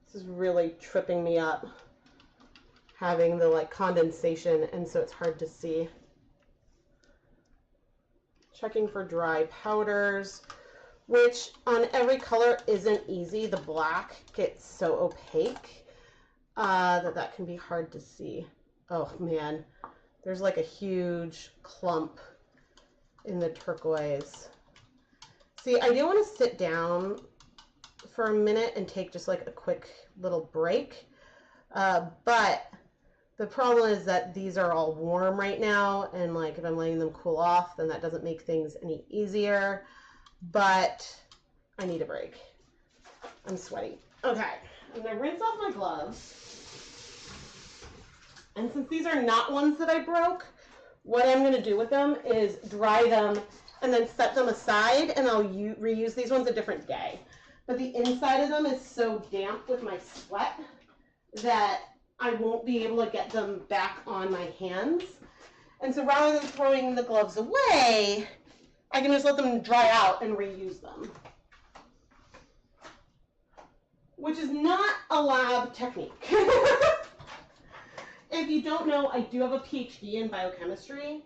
This is really tripping me up, having the like condensation, and so it's hard to see. Checking for dry powders, which on every color isn't easy. The black gets so opaque that can be hard to see. Oh man, there's like a huge clump in the turquoise. See, I do want to sit down for a minute and take just like a quick little break, but the problem is that these are all warm right now, and like if I'm letting them cool off, then that doesn't make things any easier, but I need a break. I'm sweaty. Okay, I'm gonna rinse off my gloves, and since these are not ones that I broke, what I'm gonna do with them is dry them and then set them aside, and I'll reuse these ones a different day. But the inside of them is so damp with my sweat that I won't be able to get them back on my hands. And so rather than throwing the gloves away, I can just let them dry out and reuse them. Which is not a lab technique. If you don't know, I do have a PhD in biochemistry.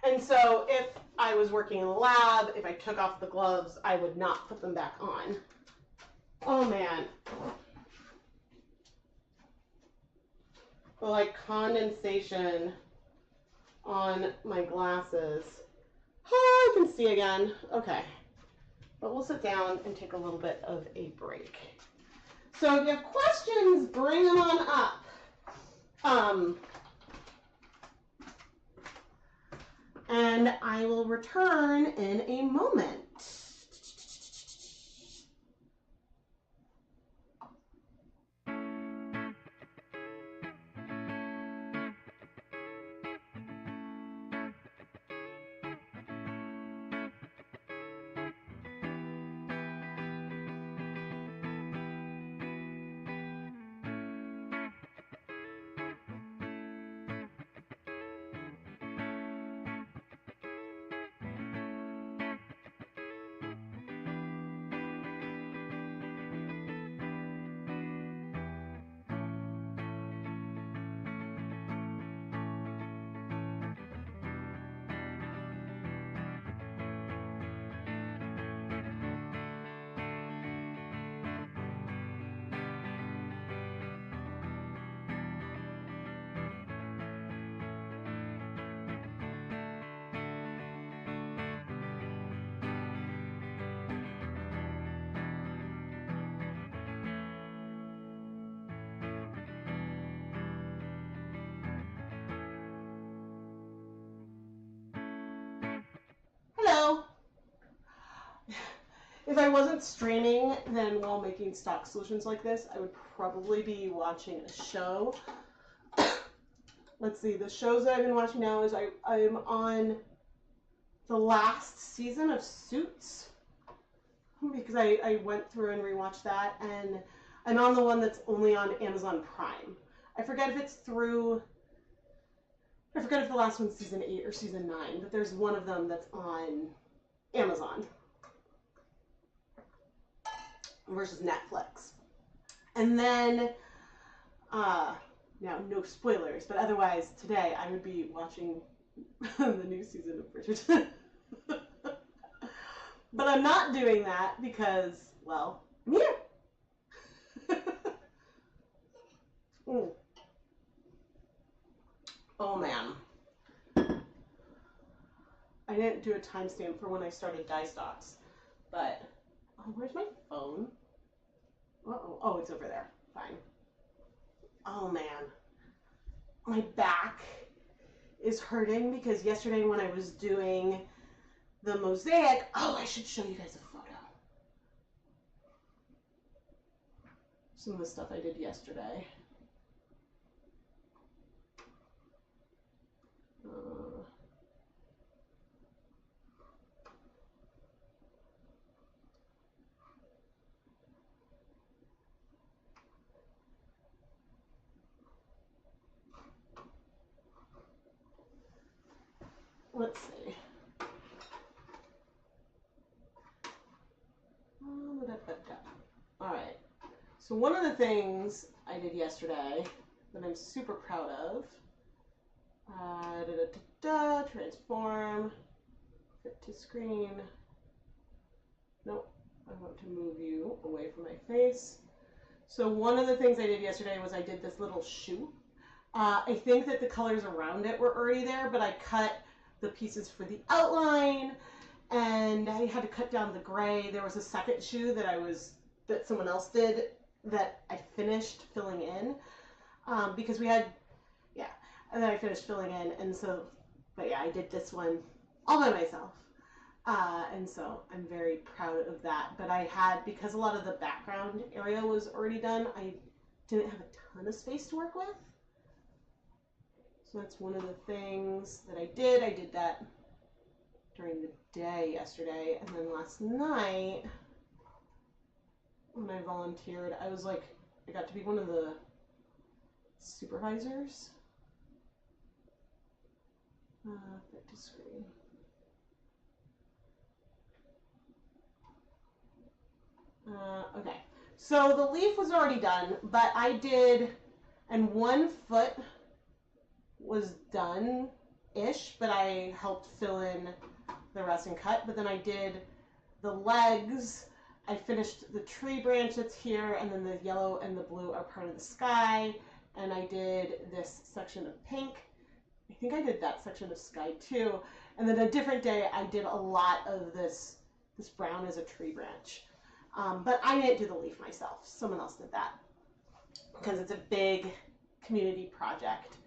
And so if I was working in a lab, if I took off the gloves, I would not put them back on. Oh man. The like condensation on my glasses. Oh, I can see again. Okay. But we'll sit down and take a little bit of a break. So if you have questions, bring them on up. And I will return in a moment. Hello. If I wasn't streaming, then while making stock solutions like this, I would probably be watching a show. Let's see, the shows that I've been watching now is I'm on the last season of Suits, because I went through and rewatched that, and I'm on the one that's only on Amazon Prime. I forget if the last one's season 8 or season 9, but there's one of them that's on Amazon versus Netflix. And then, now no spoilers, but otherwise today I would be watching the new season of Bridgerton. But I'm not doing that because, well, I'm here. Oh man. I didn't do a timestamp for when I started dye stocks, but, oh, where's my phone? Uh-oh, oh, it's over there, fine. Oh man, my back is hurting because yesterday when I was doing the mosaic, oh, I should show you guys a photo. Some of the stuff I did yesterday. Let's see. All right. So one of the things I did yesterday that I'm super proud of, transform, fit to screen. Nope, I want to move you away from my face. So one of the things I did yesterday was I did this little shoe. I think that the colors around it were already there, but I cut the pieces for the outline, and I had to cut down the gray. There was a second shoe that someone else did that I finished filling in, because we had, yeah, and then I finished filling in, and so, but yeah, I did this one all by myself, and so I'm very proud of that. But I had, because a lot of the background area was already done, I didn't have a ton of space to work with. So that's one of the things that I did. I did that during the day yesterday, and then last night when I volunteered, I was like, I got to be one of the supervisors. Back to screen. Okay, so the leaf was already done, but I did, and 1 foot was done-ish, but I helped fill in the rest and cut. But then I did the legs. I finished the tree branch that's here, and then the yellow and the blue are part of the sky. And I did this section of pink. I think I did that section of sky too. And then a different day, I did a lot of this brown as a tree branch. But I didn't do the leaf myself. Someone else did that because it's a big community project.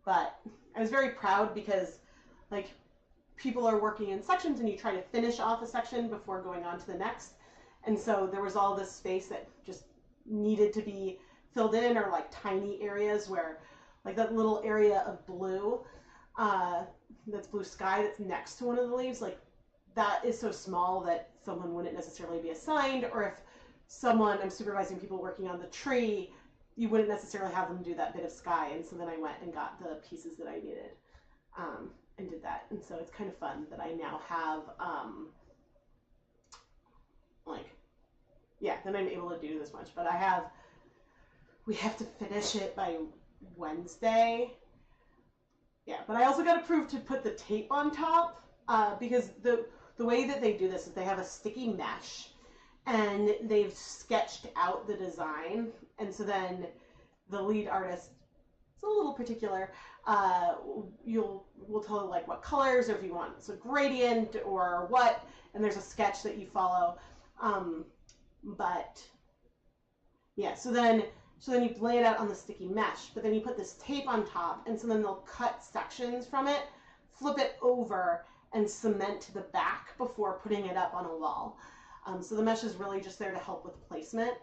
But I was very proud because, like, people are working in sections and you try to finish off a section before going on to the next. And so there was all this space that just needed to be filled in, or like tiny areas where, like that little area of blue, that's blue sky that's next to one of the leaves, like that is so small that someone wouldn't necessarily be assigned, or if I'm supervising people working on the tree, you wouldn't necessarily have them do that bit of sky. And so then I went and got the pieces that I needed and did that. And so it's kind of fun that I now have, then I'm able to do this much. But we have to finish it by Wednesday. Yeah, but I also got approved to put the tape on top because the way that they do this is they have a sticky mesh and they've sketched out the design. And so then the lead artist, it's a little particular, we'll tell like what colors, or if you want it's a gradient or what, and there's a sketch that you follow. But yeah, so then you lay it out on the sticky mesh, but then you put this tape on top, and so then they'll cut sections from it, flip it over, and cement to the back before putting it up on a wall. So the mesh is really just there to help with placement.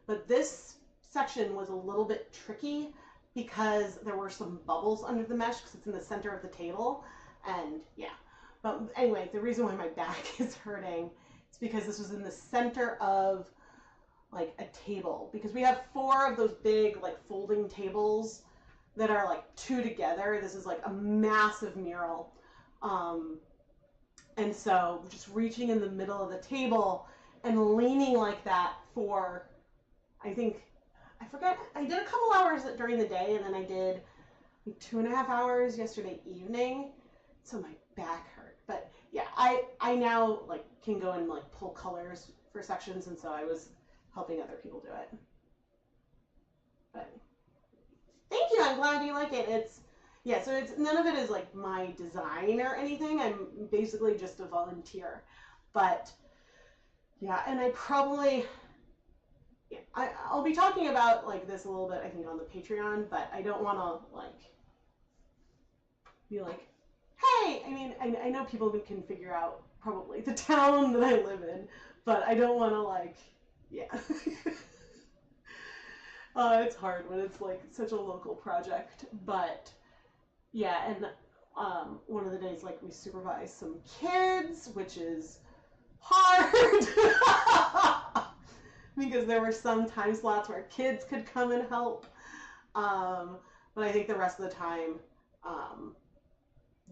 But this section was a little bit tricky because there were some bubbles under the mesh because it's in the center of the table. And yeah, but anyway, the reason why my back is hurting is because this was in the center of like a table, because we have 4 of those big like folding tables that are like 2 together. This is like a massive mural. And so just reaching in the middle of the table and leaning like that for, I forget, I did a couple hours during the day, and then I did like 2.5 hours yesterday evening. So my back hurt. But yeah, I now like can go and like pull colors for sections, and so I was helping other people do it. But thank you, I'm glad you like it. So it's none of it is like my design or anything. I'm basically just a volunteer. But yeah, and I'll be talking about like this a little bit, I think, on the Patreon, but I don't want to like be like, hey, I mean, I know people can figure out probably the town that I live in, but I don't want to like, yeah. It's hard when it's like such a local project, but yeah, and one of the days, like, we supervised some kids, which is hard because there were some time slots where kids could come and help, but I think the rest of the time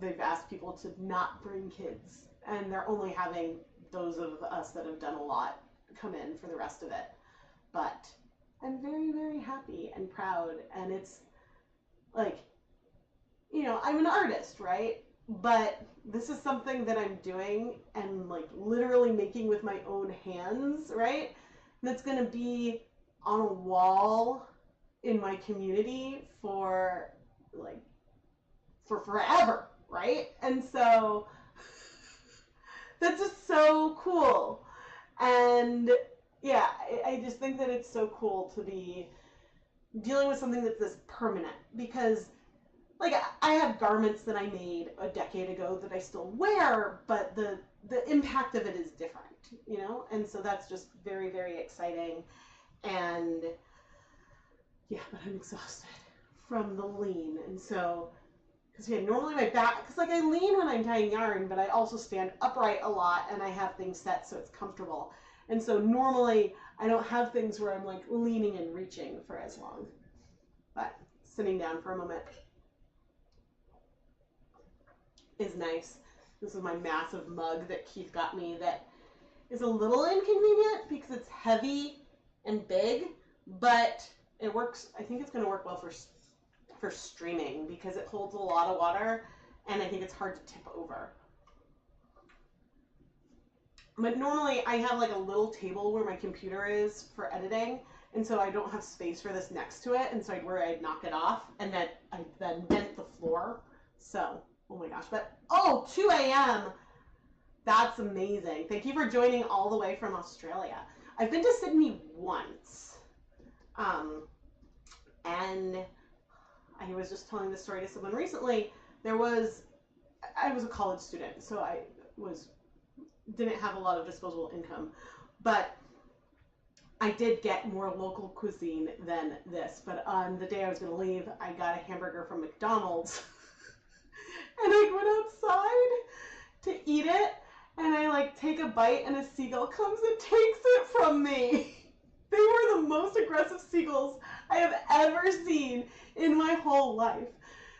they've asked people to not bring kids, and they're only having those of us that have done a lot come in for the rest of it. But I'm very, very happy and proud, and it's like, you know, I'm an artist, right? But this is something that I'm doing and like literally making with my own hands, right? That's going to be on a wall in my community for forever, right? And so that's just so cool. And yeah, I just think that it's so cool to be dealing with something that's this permanent, because like I have garments that I made a decade ago that I still wear, but the impact of it is different, you know? And so that's just very, very exciting. And yeah, but I'm exhausted from the lean. And so, because yeah, normally my back, because like I lean when I'm tying yarn, but I also stand upright a lot and I have things set so it's comfortable. And so normally I don't have things where I'm like leaning and reaching for as long. But sitting down for a moment is nice. This is my massive mug that Keith got me that is a little inconvenient because it's heavy and big, but it works. I think it's going to work well for streaming because it holds a lot of water and I think it's hard to tip over. But normally I have like a little table where my computer is for editing, and so I don't have space for this next to it, and so I'd worry I'd knock it off and then I then dent the floor. So, oh my gosh, but 2 a.m. That's amazing. Thank you for joining all the way from Australia. I've been to Sydney once. And I was just telling this story to someone recently. I was a college student, so I didn't have a lot of disposable income, but I did get more local cuisine than this. But on the day I was going to leave, I got a hamburger from McDonald's and I went outside to eat it, and I like take a bite and a seagull comes and takes it from me. They were the most aggressive seagulls I have ever seen in my whole life.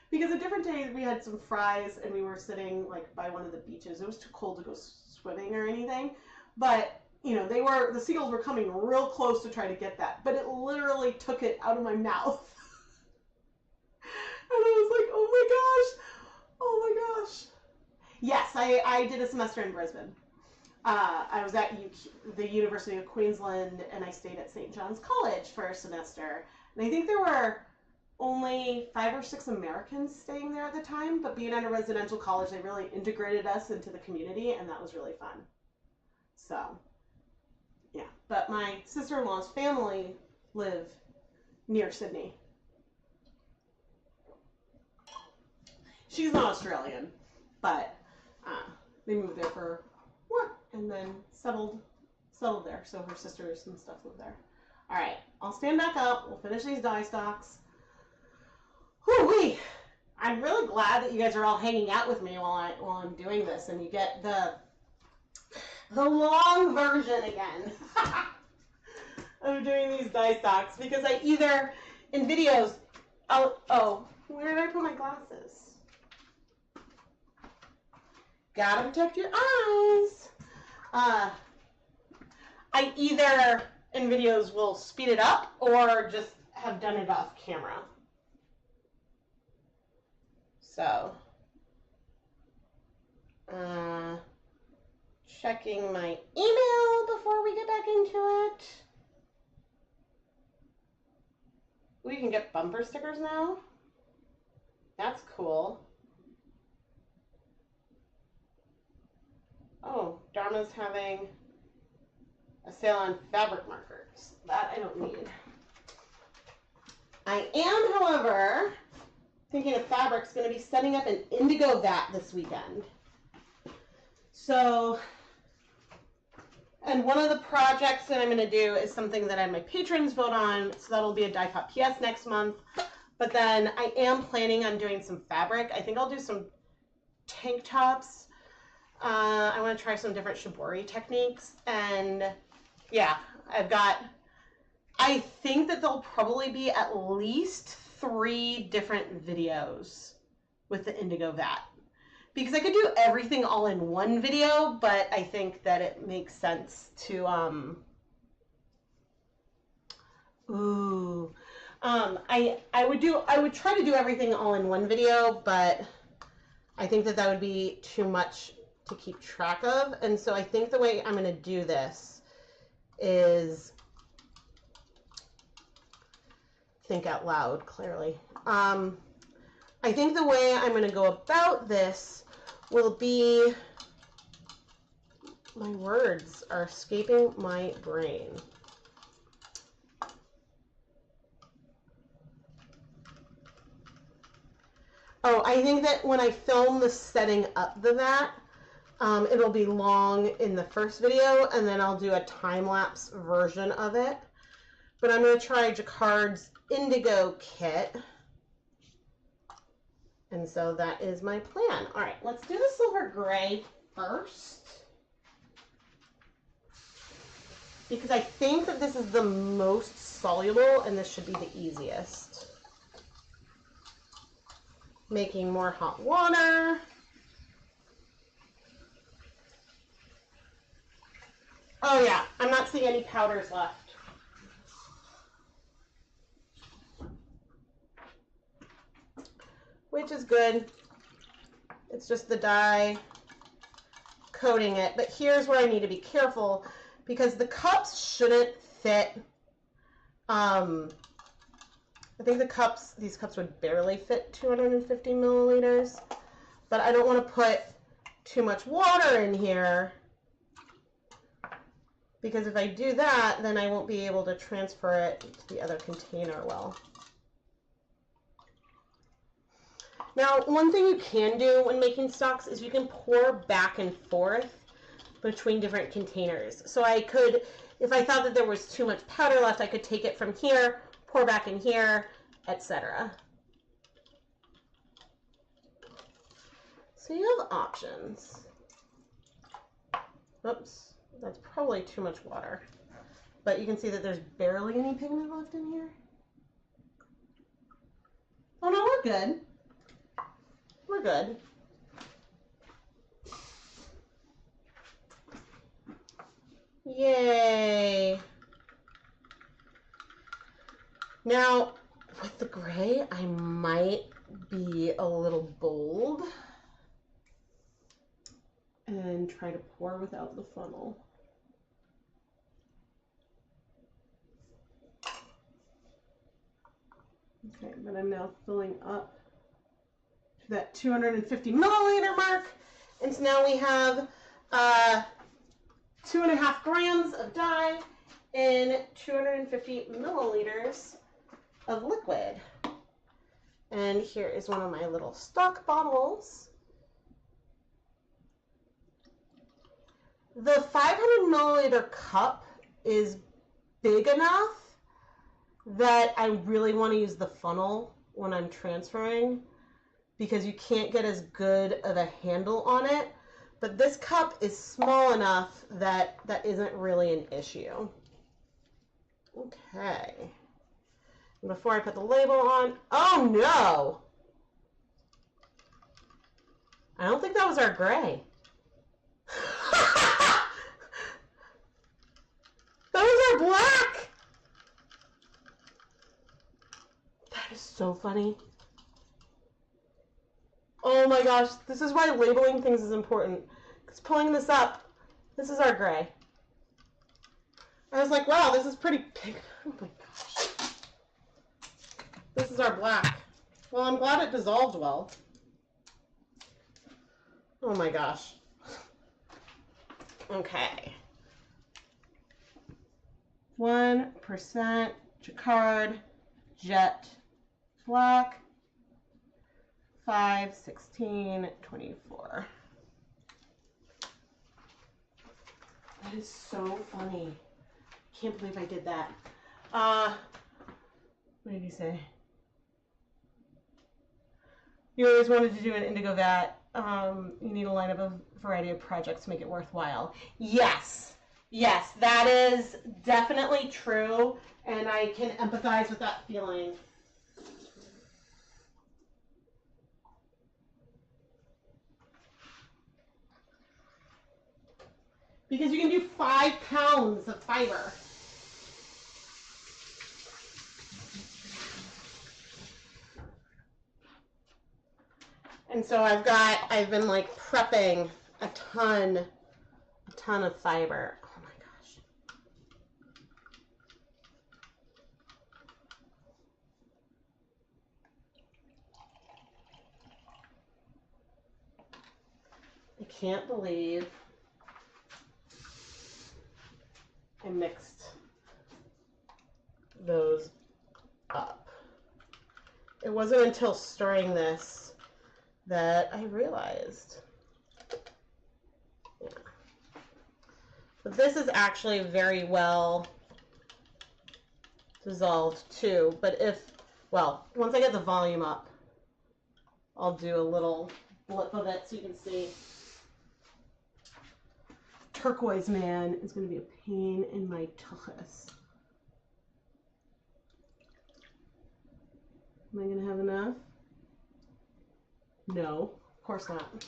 Because a different day we had some fries and we were sitting like by one of the beaches. It was too cold to go swimming or anything, but you know, the seagulls were coming real close to try to get that, but it literally took it out of my mouth. And I was like, oh my gosh. Yes, I did a semester in Brisbane. I was at the University of Queensland, and I stayed at St. John's College for a semester. And I think there were only 5 or 6 Americans staying there at the time, but being at a residential college, they really integrated us into the community, and that was really fun. So, yeah. But my sister-in-law's family live near Sydney. She's not Australian, but they moved there for work and then settled there. So her sisters and stuff live there. All right, I'll stand back up. We'll finish these die stocks. Whoo-wee! I'm really glad that you guys are all hanging out with me while I'm doing this, and you get the long version again of doing these die stocks, because I either in videos where did I put my glasses? Gotta protect your eyes. I either in videos will speed it up or just have done it off camera. So, checking my email before we get back into it. We can get bumper stickers now. That's cool. Oh, Dharma's having a sale on fabric markers. That I don't need. I am, however, thinking of fabric's going to be setting up an indigo vat this weekend. So, and one of the projects that I'm going to do is something that I have my patrons vote on, so that'll be a Die Pop PS next month. But then I am planning on doing some fabric. I think I'll do some tank tops. I want to try some different shibori techniques, and yeah, I think that there'll probably be at least 3 different videos with the indigo vat, because I could do everything all in one video, but I think that it makes sense to I would try to do everything all in one video, but I think that would be too much to keep track of. And so I think the way I'm going to do this is think out loud, clearly. I think the way I'm going to go about this will be, my words are escaping my brain. Oh, I think that when I film the setting up the vat, it'll be long in the first video, and then I'll do a time-lapse version of it. But I'm going to try Jacquard's Indigo kit. And so that is my plan. All right, let's do the silver gray first. because I think that this is the most soluble and this should be the easiest. Making more hot water. Oh yeah, I'm not seeing any powders left. Which is good. It's just the dye coating it. But here's where I need to be careful because the cups shouldn't fit. I think these cups would barely fit 250 milliliters, but I don't want to put too much water in here because if I do that, then I won't be able to transfer it to the other container well. Now, one thing you can do when making stocks is you can pour back and forth between different containers. So I could, if I thought that there was too much powder left, I could take it from here, pour back in here, etc. So you have options. Oops, that's probably too much water. But you can see that there's barely any pigment left in here. Oh no, we're good. We're good. Yay. Now, with the gray, I might be a little bold and try to pour without the funnel. Okay, but I'm now filling up to that 250 milliliter mark. And so now we have 2.5 grams of dye in 250 milliliters of liquid. And here is one of my little stock bottles. The 500 milliliter cup is big enough that I really want to use the funnel when I'm transferring because you can't get as good of a handle on it. But this cup is small enough that that isn't really an issue. Okay. And before I put the label on, oh no! I don't think that was our gray. That was our black! That is so funny. Oh my gosh, this is why labeling things is important. Because pulling this up, this is our gray. I was like, wow, this is pretty big. Oh my gosh. This is our black. Well, I'm glad it dissolved well. Oh my gosh. Okay. 1% Jacquard Jet Black. 5, 16, 24. That is so funny. Can't believe I did that. What did you say? You always wanted to do an indigo vat. You need to line up a variety of projects to make it worthwhile. Yes. Yes, that is definitely true, and I can empathize with that feeling. Because you can do 5 pounds of fiber. And so I've been like prepping a ton of fiber. Oh my gosh. I can't believe I mixed those up. It wasn't until stirring this that I realized. Yeah. But this is actually very well dissolved too. But once I get the volume up, I'll do a little blip of it so you can see. turquoise man is going to be a pain in my tuchus. Am I going to have enough? No, of course not.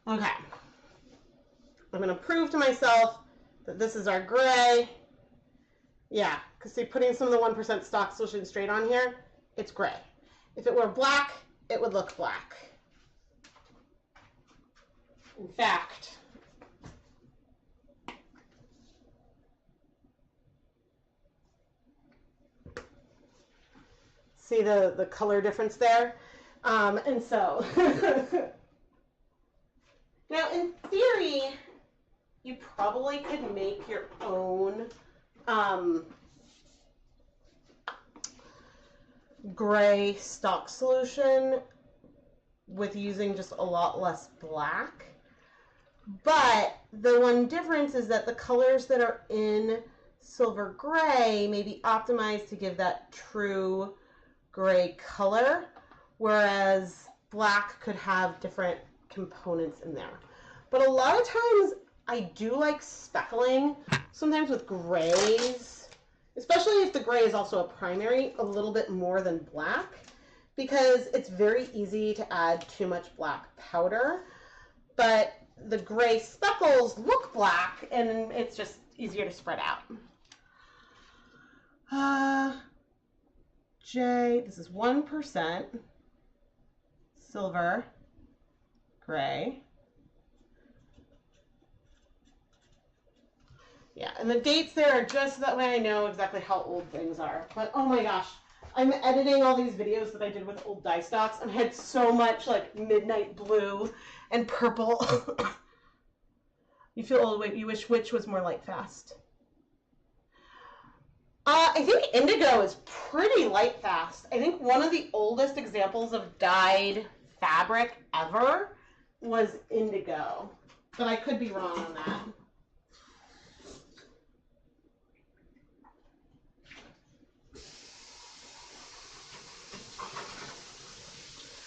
Okay. I'm going to prove to myself that this is our gray. Yeah, because see, putting some of the 1% stock solution straight on here, it's gray. If it were black, it would look black. In fact, see the color difference there? And so, now in theory, you probably could make your own gray stock solution with using just a lot less black. But the one difference is that the colors that are in silver gray may be optimized to give that true gray color, whereas black could have different components in there. But a lot of times I do like speckling, sometimes with grays, especially if the gray is also a primary, a little bit more than black, because it's very easy to add too much black powder, but the gray speckles look black and it's just easier to spread out. This is 1% silver gray. Yeah, and the dates there are just that way I know exactly how old things are. But oh my gosh, I'm editing all these videos that I did with old dye stocks and I had so much like midnight blue and purple. You feel old, you wish which was more light fast? I think indigo is pretty light fast. I think one of the oldest examples of dyed fabric ever was indigo, but I could be wrong on that.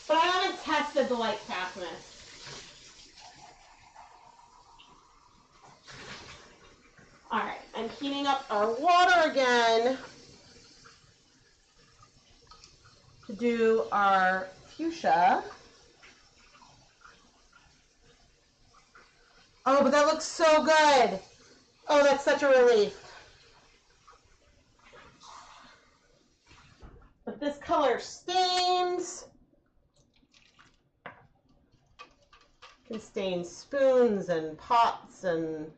But I haven't tested the light fastness. All right, I'm heating up our water again to do our fuchsia. Oh, but that looks so good. Oh, that's such a relief. But this color stains. Can stain spoons and pots and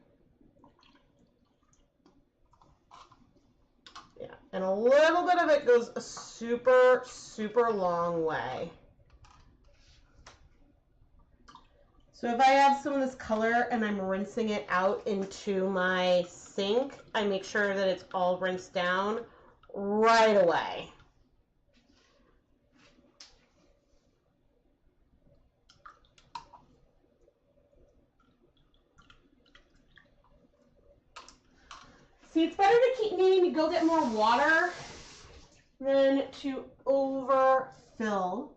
yeah, and a little bit of it goes a super, super long way. So if I have some of this color and I'm rinsing it out into my sink, I make sure that it's all rinsed down right away. See, it's better to keep needing to go get more water than to overfill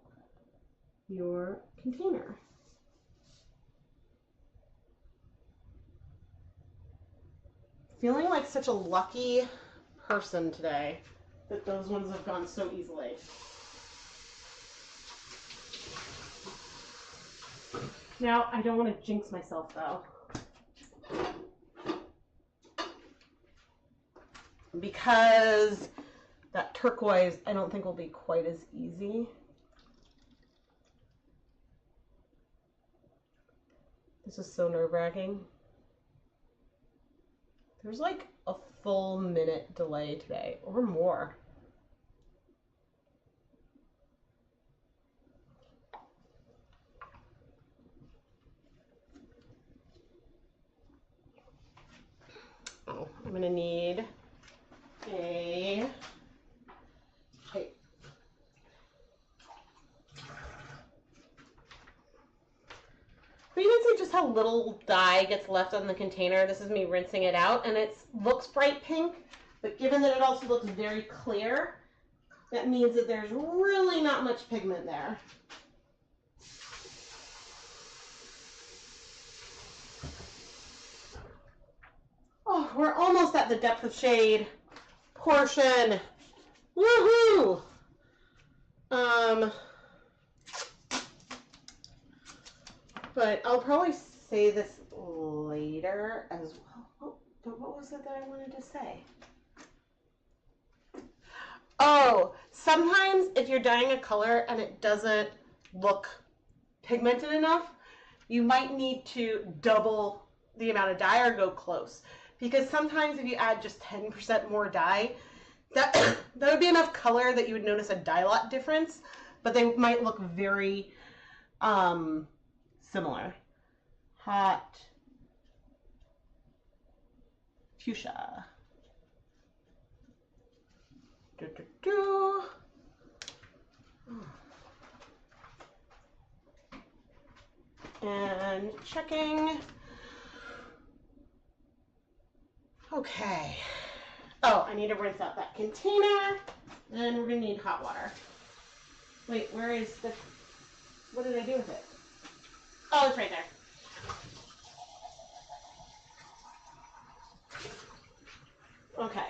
your container. Feeling like such a lucky person today that those ones have gone so easily. Now, I don't want to jinx myself though, because that turquoise I don't think will be quite as easy. This is so nerve-wracking. There's like a full minute delay today, or more. Oh, I'm gonna need a tape. But you can see just how little dye gets left on the container. This is me rinsing it out, and it looks bright pink, but given that it also looks very clear, that means that there's really not much pigment there. Oh, we're almost at the depth of shade portion. Woohoo! But I'll probably say this later as well. Oh, but what was it that I wanted to say? Oh, sometimes if you're dyeing a color and it doesn't look pigmented enough, you might need to double the amount of dye or go close. Because sometimes if you add just 10% more dye, that would be enough color that you would notice a dye lot difference, but they might look very similar. Hot fuchsia. And checking. Okay. Oh, I need to rinse out that container. And we're going to need hot water. Wait, where is the... What did I do with it? Oh, it's right there. Okay.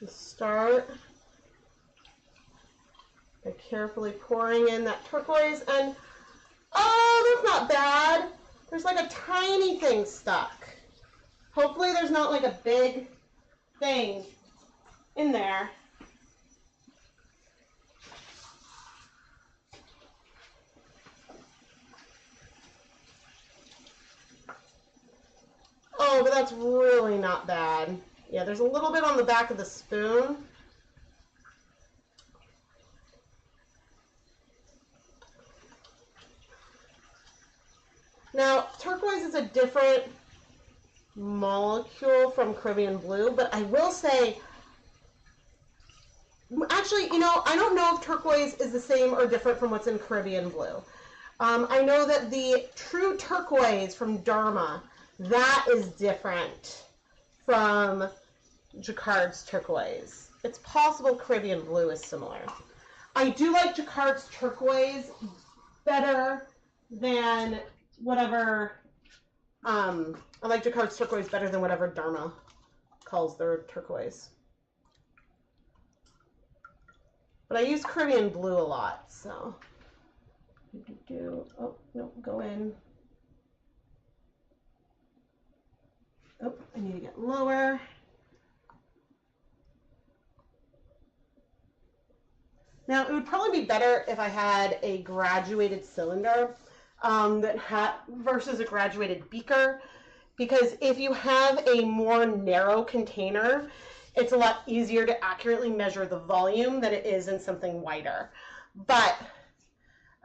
Start by carefully pouring in that turquoise, and oh, that's not bad. There's like a tiny thing stuck. Hopefully there's not like a big thing in there. Oh, but that's really not bad. Yeah, there's a little bit on the back of the spoon. Now, turquoise is a different molecule from Caribbean blue, but I will say, actually, you know, I don't know if turquoise is the same or different from what's in Caribbean blue. I know that the true turquoise from Dharma, that is different from Jacquard's turquoise. It's possible Caribbean blue is similar. I do like Jacquard's turquoise better than whatever, I like Jacquard's turquoise better than whatever Dharma calls their turquoise. But I use Caribbean blue a lot, so. Oh, no, go in. Oh, I need to get lower. Now, it would probably be better if I had a graduated cylinder versus a graduated beaker, because if you have a more narrow container, it's a lot easier to accurately measure the volume than it is in something wider. But,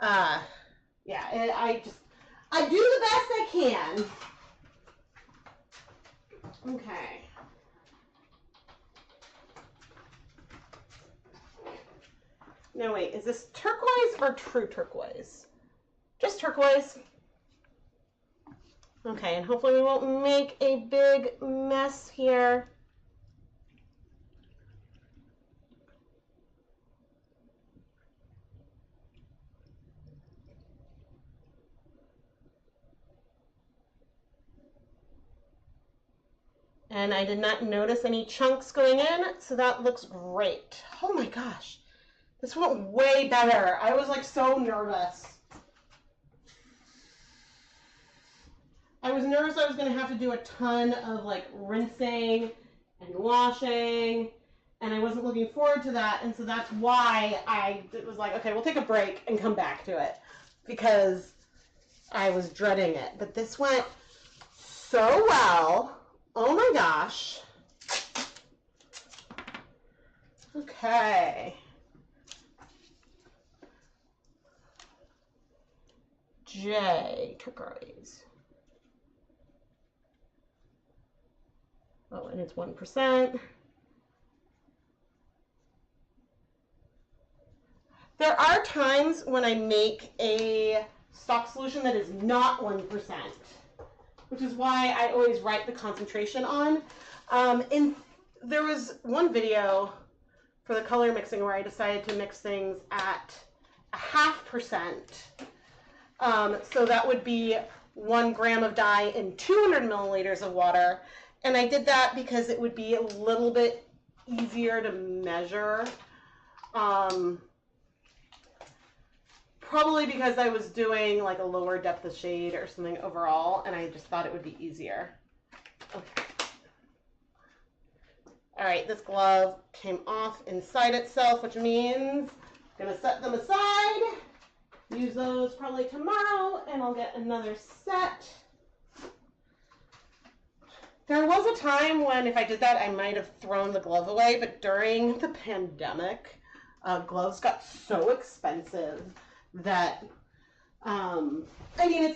yeah, I do the best I can. Okay. No, wait, is this turquoise or true turquoise? Just turquoise. Okay, and hopefully we won't make a big mess here. And I did not notice any chunks going in, so that looks great. Oh my gosh, this went way better. I was like so nervous. I was nervous I was going to have to do a ton of like rinsing and washing, and I wasn't looking forward to that, and so that's why I was like, okay, we'll take a break and come back to it, because I was dreading it. But this went so well. Oh my gosh. Okay. J, turquoise. Oh, and it's 1%. There are times when I make a stock solution that is not 1%. which is why I always write the concentration on. There was one video for the color mixing where I decided to mix things at 0.5%. So that would be 1 gram of dye in 200 milliliters of water. And I did that because it would be a little bit easier to measure. Probably because I was doing like a lower depth of shade or something overall, and I just thought it would be easier. Okay. All right, this glove came off inside itself, which means I'm gonna set them aside, use those probably tomorrow, and I'll get another set. There was a time when if I did that, I might have thrown the glove away, but during the pandemic, gloves got so expensive that, I mean,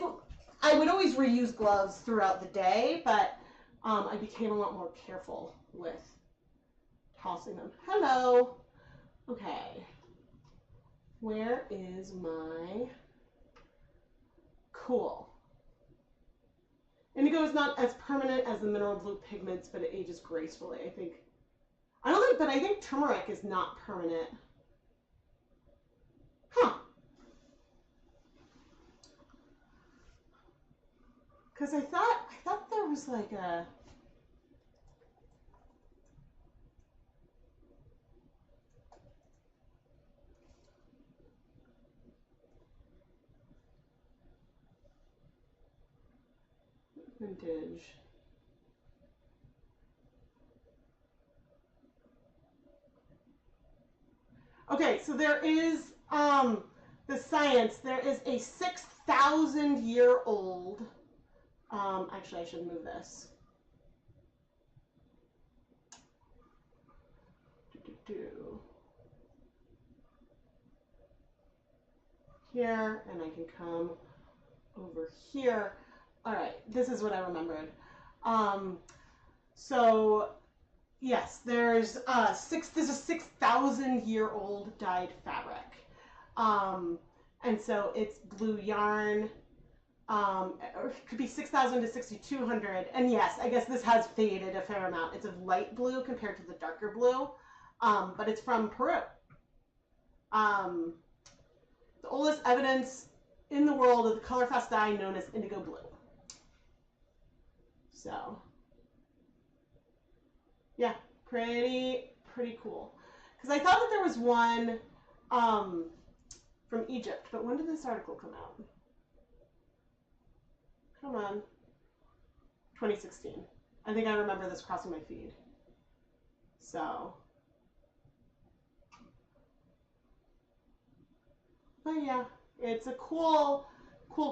I would always reuse gloves throughout the day, but I became a lot more careful with tossing them. Hello. Okay. Where is my cool? Indigo is not as permanent as the mineral blue pigments, but it ages gracefully, I think. But I think turmeric is not permanent. Huh. Because I thought there was like a... Vintage. Okay, so there is the science. There is a 6,000-year-old. Actually, I should move this. Here, and I can come over here. All right, this is what I remembered. So yes, there's this is 6,000-year-old dyed fabric, and so it's blue yarn. Or it could be 6,000 to 6,200, and yes, I guess this has faded a fair amount. It's of light blue compared to the darker blue, but it's from Peru. The oldest evidence in the world of the color fast dye known as indigo blue. So, yeah, pretty cool. Because I thought that there was one from Egypt, but when did this article come out? Come on. 2016. I think I remember this crossing my feed. So. But yeah, it's a cool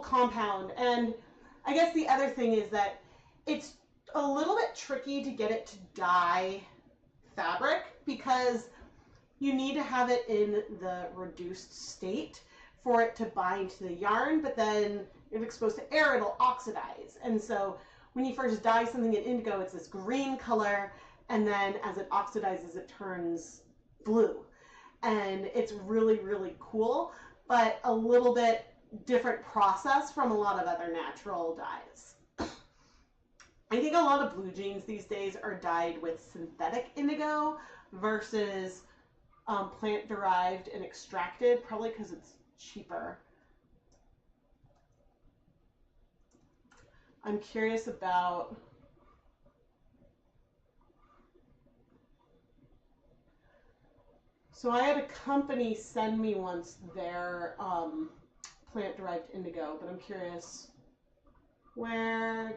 compound. And I guess the other thing is that it's a little bit tricky to get it to dye fabric because you need to have it in the reduced state for it to bind to the yarn, but then if exposed to air, it'll oxidize. And so when you first dye something in indigo, it's this green color, and then as it oxidizes, it turns blue. And it's really cool, but a little bit different process from a lot of other natural dyes. I think a lot of blue jeans these days are dyed with synthetic indigo versus plant-derived and extracted, probably because it's cheaper. I'm curious about so I had a company send me once their plant-derived indigo, but I'm curious where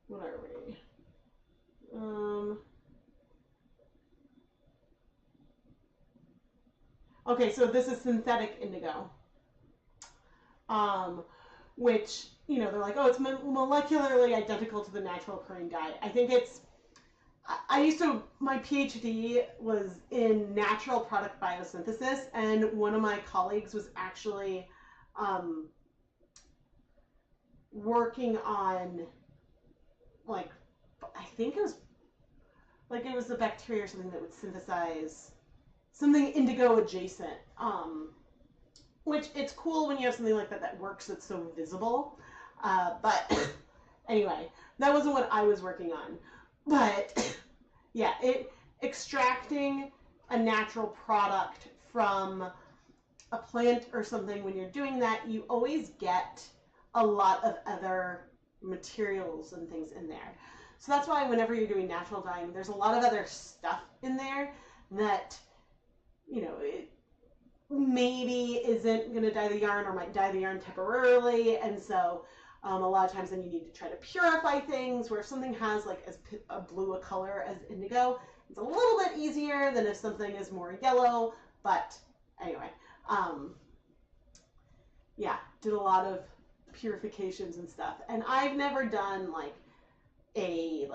what are we? Okay, so this is synthetic indigo, which, you know, they're like, oh, it's molecularly identical to the natural occurring dye. I think it's, my PhD was in natural product biosynthesis, and one of my colleagues was actually working on, like, I think it was like it was a bacteria or something that would synthesize something indigo adjacent. Which it's cool when you have something like that that works that's so visible. But anyway, that wasn't what I was working on. But yeah, extracting a natural product from a plant or something, when you're doing that, you always get a lot of other materials and things in there. So that's why whenever you're doing natural dyeing, there's a lot of other stuff in there that, you know, it maybe isn't going to dye the yarn or might dye the yarn temporarily. And so a lot of times then you need to try to purify things, where if something has like as blue a color as indigo, it's a little bit easier than if something is more yellow. But anyway, yeah, did a lot of purifications and stuff. And I've never done like a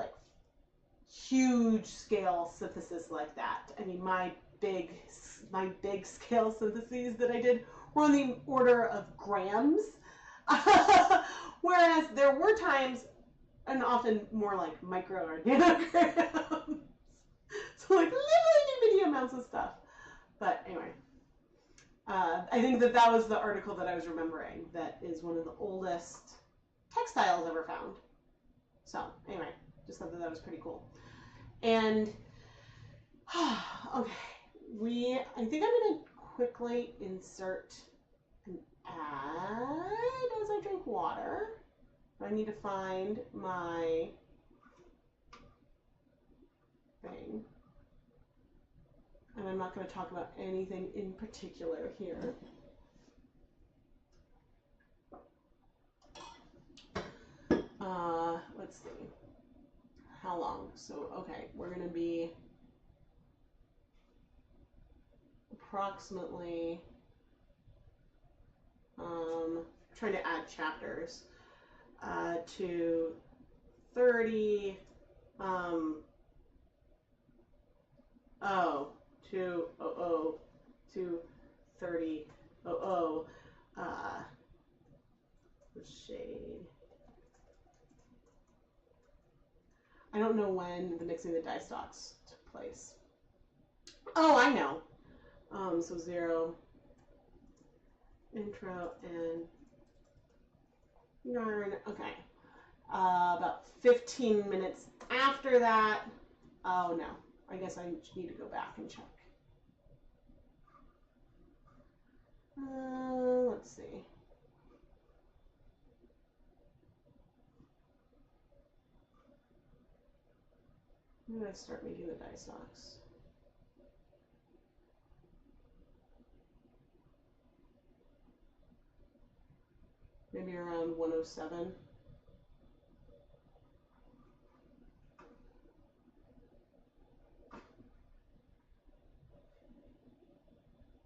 huge scale synthesis like that. I mean, my big scale syntheses that I did were on the order of grams. Whereas there were times, and often more like micro or nanograms. So like little bitty amounts of stuff. But anyway, I think that was the article that I was remembering. That is one of the oldest textiles ever found. So anyway, just thought that was pretty cool. And okay, I think I'm gonna quickly insert an ad as I drink water. I need to find my thing. And I'm not going to talk about anything in particular here. Let's see. How long? So, okay, we're going to be approximately trying to add chapters to 30 to 30 the shade. I don't know when the mixing the dye stocks took place. Oh, I know. So 0 intro and yarn. Okay. About 15 minutes after that. Oh no. I guess I need to go back and check. Let's see. When did I start making the dye stocks? Maybe around 107.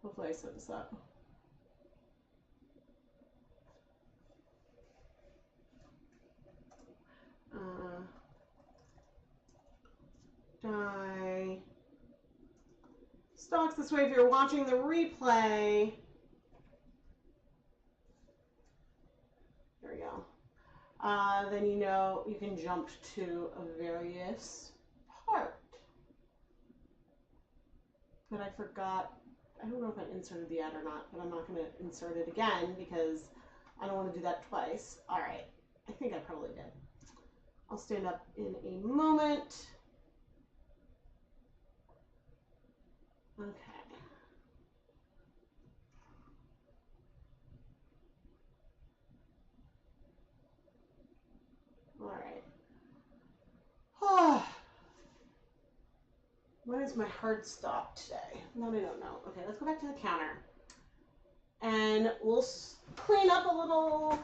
Hopefully I set this up. Dye stocks this way if you're watching the replay. There we go. Then you know you can jump to a various part. But I forgot, I don't know if I inserted the ad or not, but I'm not going to insert it again because I don't want to do that twice. All right, I think I probably did. I'll stand up in a moment. Okay. All right. Oh. When is my hard stop today? No, I don't know. Okay, let's go back to the counter. And we'll clean up a little.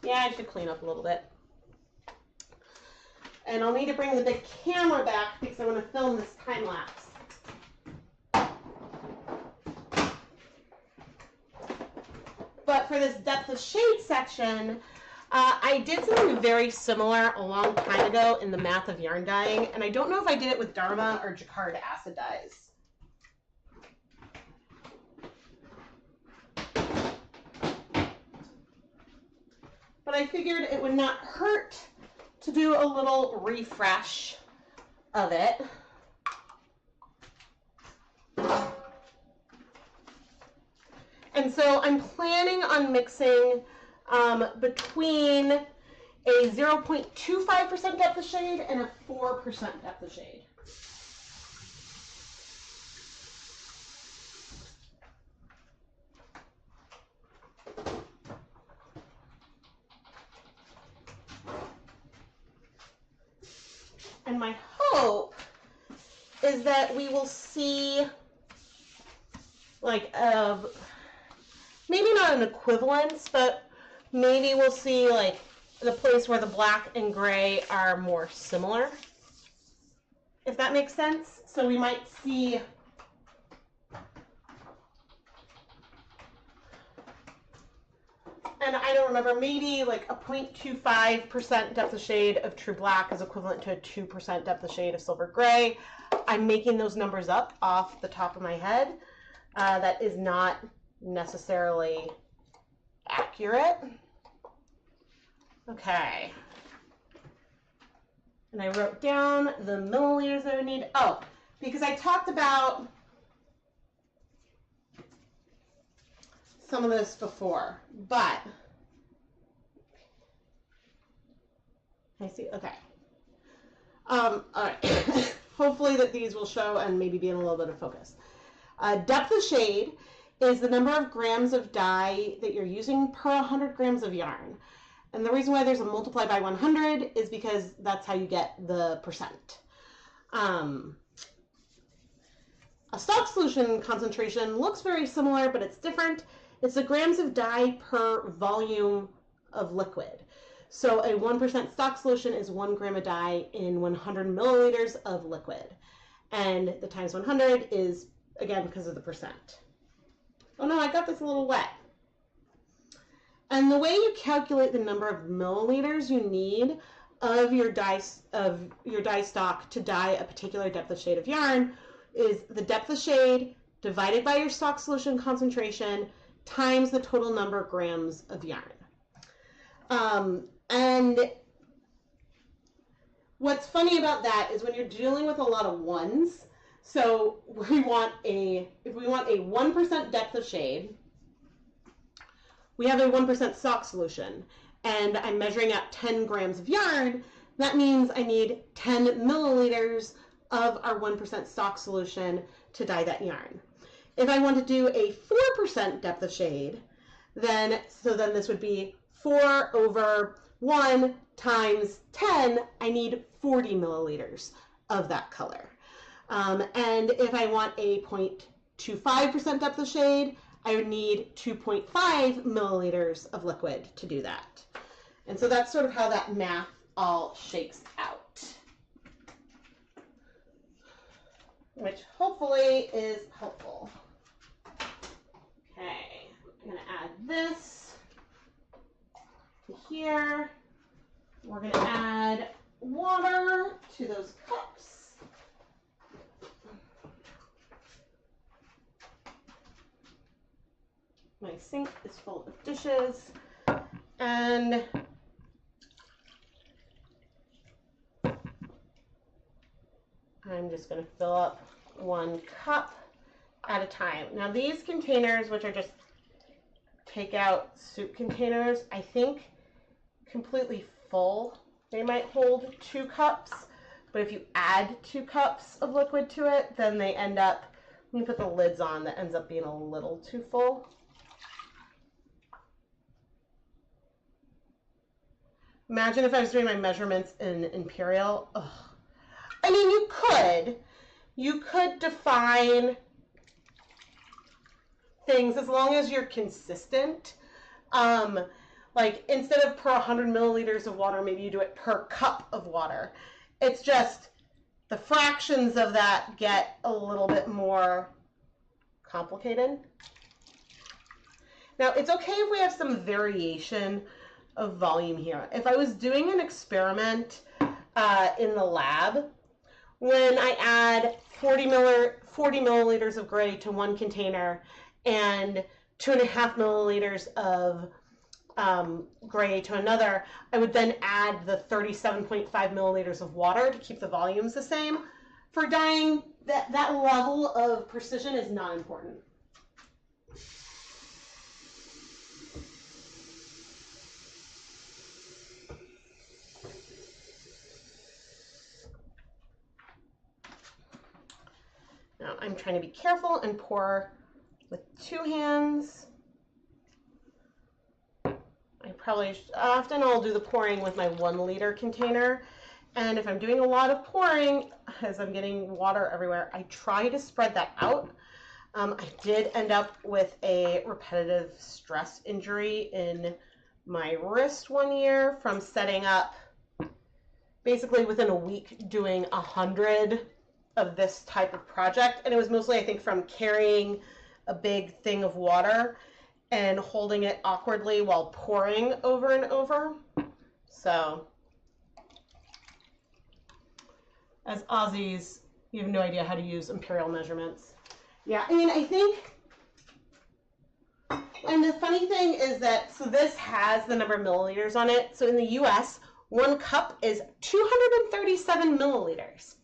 Yeah, I should clean up a little bit. And I'll need to bring the big camera back because I want to film this time lapse. But for this depth of shade section, I did something very similar a long time ago in the math of yarn dyeing, and I don't know if I did it with Dharma or Jacquard acid dyes. But I figured it would not hurt to do a little refresh of it. And so I'm planning on mixing between a 0.25% depth of shade and a 4% depth of shade. And my hope is that we will see like maybe not an equivalence, but maybe we'll see like the place where the black and gray are more similar, if that makes sense. So we might see and I don't remember, maybe like a 0.25% depth of shade of true black is equivalent to a 2% depth of shade of silver gray. I'm making those numbers up off the top of my head. That is not necessarily accurate. Okay. And I wrote down the milliliters I would need. Oh, because I talked about some of this before, but I see. Okay. All right. Hopefully that these will show and maybe be in a little bit of focus. Depth of shade is the number of grams of dye that you're using per 100 grams of yarn. And the reason why there's a multiply by 100 is because that's how you get the percent. A stock solution concentration looks very similar, but it's different. It's the grams of dye per volume of liquid. So a 1% stock solution is 1 gram of dye in 100 milliliters of liquid. And the times 100 is, again, because of the percent. Oh no, I got this a little wet. And the way you calculate the number of milliliters you need of your dye stock to dye a particular depth of shade of yarn is the depth of shade divided by your stock solution concentration times the total number of grams of yarn. And what's funny about that is when you're dealing with a lot of ones, so if we want a 1% depth of shade, we have a 1% stock solution, and I'm measuring out 10 grams of yarn. That means I need 10 milliliters of our 1% stock solution to dye that yarn. If I want to do a 4% depth of shade, then this would be 4 over 1 times 10, I need 40 milliliters of that color. And if I want a 0.25% depth of shade, I would need 2.5 milliliters of liquid to do that. And so that's sort of how that math all shakes out, which hopefully is helpful. Okay, I'm going to add this to here. We're going to add water to those cups. My sink is full of dishes, and I'm just going to fill up 1 cup at a time. Now these containers, which are just takeout soup containers, I think completely full, they might hold 2 cups, but if you add 2 cups of liquid to it, then they end up, when you put the lids on, that ends up being a little too full. Imagine if I was doing my measurements in Imperial. Ugh. I mean, you could define things as long as you're consistent. Like instead of per 100 milliliters of water, maybe you do it per cup of water. It's just the fractions of that get a little bit more complicated. Now, it's okay if we have some variation of volume here. If I was doing an experiment in the lab, when I add 40 milliliters of gray to 1 container and 2.5 milliliters of gray to another, I would then add the 37.5 milliliters of water to keep the volumes the same. For dyeing, that level of precision is not important. Now I'm trying to be careful and pour with 2 hands. Often I'll do the pouring with my 1 liter container. And if I'm doing a lot of pouring, as I'm getting water everywhere, I try to spread that out. I did end up with a repetitive stress injury in my wrist one year from setting up, basically within a week, doing 100 of this type of project. And it was mostly, I think, from carrying a big thing of water and holding it awkwardly while pouring over and over. So, as Aussies, you have no idea how to use imperial measurements. Yeah, I mean, I think, and the funny thing is that, so this has the number of milliliters on it. So in the US, 1 cup is 237 milliliters.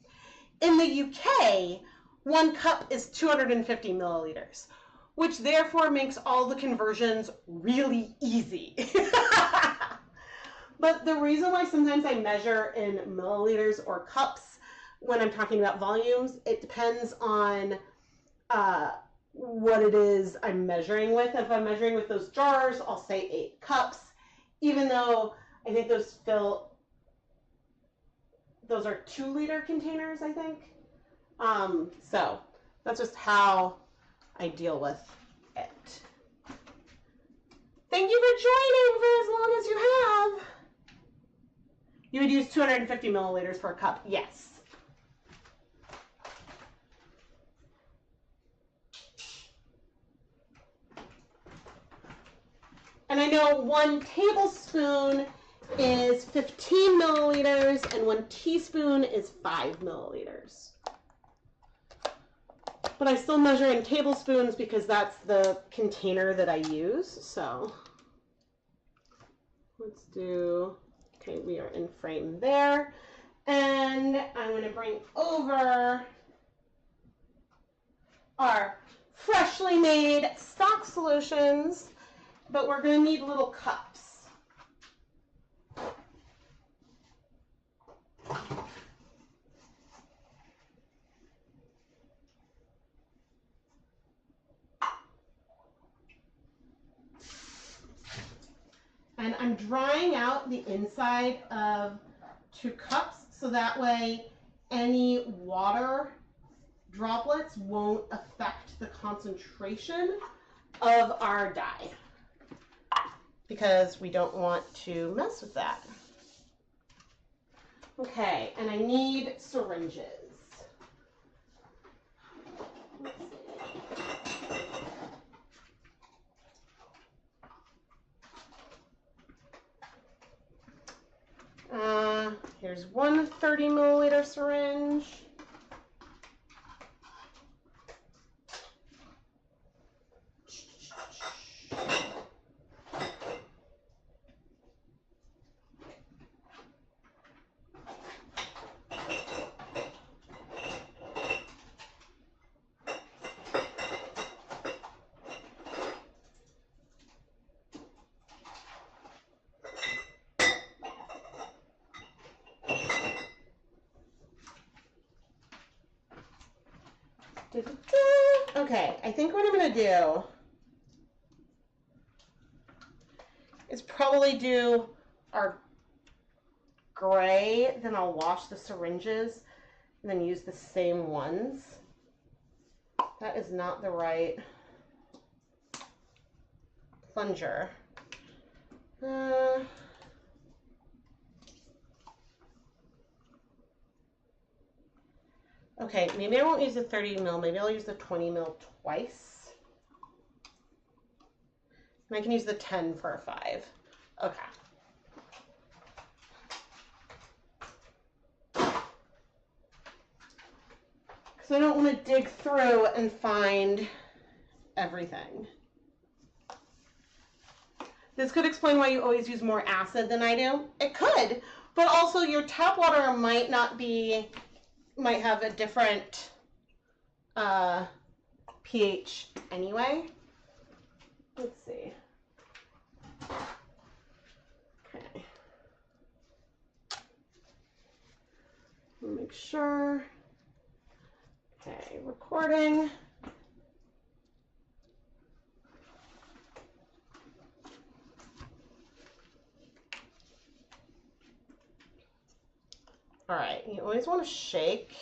In the UK, 1 cup is 250 milliliters, which therefore makes all the conversions really easy. But the reason why sometimes I measure in milliliters or cups when I'm talking about volumes, it depends on what it is I'm measuring with. If I'm measuring with those jars, I'll say 8 cups, even though I think those are 2 liter containers, I think. So that's just how I deal with it. Thank you for joining for as long as you have. You would use 250 milliliters per cup, yes. And I know 1 tablespoon is 15 milliliters and 1 teaspoon is 5 milliliters. But I still measure in tablespoons because that's the container that I use. So let's do, okay, we are in frame there. And I'm going to bring over our freshly made stock solutions, but we're going to need little cups. And I'm drying out the inside of 2 cups so that way any water droplets won't affect the concentration of our dye, because we don't want to mess with that. Okay, and I need syringes. Here's 1 30 milliliter syringe. Okay, I think what I'm going to do is probably do our gray, then I'll wash the syringes and then use the same ones. That is not the right plunger. Okay, maybe I won't use the 30 mil, maybe I'll use the 20 mil twice. And I can use the 10 for a 5. Okay. Because I don't want to dig through and find everything. This could explain why you always use more acid than I do. It could, but also your tap water might have a different pH anyway. Let's see. Okay. Make sure. Okay, recording. All right, you always want to shake,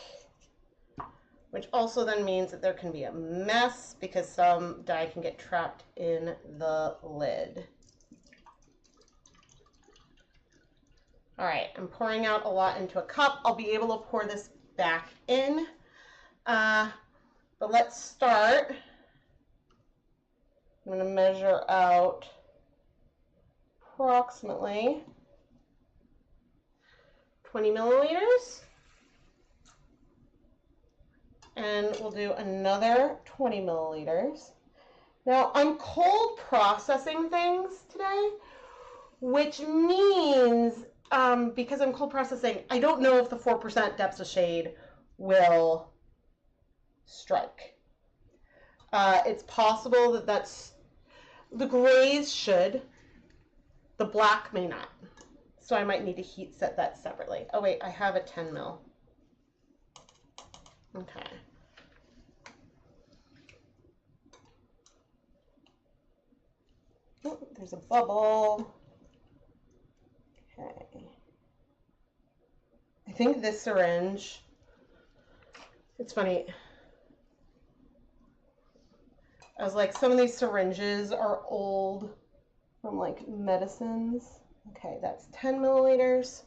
which also then means that there can be a mess because some dye can get trapped in the lid. All right, I'm pouring out a lot into a cup. I'll be able to pour this back in, but let's start. I'm going to measure out approximately 20 milliliters. And we'll do another 20 milliliters. Now, I'm cold processing things today, which means, because I'm cold processing, I don't know if the 4% depths of shade will strike. It's possible that the grays should, the black may not. So I might need to heat set that separately. Oh wait, I have a 10 mil. Okay. Oh, there's a bubble. Okay. I think this syringe, it's funny. I was like, some of these syringes are old from like medicines. Okay, that's 10 milliliters,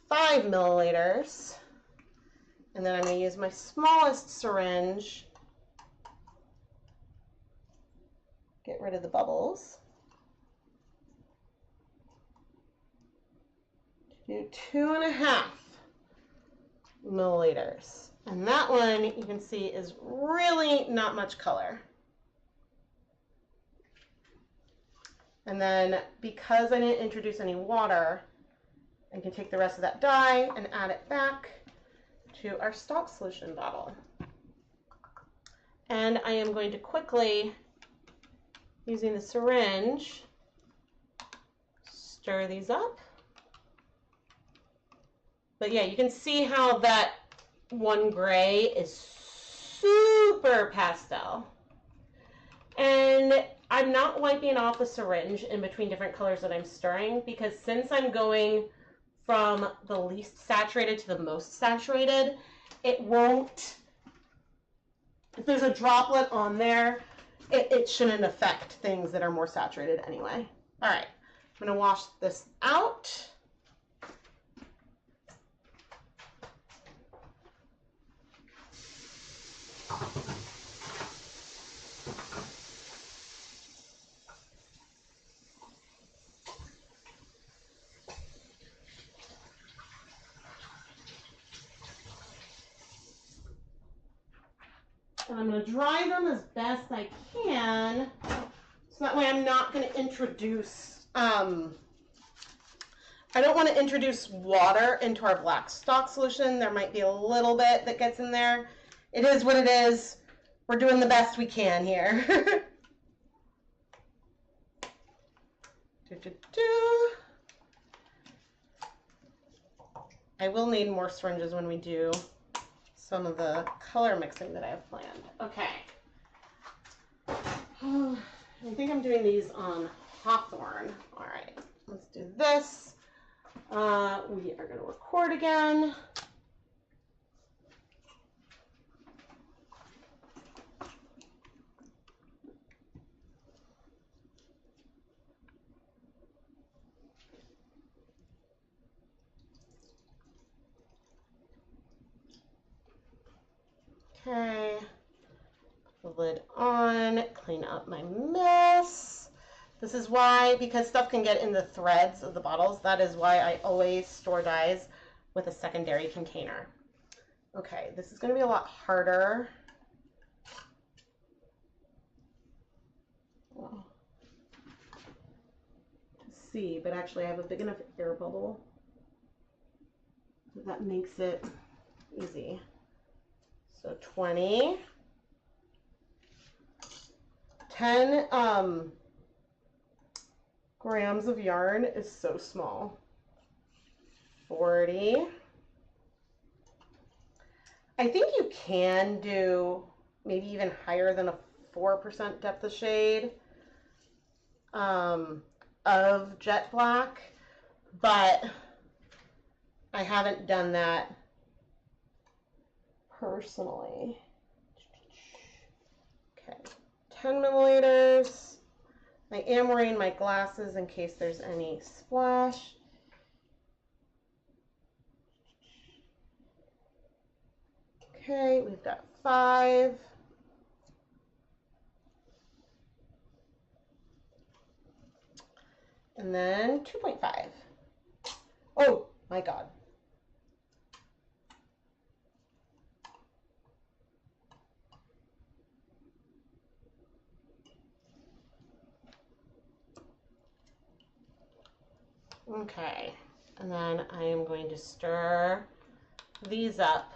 5 milliliters, and then I'm going to use my smallest syringe. Get rid of the bubbles. Do 2.5 milliliters. And that one, you can see, is really not much color. And then, because I didn't introduce any water, I can take the rest of that dye and add it back to our stock solution bottle. And I am going to quickly, using the syringe, stir these up. But yeah, you can see how that one gray is super pastel. And I'm not wiping off the syringe in between different colors that I'm stirring, because since I'm going from the least saturated to the most saturated, it won't, if there's a droplet on there, it shouldn't affect things that are more saturated anyway. All right, I'm gonna wash this out. And I'm going to dry them as best I can, so that way I'm not going to introduce, I don't want to introduce water into our black stock solution. There might be a little bit that gets in there. It is what it is. We're doing the best we can here. I will need more syringes when we do some of the color mixing that I have planned. Okay. I think I'm doing these on Hawthorne. All right, let's do this. We are going to record again. Okay, put the lid on, clean up my mess. This is why, because stuff can get in the threads of the bottles, that is why I always store dyes with a secondary container. Okay, this is going to be a lot harder. see, but actually I have a big enough air bubble that makes it easy. So 20, 10 grams of yarn is so small. 40. I think you can do maybe even higher than a 4% depth of shade of jet black, but I haven't done that personally. Okay, 10 milliliters. I am wearing my glasses in case there's any splash. Okay, we've got 5. And then 2.5. Oh my God. Okay, and then I am going to stir these up.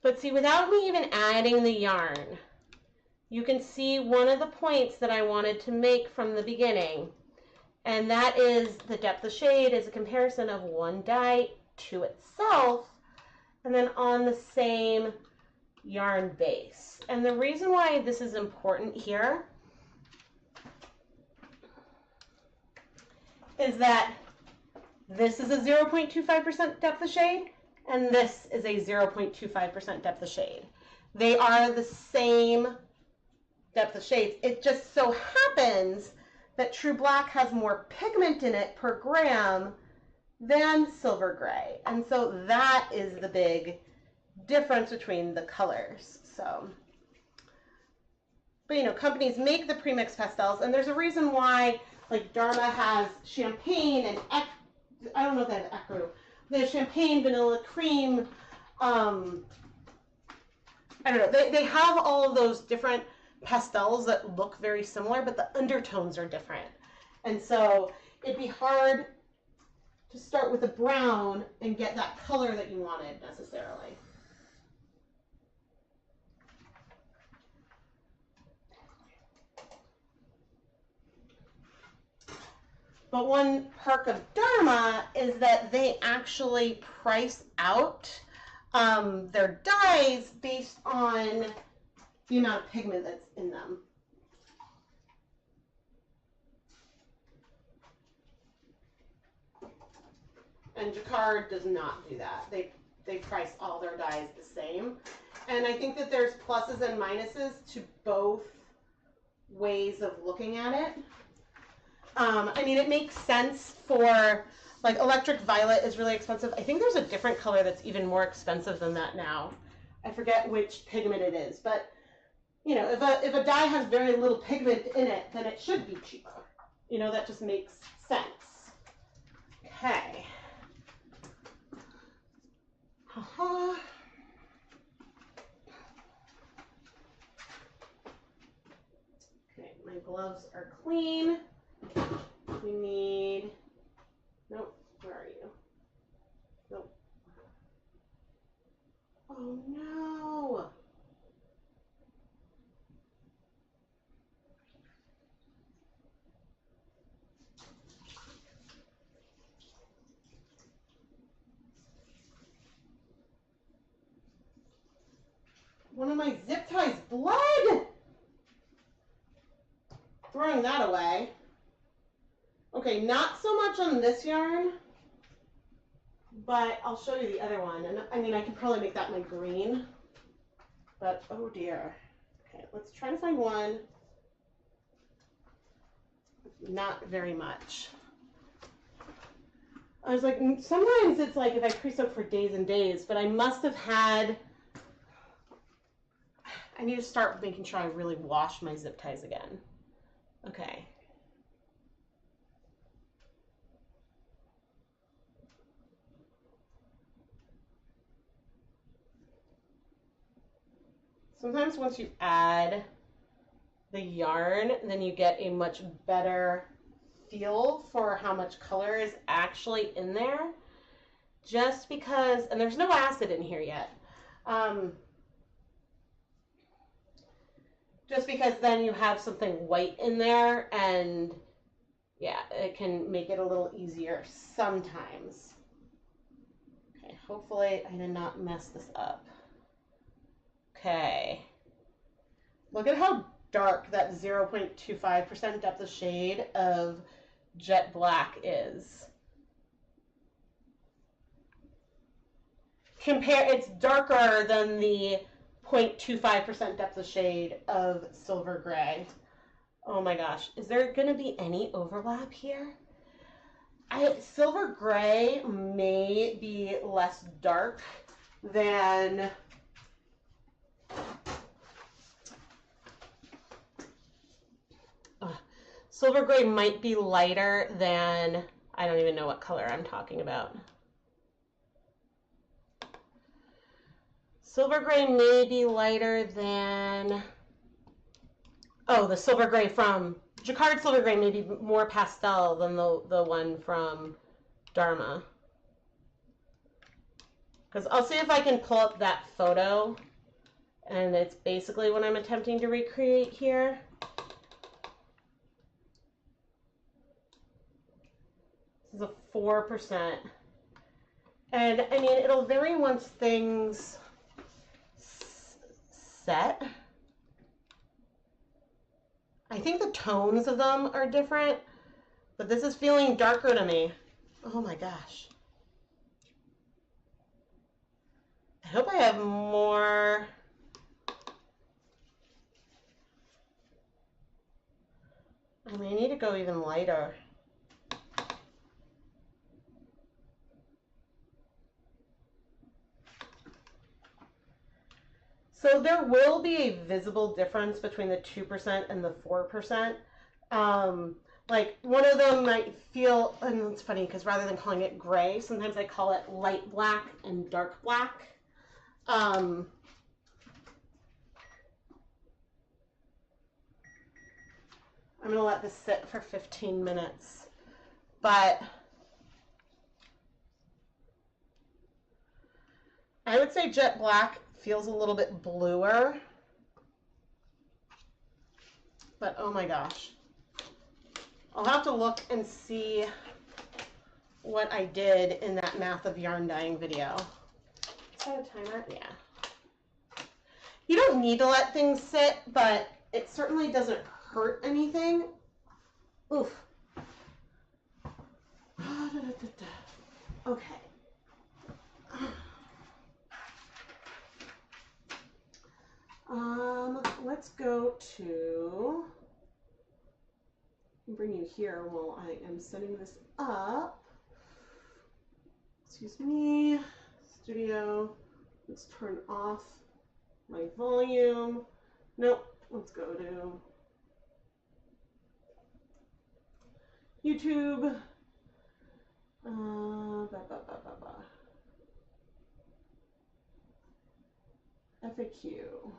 But see, without me even adding the yarn, you can see one of the points that I wanted to make from the beginning, and that is the depth of shade is a comparison of one dye to itself, and then on the same yarn base. And the reason why this is important here is that this is a 0.25% depth of shade, and this is a 0.25% depth of shade. They are the same depth of shades. It just so happens that True Black has more pigment in it per gram than Silver Gray. And so that is the big difference between the colors. So, but you know, companies make the premixed pastels, and there's a reason why, like Dharma has champagne and I don't know if they have ecru. They have champagne, vanilla, cream. I don't know. They have all of those different pastels that look very similar, but the undertones are different. And so it'd be hard to start with a brown and get that color that you wanted necessarily. But one perk of Dharma is that they actually price out their dyes based on the amount of pigment that's in them. And Jacquard does not do that. They price all their dyes the same. And I think that there's pluses and minuses to both ways of looking at it. I mean, it makes sense for, like, electric violet is really expensive. I think there's a different color that's even more expensive than that now. I forget which pigment it is, but, you know, if a dye has very little pigment in it, then it should be cheaper. You know, that just makes sense. Okay. Okay, my gloves are clean. We need, nope, where are you? Nope. Oh no. One of my zip ties bled. Throwing that away. Okay, not so much on this yarn, but I'll show you the other one. And I mean, I could probably make that my green, but oh dear. Okay, let's try to find one. Not very much. I was like, sometimes it's like if I pre-soak for days and days, but I must have had, I need to start making sure I really wash my zip ties again. Okay. Sometimes once you add the yarn, then you get a much better feel for how much color is actually in there, just because, and there's no acid in here yet. Just because then you have something white in there, and yeah, it can make it a little easier sometimes. Okay, hopefully I did not mess this up. Okay. Look at how dark that 0.25% depth of shade of jet black is. It's darker than the 0.25% depth of shade of silver gray. Oh my gosh, is there going to be any overlap here? Silver gray may be less dark than silver gray might be lighter than, I don't even know what color I'm talking about. Silver gray may be lighter than, oh, the silver gray from, Jacquard silver gray may be more pastel than the one from Dharma. Because I'll see if I can pull up that photo, and it's basically what I'm attempting to recreate here. This is a 4%. And I mean, it'll vary once things set. I think the tones of them are different, but this is feeling darker to me. Oh my gosh. I hope I have more. I may need to go even lighter. So there will be a visible difference between the 2% and the 4%. Like one of them might feel, and it's funny because rather than calling it gray, sometimes I call it light black and dark black. I'm going to let this sit for 15 minutes, but I would say jet black feels a little bit bluer, but oh my gosh. I'll have to look and see what I did in that math of yarn dyeing video. Is that a timer? Yeah. You don't need to let things sit, but it certainly doesn't hurt anything. Oof. Okay. Let's go to, bring you here while I am setting this up. Excuse me, studio. Let's turn off my volume. Nope, let's go to YouTube. FAQ.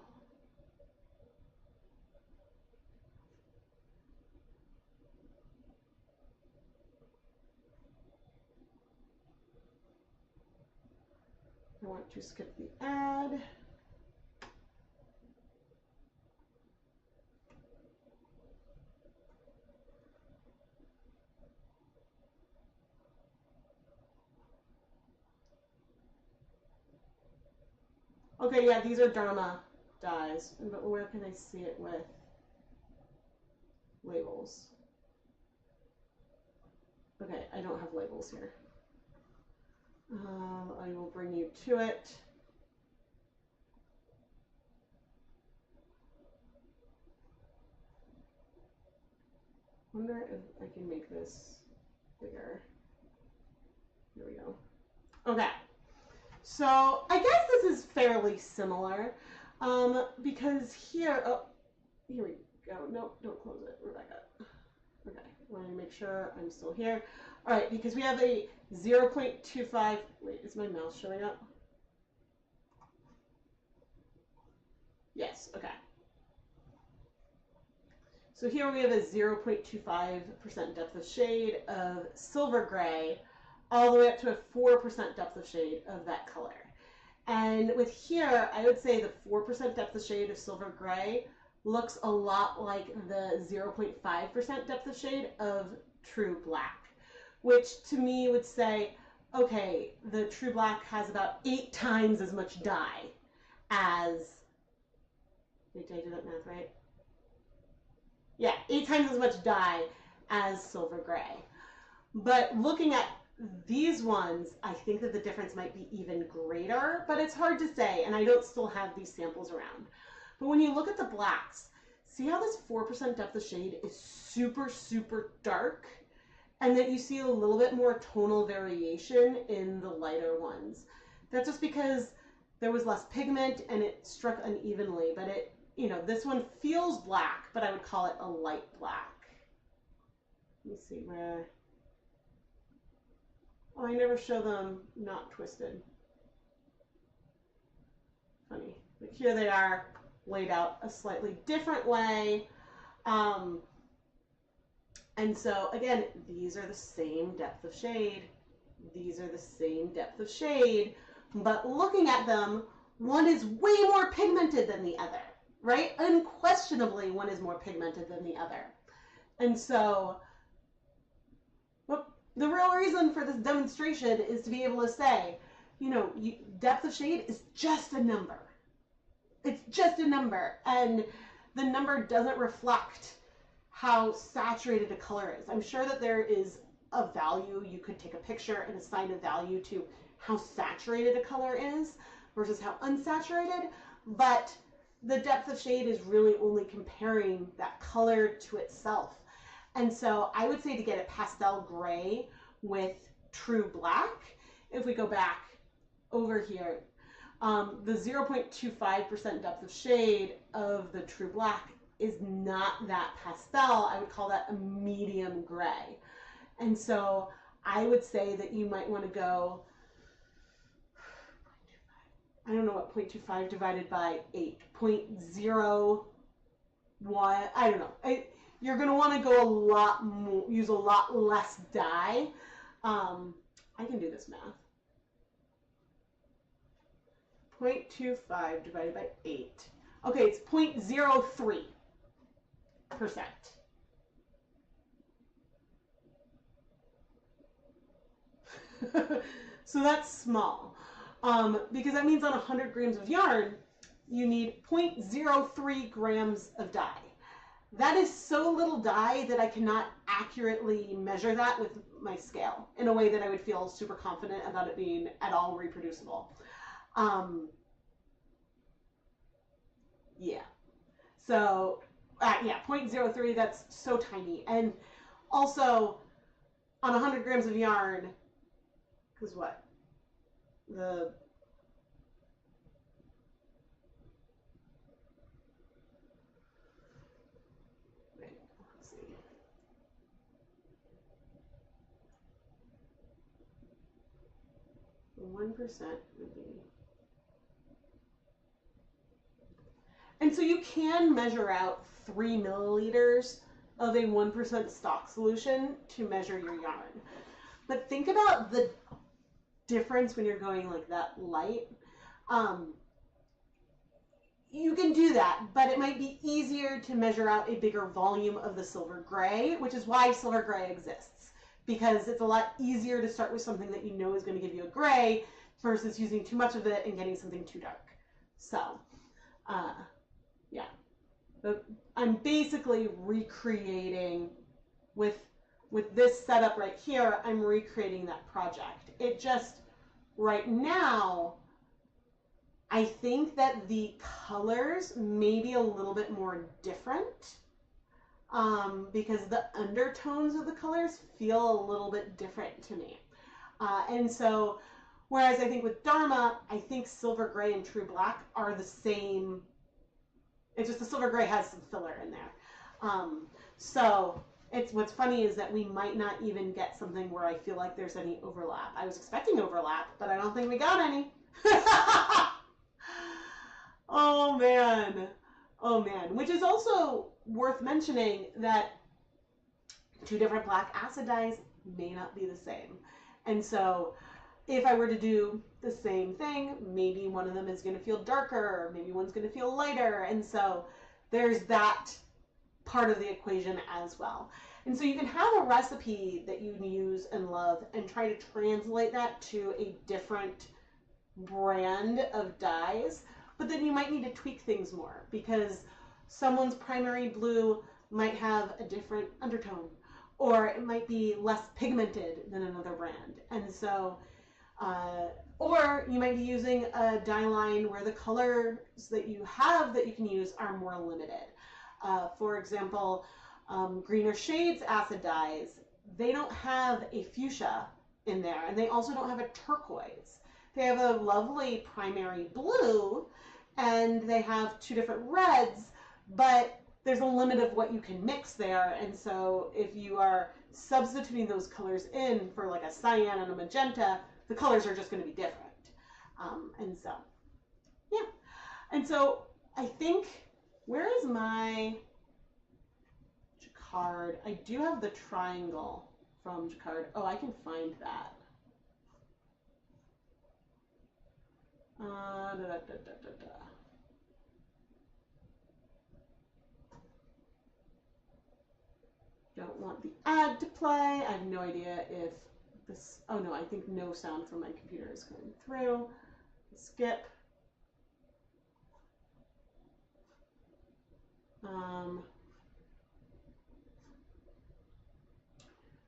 I want to skip the ad. Okay, yeah, these are Dharma dyes, but where can I see it with labels? Okay, I don't have labels here. I will bring you to it. Wonder if I can make this bigger. Here we go. Okay. So I guess this is fairly similar because here, oh, here we go. Nope, don't close it, Rebecca. Okay, I want to make sure I'm still here. All right, because we have a 0.25, wait, is my mouse showing up? Yes, okay. So here we have a 0.25% depth of shade of silver gray, all the way up to a 4% depth of shade of that color. And with here, I would say the 4% depth of shade of silver gray looks a lot like the 0.5% depth of shade of true black, which to me would say, okay, the true black has about 8 times as much dye as, did I do that math right? Yeah, 8 times as much dye as silver gray. But looking at these ones, I think that the difference might be even greater, but it's hard to say, and I don't still have these samples around. But when you look at the blacks, see how this 4% depth of shade is super, super dark? And that you see a little bit more tonal variation in the lighter ones. That's just because there was less pigment and it struck unevenly, but it, you know, this one feels black, but I would call it a light black. Let me see where, oh, I never show them not twisted. Funny, but here they are laid out a slightly different way. And so again, these are the same depth of shade. These are the same depth of shade, but looking at them, one is way more pigmented than the other, right? Unquestionably, one is more pigmented than the other. And so, well, the real reason for this demonstration is to be able to say, you know, depth of shade is just a number. It's just a number, and the number doesn't reflect how saturated a color is. I'm sure that there is a value, you could take a picture and assign a value to how saturated a color is versus how unsaturated, but the depth of shade is really only comparing that color to itself. And so I would say to get a pastel gray with true black, if we go back over here, the 0.25% depth of shade of the true black is not that pastel. I would call that a medium gray. And so I would say that you might want to go, I don't know what 0.25 divided by 8, 0.01, I don't know. You're going to want to go a lot more, use a lot less dye. I can do this math. 0.25 divided by 8. Okay, it's 0.03%. So that's small, because that means on 100 grams of yarn, you need 0.03 grams of dye. That is so little dye that I cannot accurately measure that with my scale in a way that I would feel super confident about it being at all reproducible. Yeah. So, yeah, 0.03, that's so tiny. And also, on 100 grams of yarn, because what? Wait, let's see. The 1% would be. And so you can measure out 3 milliliters of a 1% stock solution to measure your yarn. But think about the difference when you're going like that light. You can do that, but it might be easier to measure out a bigger volume of the silver gray, which is why silver gray exists, because it's a lot easier to start with something that you know is going to give you a gray versus using too much of it and getting something too dark. So, yeah. But I'm basically recreating with this setup right here, I'm recreating that project. It just, right now, I think that the colors may be a little bit more different because the undertones of the colors feel a little bit different to me. And so, whereas I think with Dharma, I think silver gray and true black are the same. It's just the silver gray has some filler in there. So what's funny is that we might not even get something where I feel like there's any overlap. I was expecting overlap, but I don't think we got any. Oh man. Oh man. Which is also worth mentioning that 2 different black acid dyes may not be the same. And so if I were to do the same thing, maybe one of them is going to feel darker, maybe one's going to feel lighter. And so there's that part of the equation as well. And so you can have a recipe that you use and love and try to translate that to a different brand of dyes, but then you might need to tweak things more because someone's primary blue might have a different undertone, or it might be less pigmented than another brand. And so, or you might be using a dye line where the colors that you have that you can use are more limited. For example, greener shades acid dyes, they don't have a fuchsia in there, and they also don't have a turquoise. They have a lovely primary blue, and they have 2 different reds, but there's a limit of what you can mix there. And so if you are substituting those colors in for like a cyan and a magenta, the colors are just going to be different. And so, yeah. And so I think, where is my Jacquard? I do have the triangle from Jacquard. Oh, I can find that. Don't want the ad to play. I have no idea if this, oh no, I think no sound from my computer is coming through. Skip.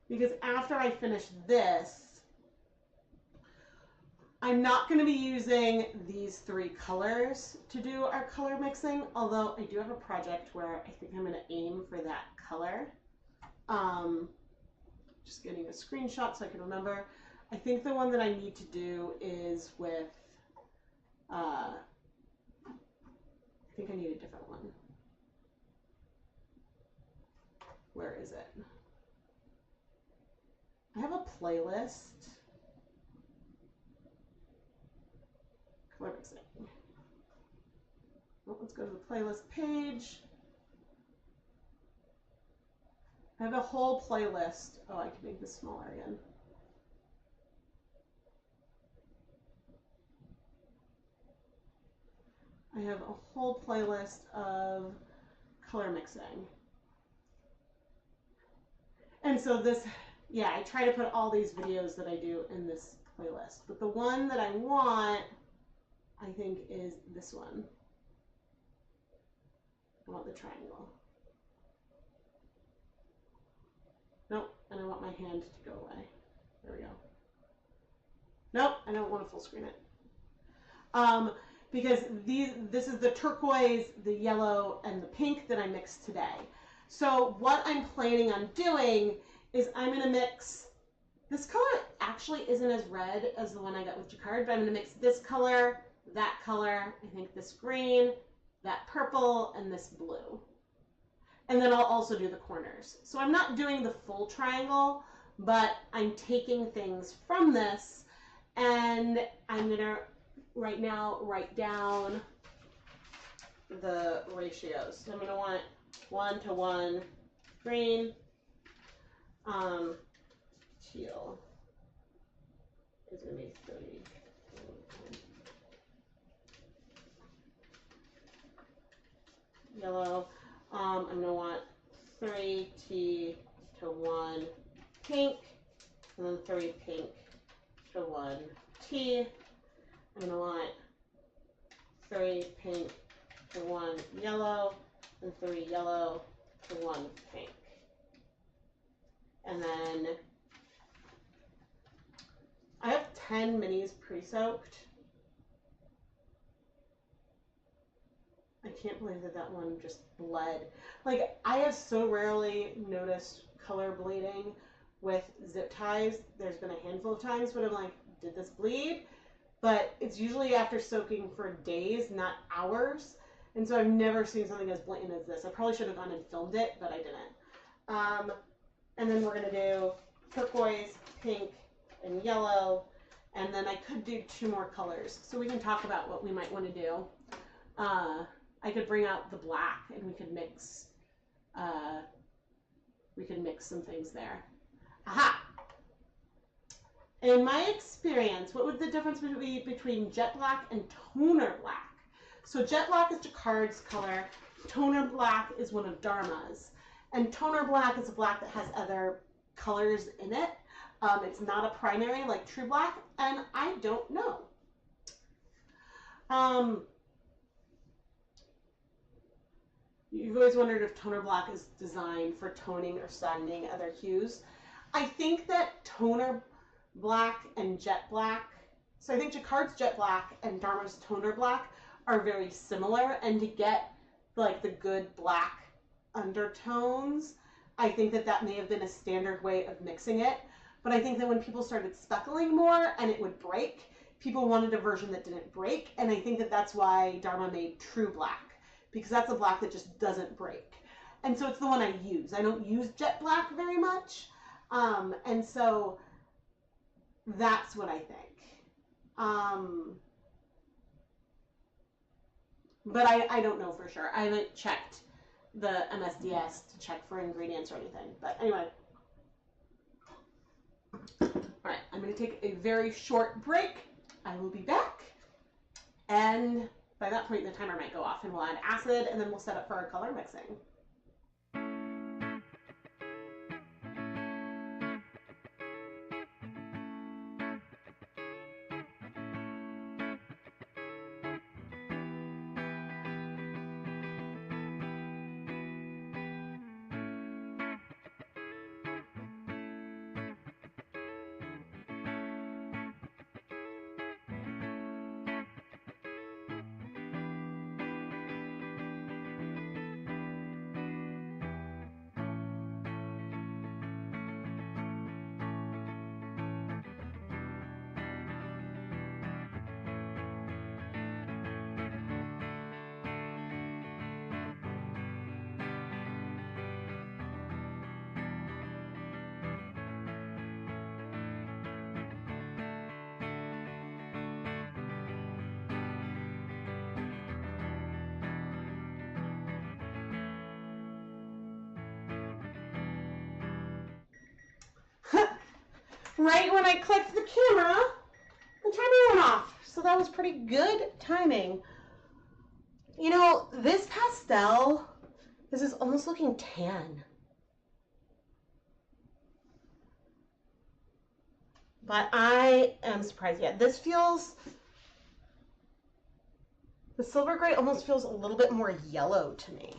Because after I finish this, I'm not going to be using these 3 colors to do our color mixing, although I do have a project where I think I'm going to aim for that color. Just getting a screenshot so I can remember. I think the one that I need to do is with, I think I need a different one. Where is it? I have a playlist. Color mixing. Well, let's go to the playlist page. I have a whole playlist. Oh, I can make this smaller again. I have a whole playlist of color mixing. And so this, yeah, I try to put all these videos that I do in this playlist. But the one that I want, I think, is this one. I want the triangle. Nope, and I want my hand to go away. There we go. Nope, I don't want to full screen it. Because this is the turquoise, the yellow, and the pink that I mixed today. So what I'm planning on doing is I'm going to mix, this color actually isn't as red as the one I got with Jacquard, but I'm going to mix this color, that color, I think this green, that purple, and this blue. And then I'll also do the corners. So I'm not doing the full triangle, but I'm taking things from this, and I'm going to right now write down the ratios. So I'm going to want 1:1 green, teal is going to be 30. Yellow, I'm going to want 3T to 1 pink, and then 3 pink to 1 T. I'm going to want 3 pink to 1 yellow, and 3 yellow to 1 pink. And then I have 10 minis pre-soaked. I can't believe that that one just bled. Like, I have so rarely noticed color bleeding with zip ties. There's been a handful of times when I'm like, did this bleed? But it's usually after soaking for days, not hours. And so I've never seen something as blatant as this. I probably should have gone and filmed it, but I didn't. And then we're going to do turquoise, pink, and yellow. And then I could do 2 more colors. So we can talk about what we might want to do. I could bring out the black and we could mix we could mix some things there. Aha! In my experience, what would the difference be between jet black and toner black? So jet black is Jacquard's color. Toner black is one of Dharma's. And toner black is a black that has other colors in it. It's not a primary like true black, and I don't know. You've always wondered if toner black is designed for toning or sanding other hues. I think that toner black and jet black, so I think Jacquard's jet black and Dharma's toner black are very similar, and to get like the good black undertones, I think that that may have been a standard way of mixing it. But I think that when people started speckling more and it would break, people wanted a version that didn't break, and I think that that's why Dharma made true black, because that's a black that just doesn't break. And so it's the one I use. I don't use jet black very much, and so that's what I think. But I don't know for sure. I haven't checked the MSDS to check for ingredients or anything. But anyway. All right, I'm going to take a very short break. I will be back. And by that point, the timer might go off, and we'll add acid, and then we'll set up for our color mixing. Right when I clicked the camera, the timer went off. So that was pretty good timing. You know, this pastel, this is almost looking tan. But I am surprised. Yeah, this feels, the silver gray almost feels a little bit more yellow to me,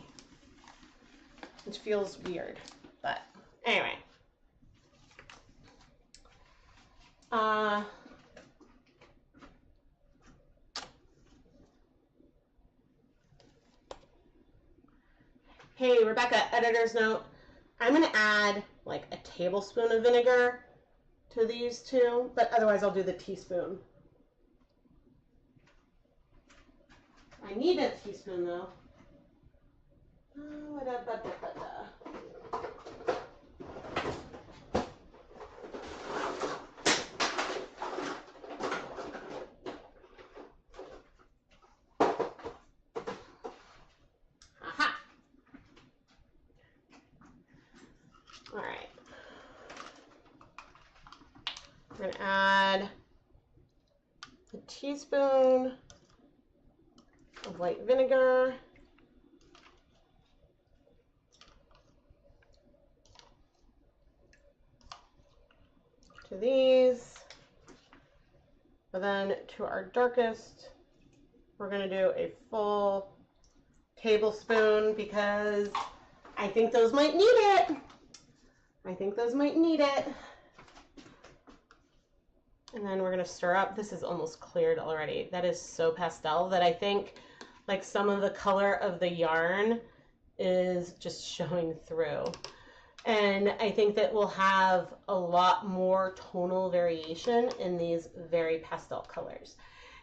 which feels weird. But anyway. Hey, Rebecca, editor's note. I'm going to add like a tablespoon of vinegar to these two, but otherwise I'll do the teaspoon. I need a teaspoon though. All right, we're going to add a teaspoon of white vinegar, to these, but then to our darkest, we're going to do a full tablespoon because I think those might need it. I think those might need it. And then we're going to stir up. This is almost cleared already. That is so pastel that I think like some of the color of the yarn is just showing through. And I think that we'll have a lot more tonal variation in these very pastel colors.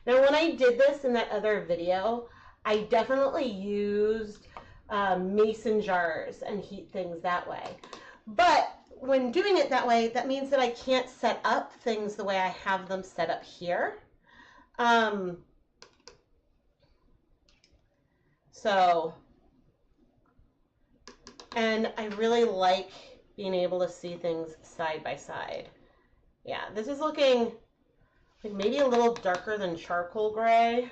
Now, when I did this in that other video, I definitely used mason jars and heat things that way. But when doing it that way, that means that I can't set up things the way I have them set up here. So And I really like being able to see things side by side. Yeah, this is looking like maybe a little darker than charcoal gray.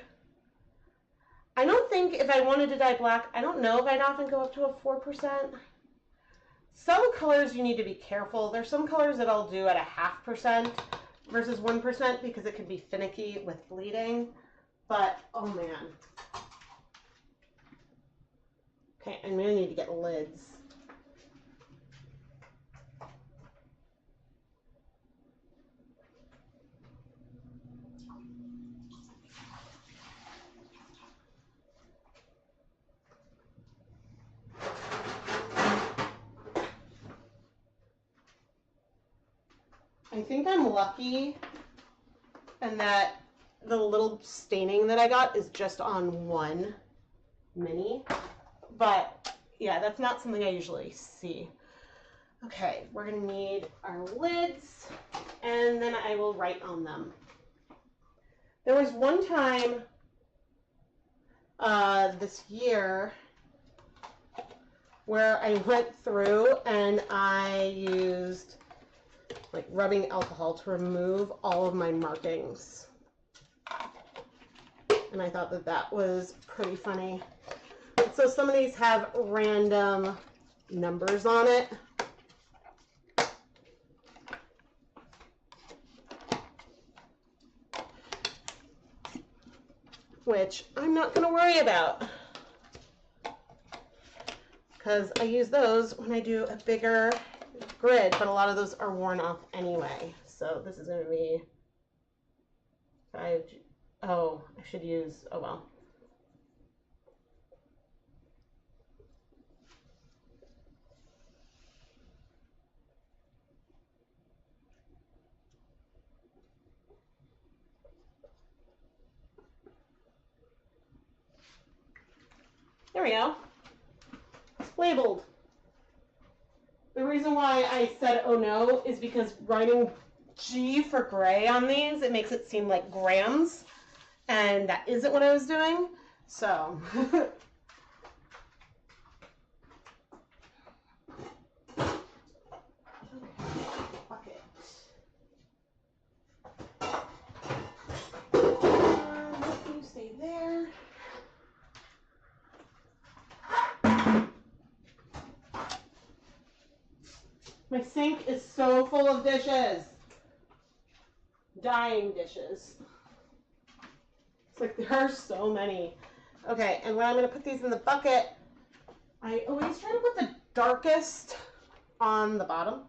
I don't think if I wanted to dye black, I don't know if I'd often go up to a 4%. Some colors you need to be careful. There's some colors that I'll do at a 0.5% versus 1% because it can be finicky with bleeding. But, oh man. Okay, I really need to get lids. I think I'm lucky and that the little staining that I got is just on one mini. But yeah, that's not something I usually see. Okay, we're gonna need our lids and then I will write on them. There was one time this year where I went through and I used like rubbing alcohol to remove all of my markings. And I thought that that was pretty funny. So some of these have random numbers on it. Which I'm not going to worry about because I use those when I do a bigger grid, but a lot of those are worn off anyway. So this is going to be 5. Oh, I should use, oh well. There we go. Labeled. The reason why I said oh no is because writing G for gray on these, it makes it seem like grams, and that isn't what I was doing. So bucket. You stay there. My sink is so full of dishes. Dying dishes. It's like there are so many. Okay, and when I'm going to put these in the bucket, I always try to put the darkest on the bottom.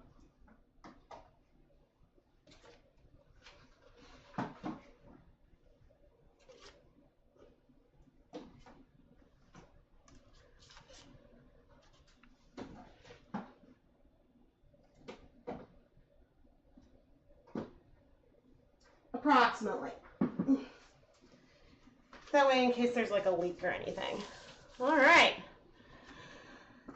Approximately. That way in case there's like a leak or anything. All right.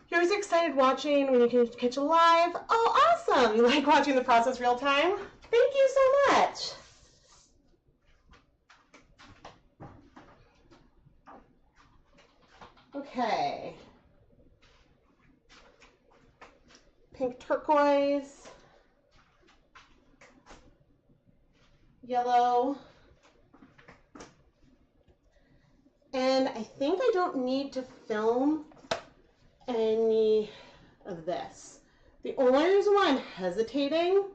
You're always excited watching when you can catch it live. Oh, awesome. You like watching the process real time? Thank you so much. Okay. Pink turquoise. Yellow. And I think I don't need to film any of this. The only reason why I'm hesitating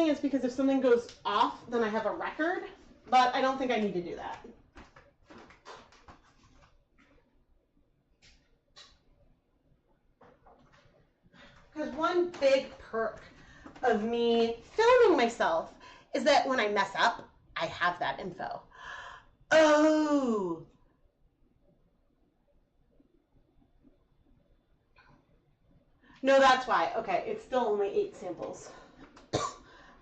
is because if something goes off, then I have a record, but I don't think I need to do that. Because one big perk of me filming myself is that when I mess up, I have that info. Oh. No, that's why. Okay, it's still only 8 samples.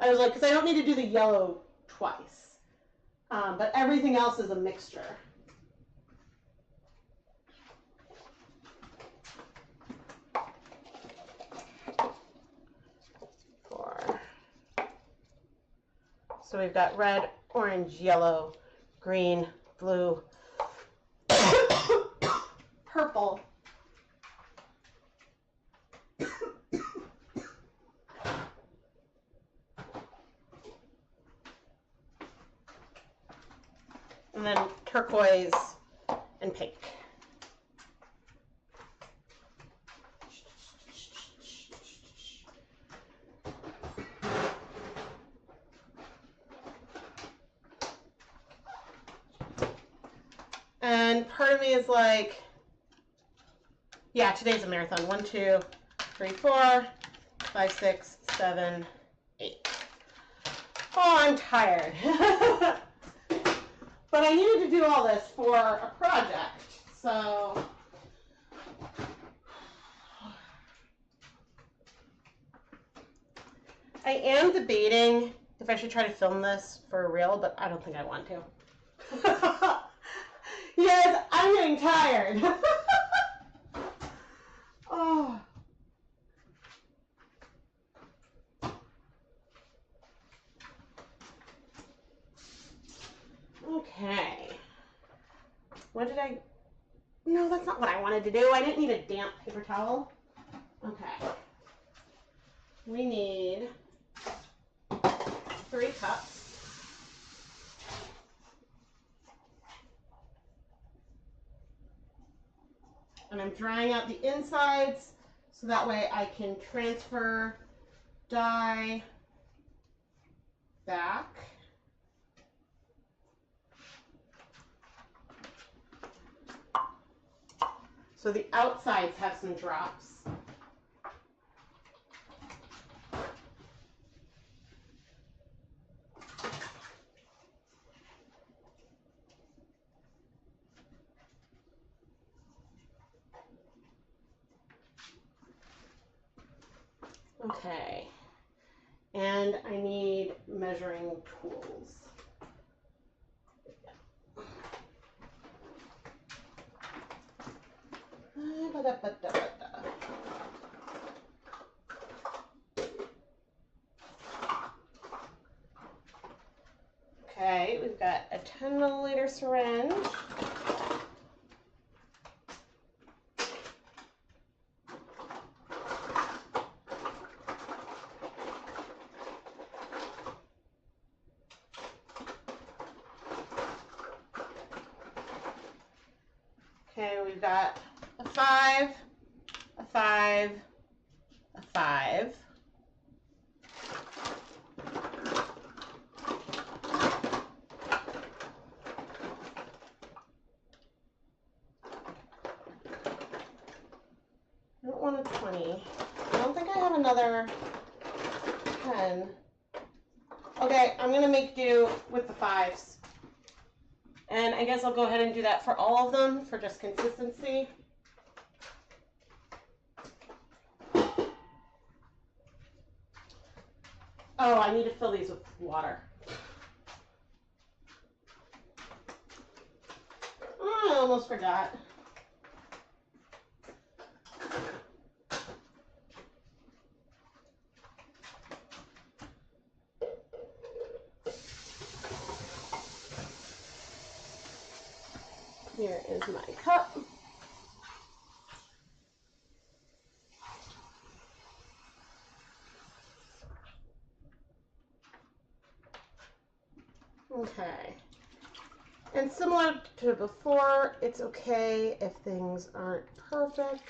I was like, because I don't need to do the yellow twice. But everything else is a mixture. So we've got red, orange, yellow, green, blue, purple. And then turquoise and pink. And part of me is like, yeah, today's a marathon. 1, 2, 3, 4, 5, 6, 7, 8. Oh, I'm tired. But I needed to do all this for a project, so I am debating if I should try to film this for real, but I don't think I want to. Yes, I'm getting tired. Oh. Okay. What did I... No, that's not what I wanted to do. I didn't need a damp paper towel. Okay. We need 3 cups. And I'm drying out the insides so that way I can transfer dye back. So the outsides have some drops. Okay, and I need measuring tools. Okay, we've got a 10 milliliter syringe. Okay, we've got a 5, a 5, a 5. I don't want a 20. I don't think I have another 10. Okay, I'm going to make do with the 5s. And I guess I'll go ahead and do that for all of them for just consistency. Oh, I need to fill these with water. Oh, I almost forgot. Here is my cup. Okay. And similar to before, it's okay if things aren't perfect.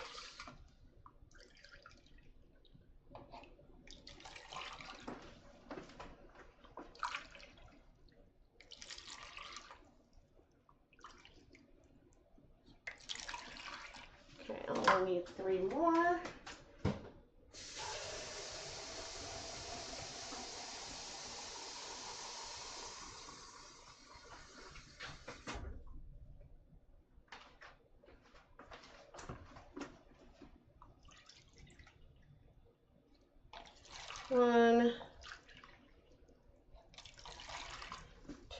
Okay, I only need 3 more. One,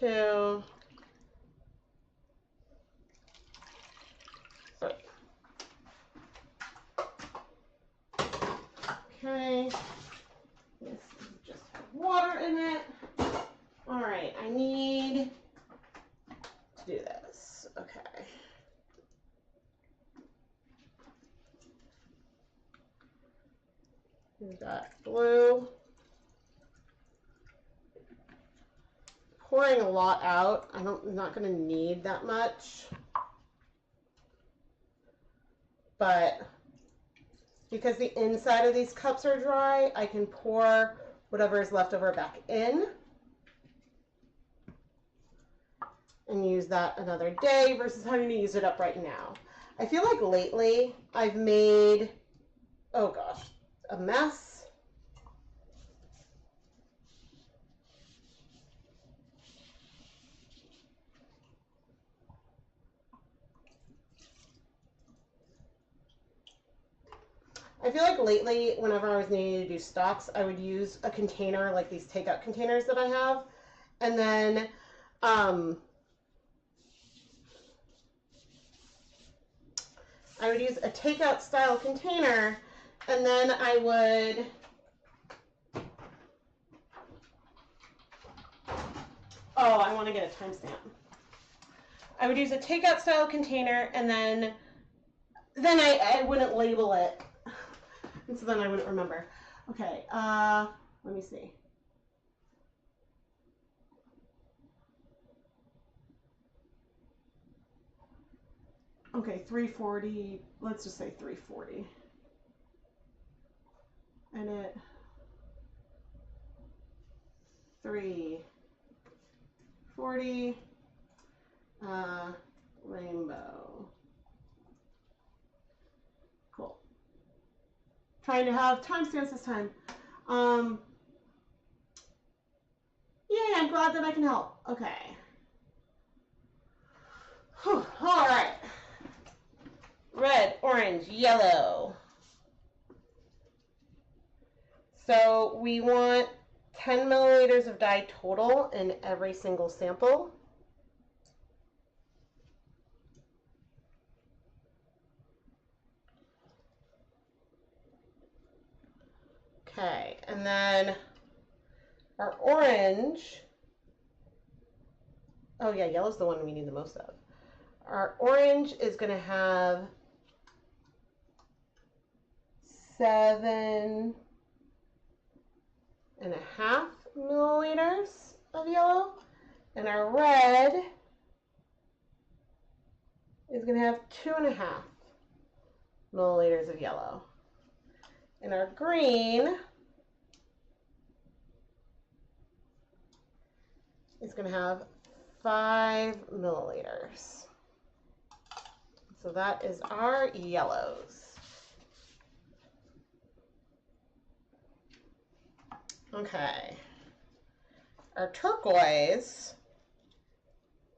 2, 3. Okay, this just has water in it. All Okay. We've got blue. Pouring a lot out. I'm not going to need that much. But because the inside of these cups are dry, I can pour whatever is left over back in and use that another day versus having to use it up right now. I feel like lately I've made, oh gosh, a mess. I feel like lately, whenever I was needing to do stocks, I would use a container like these takeout containers that I have. And then, I would use a takeout style container, and then I would I want to get a timestamp. I would use a takeout style container, and then I wouldn't label it. And so then I wouldn't remember. Okay, let me see. Okay, 340, let's just say 340. Edit. 340, rainbow. Cool. Trying to have timestamps this time. Yeah, I'm glad that I can help. Okay. Whew, all right. Red, orange, yellow. So we want 10 milliliters of dye total in every single sample. Okay, and then our orange, oh yeah, yellow's the one we need the most of. Our orange is going to have 7.5 milliliters of yellow, and our red is going to have 2.5 milliliters of yellow. And our green is going to have 5 milliliters. So that is our yellows. Okay. Our turquoise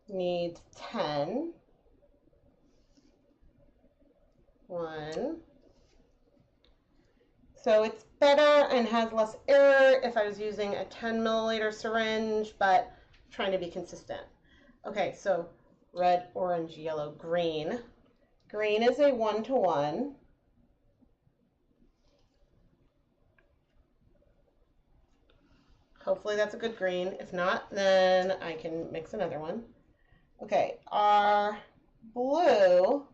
needs 10. 1. So it's better and has less error if I was using a 10 milliliter syringe, but trying to be consistent. Okay, so red, orange, yellow, green. Green is a 1-to-1. Hopefully that's a good green. If not, then I can mix another one. Okay, our blue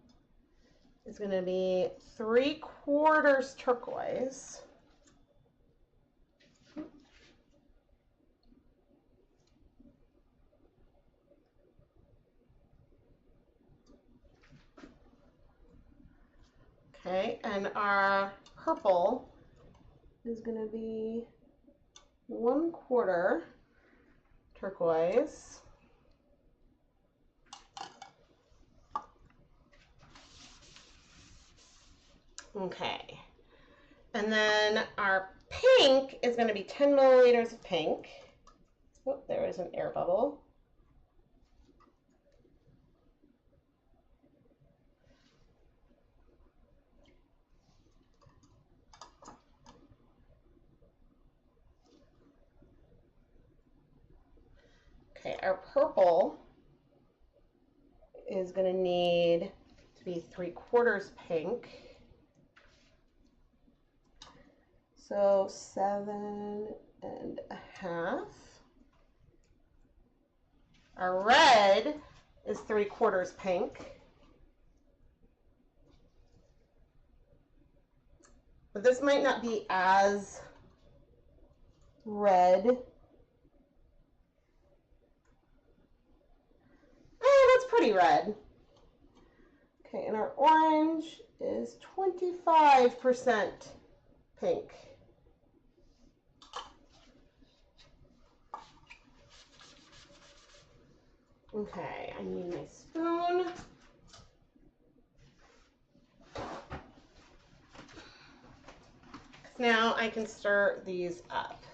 is going to be 3/4 turquoise. Okay, and our purple is going to be 1/4 turquoise. Okay, and then our pink is going to be 10 milliliters of pink. Oh, there is an air bubble. Okay, our purple is going to need to be 3/4 pink. So 7.5. Our red is 3/4 pink. But this might not be as red. That's pretty red. Okay, and our orange is 25% pink. Okay, I need my spoon. Now I can stir these up.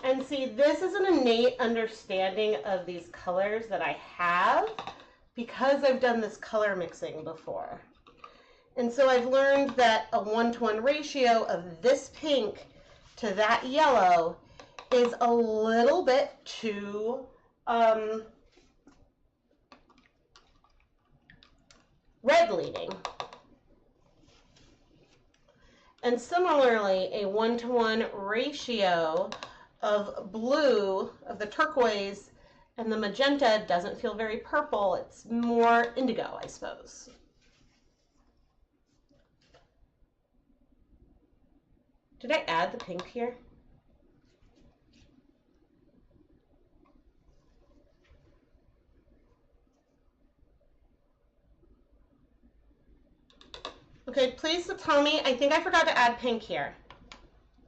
And see, this is an innate understanding of these colors that I have because I've done this color mixing before. And so I've learned that a 1-to-1 ratio of this pink to that yellow is a little bit too red leaning. And similarly, a 1-to-1 ratio of blue, of the turquoise, and the magenta doesn't feel very purple. It's more indigo, I suppose. Did I add the pink here? Okay, please tell me. I think I forgot to add pink here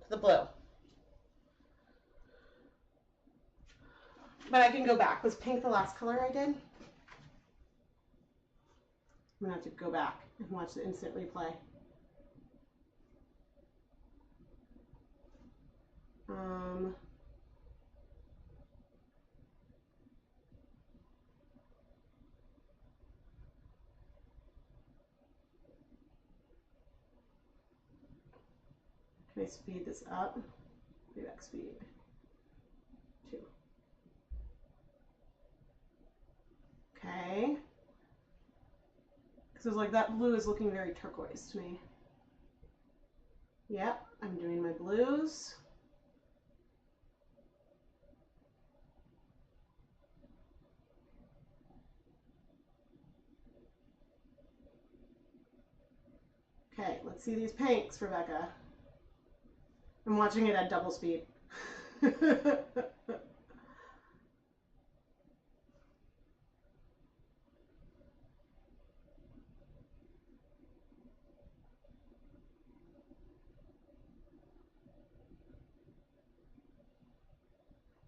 to the blue. But I can go back. Was pink the last color I did? I'm gonna have to go back and watch the instant replay. Can I speed this up? Playback speed 2. Okay. Because it was like that blue is looking very turquoise to me. Yep, I'm doing my blues. Okay, let's see these pinks, Rebecca. I'm watching it at double speed.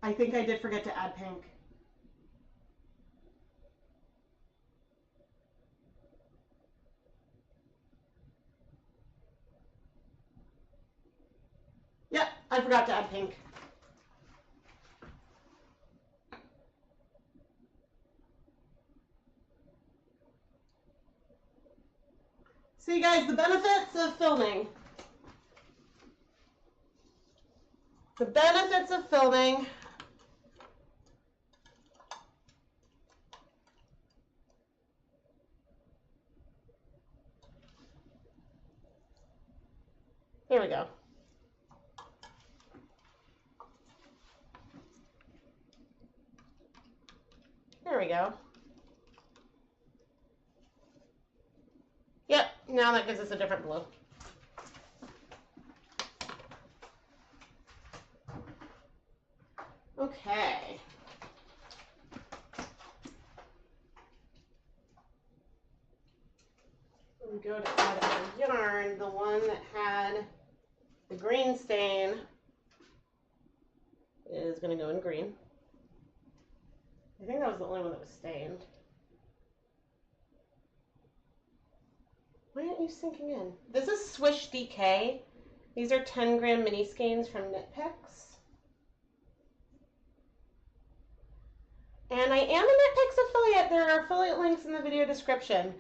I think I did forget to add pink. Yep, I forgot to add pink. See, guys, the benefits of filming. The benefits of filming. Here we go. There we go. Yep, now that gives us a different blue. Okay. We go to add our yarn, the one that had the green stain is going to go in green. I think that was the only one that was stained. Why aren't you sinking in? This is Swish DK. These are 10-gram mini skeins from KnitPicks. And I am a KnitPicks affiliate. There are affiliate links in the video description.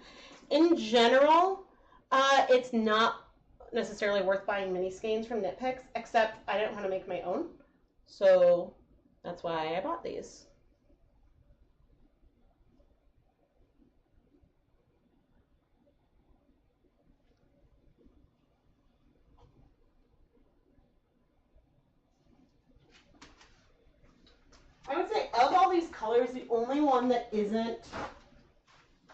In general, it's not necessarily worth buying mini skeins from KnitPicks, except I didn't want to make my own. So that's why I bought these. colors. The only one that isn't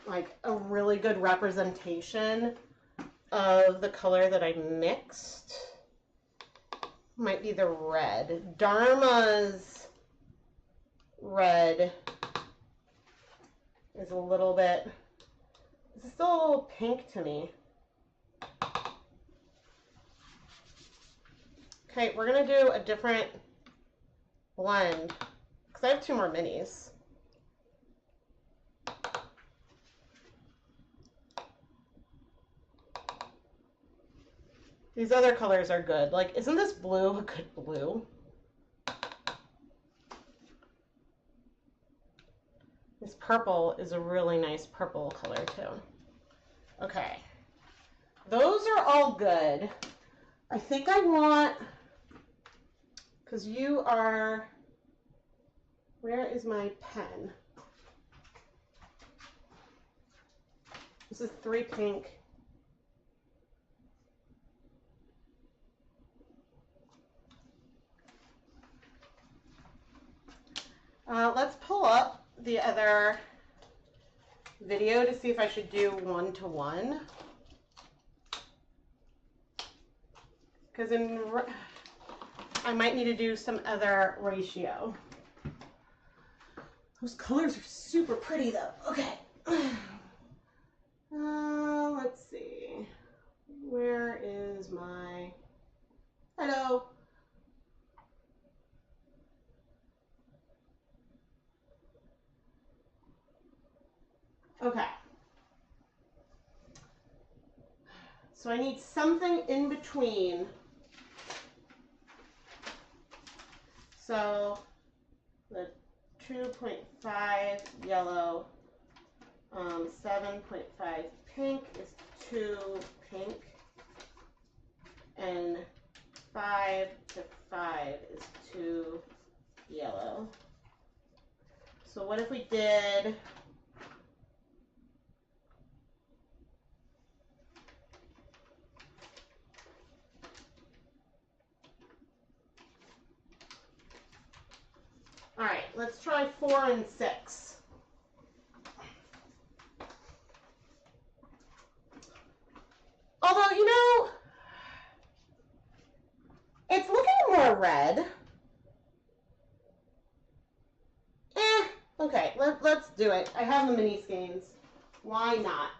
like a really good representation of the color that I mixed might be the red. Dharma's red is a little bit, it's still a little pink to me. Okay, we're gonna do a different blend because I have 2 more minis. These other colors are good. Like, isn't this blue a good blue? This purple is a really nice purple color too. Okay, those are all good. I think I want, because you are, where is my pen? This is 3 pink. Let's pull up the other video to see if I should do 1-to-1. Because I might need to do some other ratio. Those colors are super pretty though. Okay. Let's see. Where is my, hello. Okay. So I need something in between. So the 2.5 yellow, 7.5 pink is 2 pink, and 5 to 5 is 2 yellow. So what if we did all right, let's try 4 and 6. Although, you know, it's looking more red. Okay, let's do it. I have the mini skeins. Why not?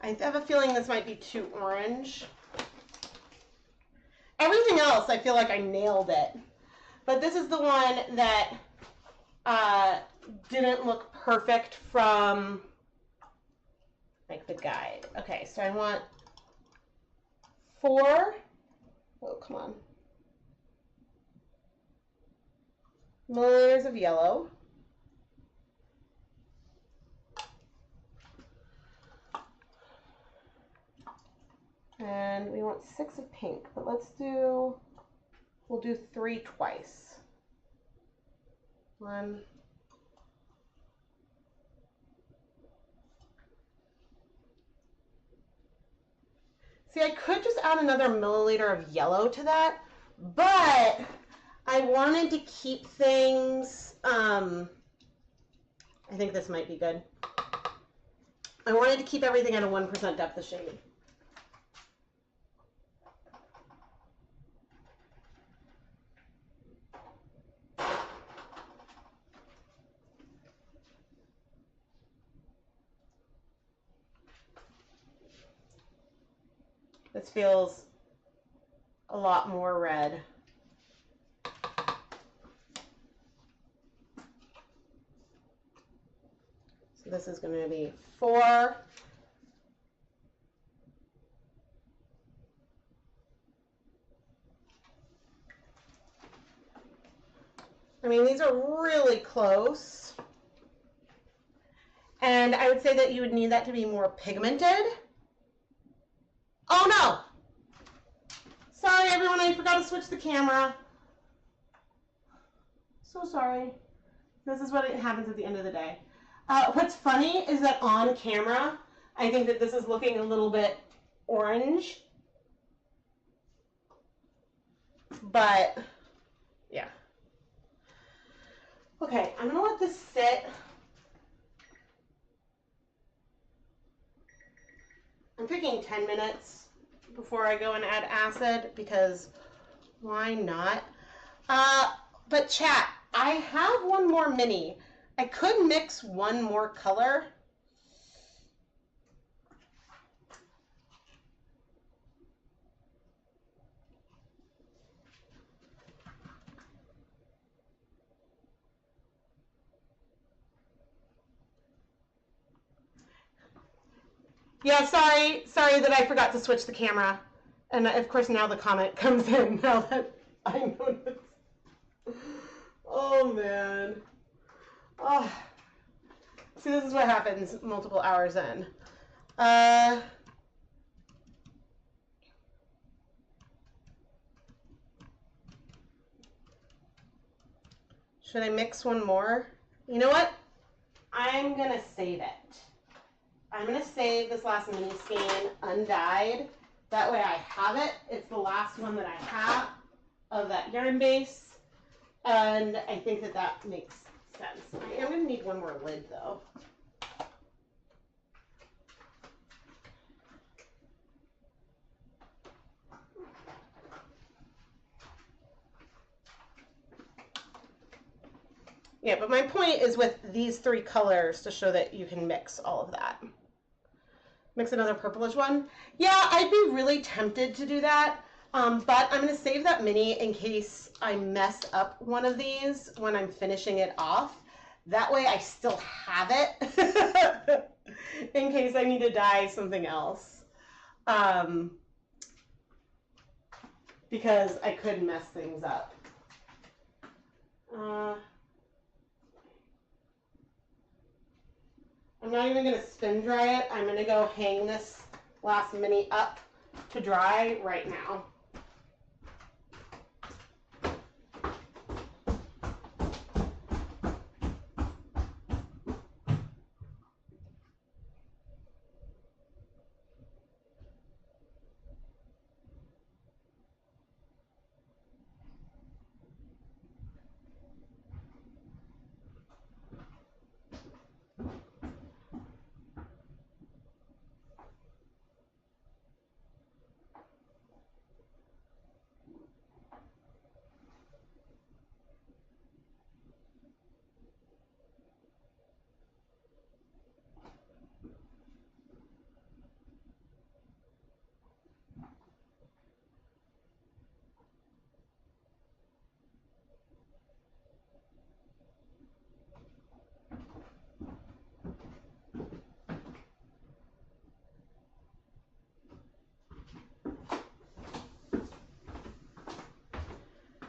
I have a feeling this might be too orange. Everything else, I feel like I nailed it. But this is the one that didn't look perfect from like the guide. Okay, so I want 4, oh, come on, milliliters of yellow. And we want 6 of pink, but we'll do 3 twice. 1. See, I could just add another milliliter of yellow to that, but I wanted to keep things, I think this might be good. I wanted to keep everything at a 1% depth of shade. This feels a lot more red. So this is going to be 4. I mean, these are really close. And I would say that you would need that to be more pigmented. Oh no! Sorry, everyone, I forgot to switch the camera. So sorry. This is what happens at the end of the day. What's funny is that on camera, I think that this is looking a little bit orange. But, yeah. Okay, I'm going to let this sit. I'm picking 10 minutes before I go and add acid because why not? But chat, I have one more mini. I could mix one more color. Yeah, sorry that I forgot to switch the camera. And of course now the comment comes in now that I noticed. Oh man. Oh. See, this is what happens multiple hours in. Should I mix one more? You know what? I'm gonna save it. I'm gonna save this last mini skein undyed. That way I have it. It's the last one that I have of that yarn base. And I think that that makes sense. I am gonna need one more lid though. Yeah, but my point is with these three colors to show that you can mix all of that. Mix another purplish one. Yeah, I'd be really tempted to do that, but I'm going to save that mini in case I mess up one of these when I'm finishing it off. That way I still have it in case I need to dye something else. Because I could mess things up. I'm not even going to spin dry it. I'm going to go hang this last mini up to dry right now.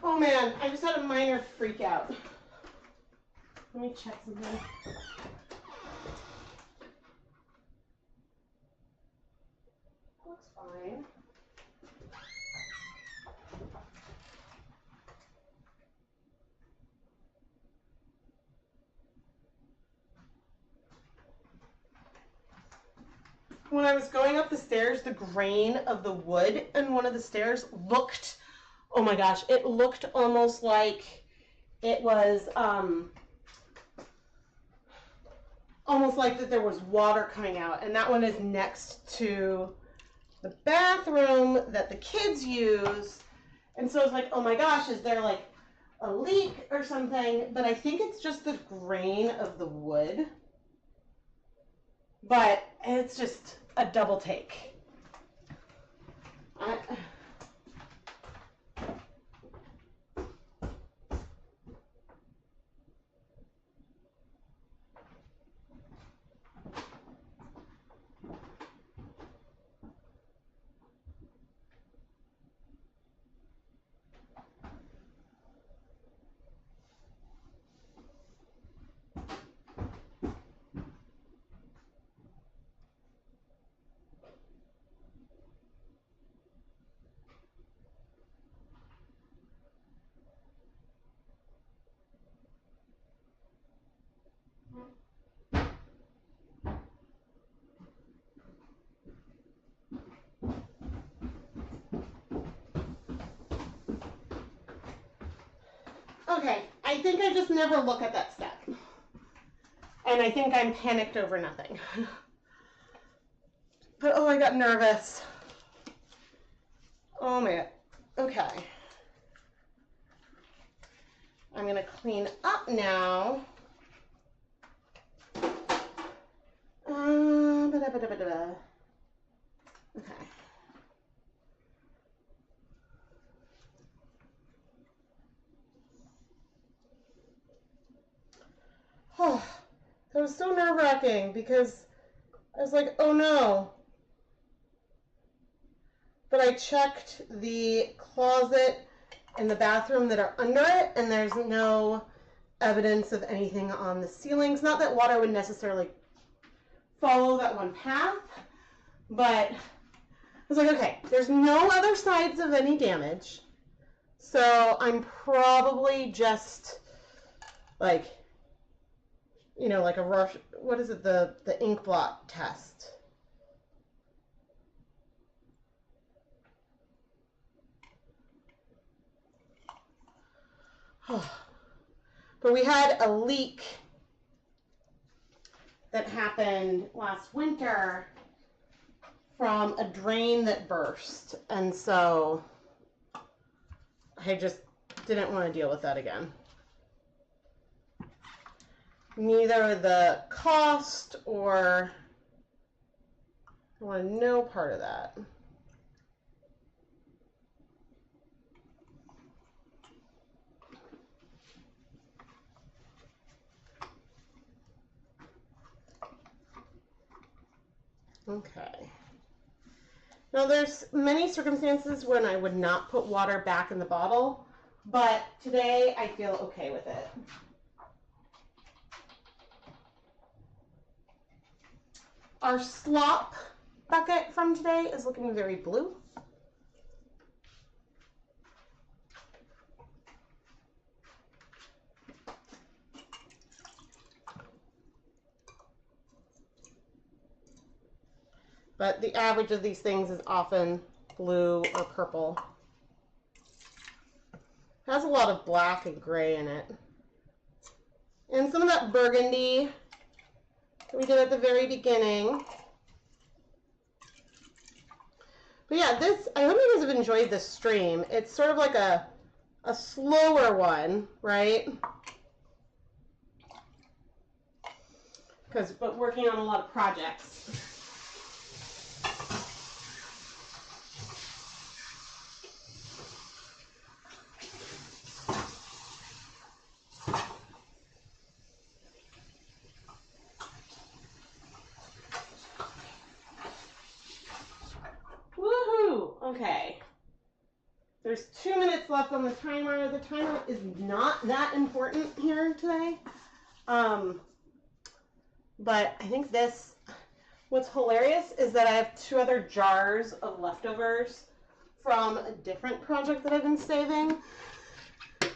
Oh man, I just had a minor freak out. Let me check something. Looks fine. When I was going up the stairs, the grain of the wood in one of the stairs looked, oh my gosh, it looked almost like it was, almost like that there was water coming out. And that one is next to the bathroom that the kids use. And so it's like, oh my gosh, is there like a leak or something? But I think it's just the grain of the wood. But it's just a double take. Okay, I think I just never look at that step. And I think I'm panicked over nothing. But oh, I got nervous. Oh man. Okay. I'm gonna clean up now. Okay. Oh, that was so nerve-wracking because I was like, oh no. But I checked the closet and the bathroom that are under it, and there's no evidence of anything on the ceilings. Not that water would necessarily follow that one path, but I was like, okay, there's no other signs of any damage. So I'm probably just like, you know, like a rush, what is it, the ink blot test. But we had a leak that happened last winter from a drain that burst, and so I just didn't want to deal with that again. Neither the cost or I want no part of that. Okay. Now there's many circumstances when I would not put water back in the bottle, but today I feel okay with it. Our slop bucket from today is looking very blue. But the average of these things is often blue or purple. It has a lot of black and gray in it. And some of that burgundy that we did at the very beginning. But yeah, this, I hope you guys have enjoyed this stream. It's sort of like a slower one, right? But working on a lot of projects. Okay, there's 2 minutes left on the timer. The timer is not that important here today. But I think what's hilarious is that I have 2 other jars of leftovers from a different project that I've been saving.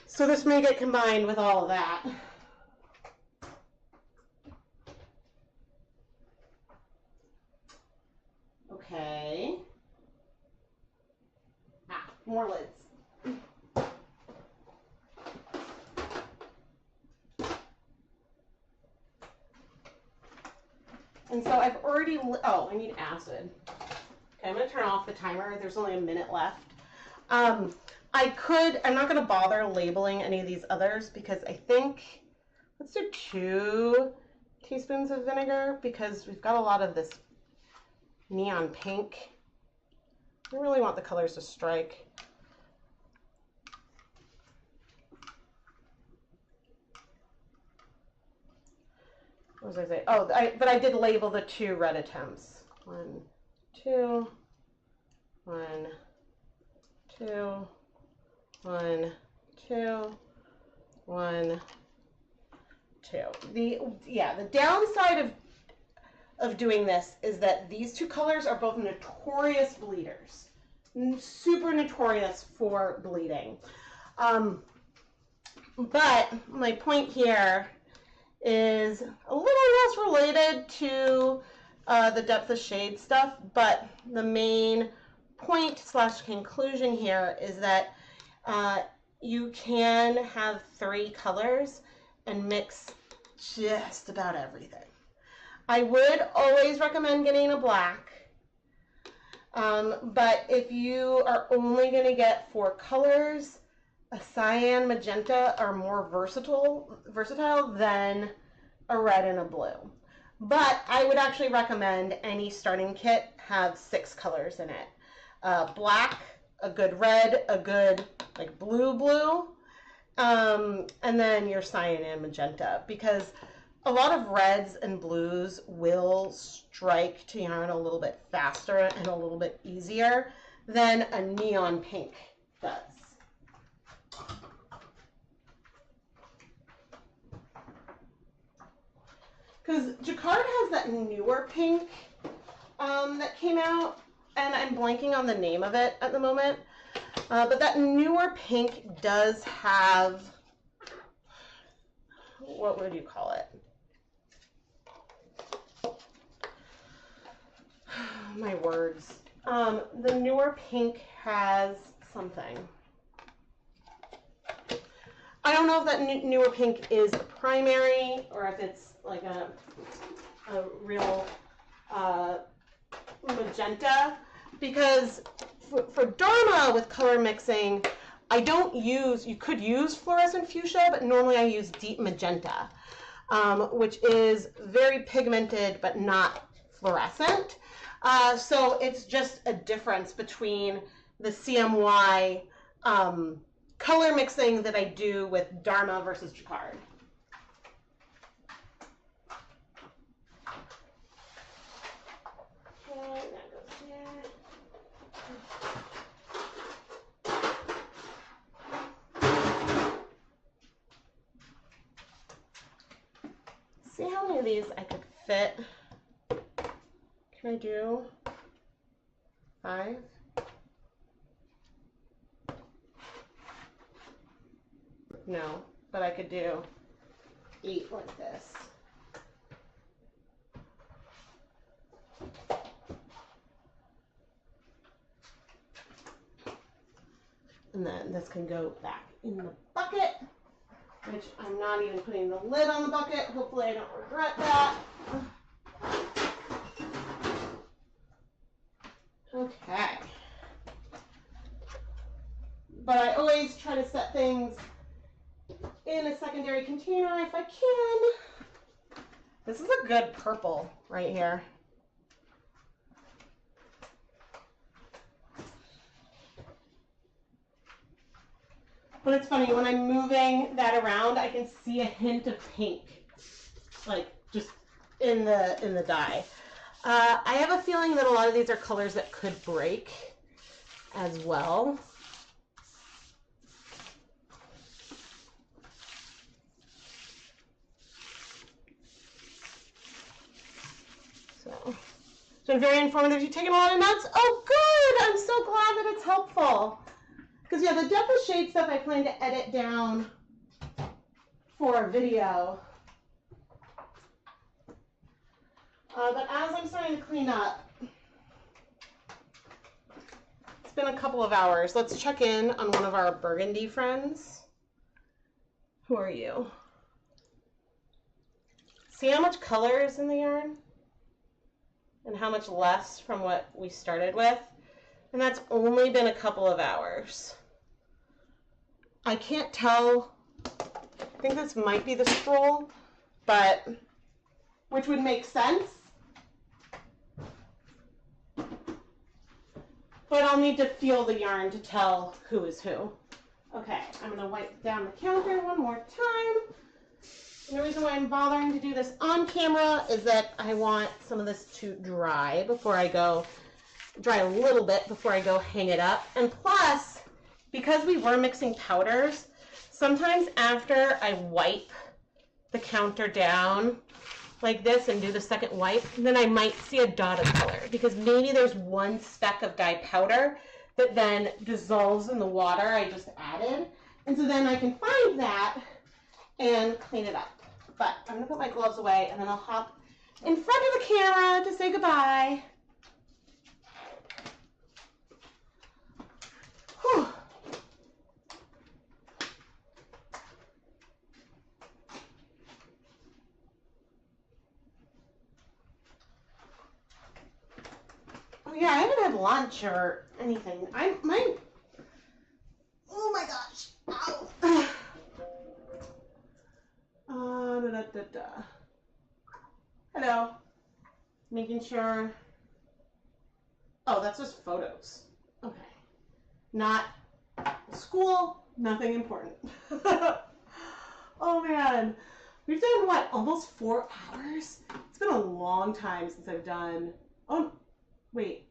So this may get combined with all of that. Okay. More lids. And so I've already, I need acid. Okay, I'm gonna turn off the timer. There's only a minute left. I'm not gonna bother labeling any of these others because I think, let's do 2 teaspoons of vinegar because we've got a lot of this neon pink. I really want the colors to strike. What was I say? Oh, but I did label the 2 red attempts. 1, 2, 1, 2, 1, 2, 1, 2. The downside of doing this is that these 2 colors are both notorious bleeders. Super notorious for bleeding. But my point here is a little less related to the depth of shade stuff, but the main point / conclusion here is that you can have 3 colors and mix just about everything. I would always recommend getting a black, but if you are only going to get 4 colors, a cyan magenta are more versatile than a red and a blue. But I would actually recommend any starting kit have 6 colors in it. Black, a good red, a good like blue, and then your cyan and magenta, because a lot of reds and blues will strike to yarn a little bit faster and a little bit easier than a neon pink does. Because Jacquard has that newer pink that came out, and I'm blanking on the name of it at the moment. But that newer pink does have, what would you call it? My words. The newer pink has something. I don't know if that newer pink is a primary or if it's like a real magenta, because for Dharma with color mixing, I don't use, you could use fluorescent fuchsia, but normally I use deep magenta, which is very pigmented but not fluorescent. So it's just a difference between the CMY color mixing that I do with Dharma versus Jacquard. Okay, that goes here. See how many of these I could fit? Can I do 5? No, but I could do 8 like this. And then this can go back in the bucket, which I'm not even putting the lid on the bucket. Hopefully I don't regret that. Okay. But I always try to set things in a secondary container if I can. This is a good purple right here. But it's funny, when I'm moving that around, I can see a hint of pink, like just in the dye. I have a feeling that a lot of these are colors that could break as well. So it's been very informative. You've taken a lot of notes? Oh, good! I'm so glad that it's helpful. Because, yeah, the depth of shade stuff I plan to edit down for a video. But as I'm starting to clean up, it's been a couple of hours. Let's check in on one of our burgundy friends. Who are you? See how much color is in the yarn? And how much less from what we started with? And that's only been a couple of hours. I can't tell. I think this might be the stroll, but which would make sense. But I'll need to feel the yarn to tell who is who. Okay, I'm going to wipe down the counter one more time. And the reason why I'm bothering to do this on camera is that I want some of this to dry before I go, dry a little bit before I go hang it up. And plus, because we were mixing powders, sometimes after I wipe the counter down like this and do the second wipe, then I might see a dot of color because maybe there's one speck of dye powder that then dissolves in the water I just added. And so then I can find that and clean it up. But I'm gonna put my gloves away and then I'll hop in front of the camera to say goodbye. Whew. had lunch or anything. Oh my gosh. Ow. Hello. Making sure. Oh, that's just photos. Okay. Not school, nothing important. Oh man. We've done what? Almost 4 hours? It's been a long time since I've done. Oh, wait.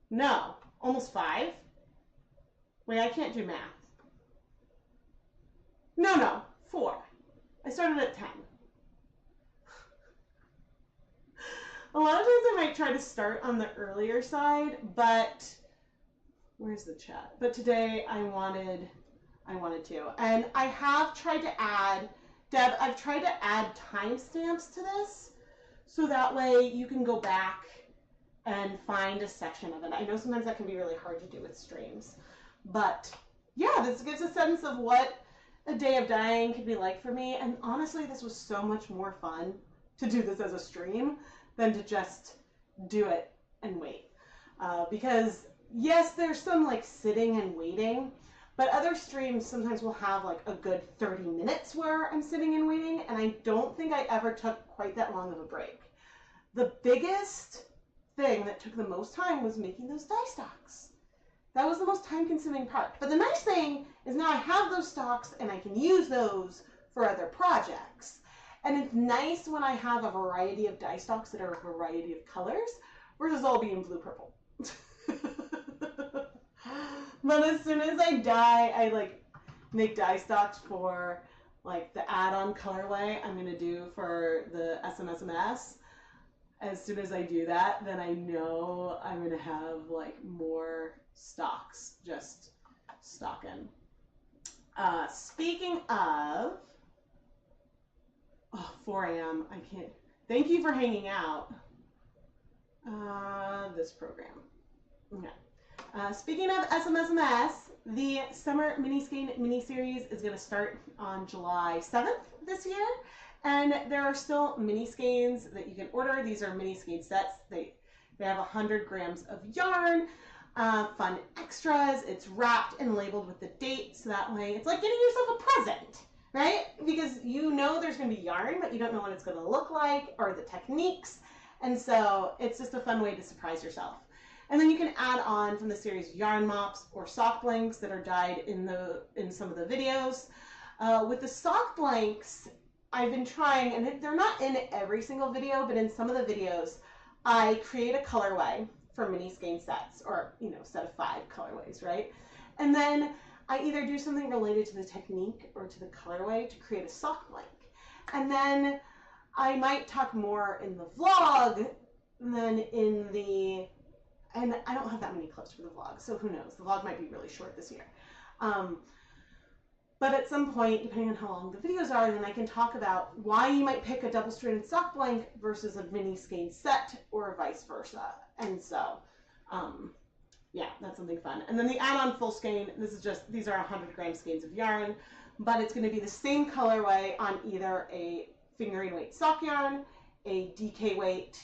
No. Almost 5? Wait, I can't do math. No. 4. I started at 10. A lot of times I might try to start on the earlier side, but where's the chat? But today I wanted to. And I have tried to add, Deb, I've tried to add timestamps to this so that way you can go back and find a section of it. I know sometimes that can be really hard to do with streams, but yeah, this gives a sense of what a day of dyeing could be like for me. And honestly, this was so much more fun to do this as a stream than to just do it and wait. Because yes, there's some like sitting and waiting, but other streams sometimes will have like a good 30 minutes where I'm sitting and waiting, and I don't think I ever took quite that long of a break. The biggest thing that took the most time was making those dye stocks. That was the most time-consuming part. But the nice thing is now I have those stocks and I can use those for other projects. And it's nice when I have a variety of dye stocks that are a variety of colors versus all being blue-purple. But as soon as I dye, I like make dye stocks for like the add-on colorway I'm gonna do for the SMSMS. As soon as I do that, then I know I'm gonna have like more stocks just stocking. Speaking of, 4 a.m. I can't. Thank you for hanging out. This program. Okay. Speaking of SMSMS, the Summer Mini Skein mini-series is going to start on July 7th this year. And there are still mini skeins that you can order. These are mini skein sets. They have 100 grams of yarn, fun extras. It's wrapped and labeled with the date, so that way it's like getting yourself a present, right? Because you know there's going to be yarn, but you don't know what it's going to look like or the techniques. And so it's just a fun way to surprise yourself. And then you can add on from the series yarn mops or sock blanks that are dyed in some of the videos. With the sock blanks, I've been trying, and they're not in every single video, but in some of the videos, I create a colorway for mini skein sets, or, you know, set of 5 colorways, right? And then I either do something related to the technique or to the colorway to create a sock blank. And then I might talk more in the vlog than in the, and I don't have that many clips for the vlog, so who knows? The vlog might be really short this year. But at some point, depending on how long the videos are, then I can talk about why you might pick a double-stranded sock blank versus a mini skein set, or vice versa. And so, yeah, that's something fun. And then the add-on full skein, these are 100 gram skeins of yarn, but it's going to be the same colorway on either a fingering weight sock yarn, a DK weight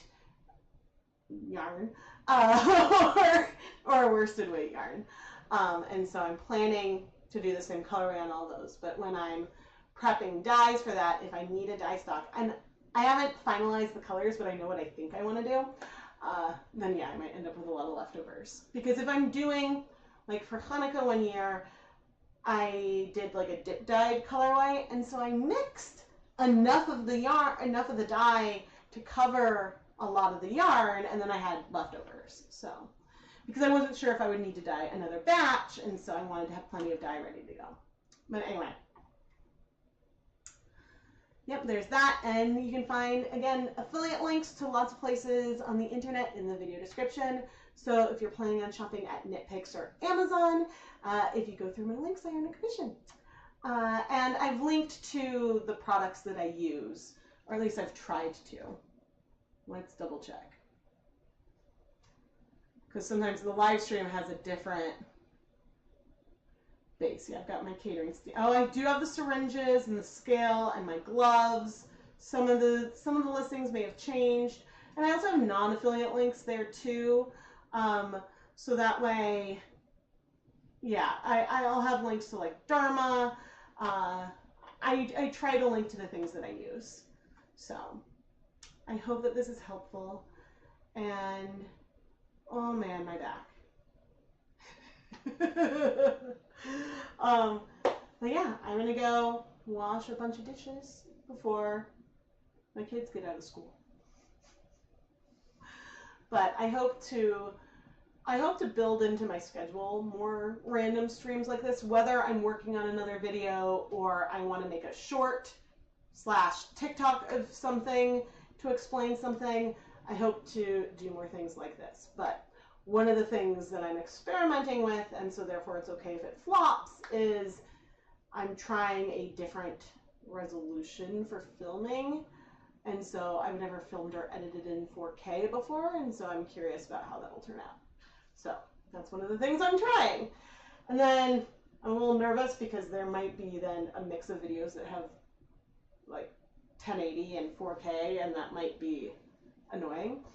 yarn, or a worsted weight yarn. And so I'm planning to do the same colorway on all those, but when I'm prepping dyes for that, if I need a dye stock, and I haven't finalized the colors, but I know what I think I want to do, then yeah, I might end up with a lot of leftovers. Because if I'm doing, like for Hanukkah one year, I did like a dip dyed colorway, and so I mixed enough of the yarn, enough of the dye to cover a lot of the yarn, and then I had leftovers. So, because I wasn't sure if I would need to dye another batch, and so I wanted to have plenty of dye ready to go. But anyway, yep, there's that, and you can find, again, affiliate links to lots of places on the internet in the video description. So if you're planning on shopping at Knit Picks or Amazon, if you go through my links, I earn a commission. And I've linked to the products that I use, or at least I've tried to. Let's double check. Because sometimes the live stream has a different base. Yeah, I've got my catering. Oh, I do have the syringes and the scale and my gloves. Some of the listings may have changed, and I also have non-affiliate links there too. So that way, yeah, I'll have links to like Dharma. I try to link to the things that I use. So I hope that this is helpful. And oh man, my back. But yeah, I'm gonna go wash a bunch of dishes before my kids get out of school. But I hope to build into my schedule more random streams like this, whether I'm working on another video or I want to make a short / TikTok of something to explain something. I hope to do more things like this. But one of the things that I'm experimenting with, and so therefore it's okay if it flops, is I'm trying a different resolution for filming. And so I've never filmed or edited in 4K before, and so I'm curious about how that will turn out. So that's one of the things I'm trying. And then I'm a little nervous because there might be then a mix of videos that have like 1080 and 4K, and that might be annoying.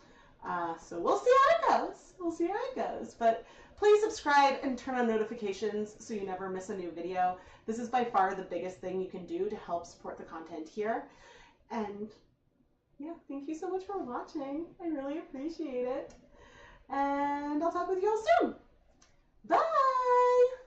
So we'll see how it goes. We'll see how it goes. But please subscribe and turn on notifications so you never miss a new video. This is by far the biggest thing you can do to help support the content here. And yeah, thank you so much for watching. I really appreciate it. And I'll talk with you all soon. Bye!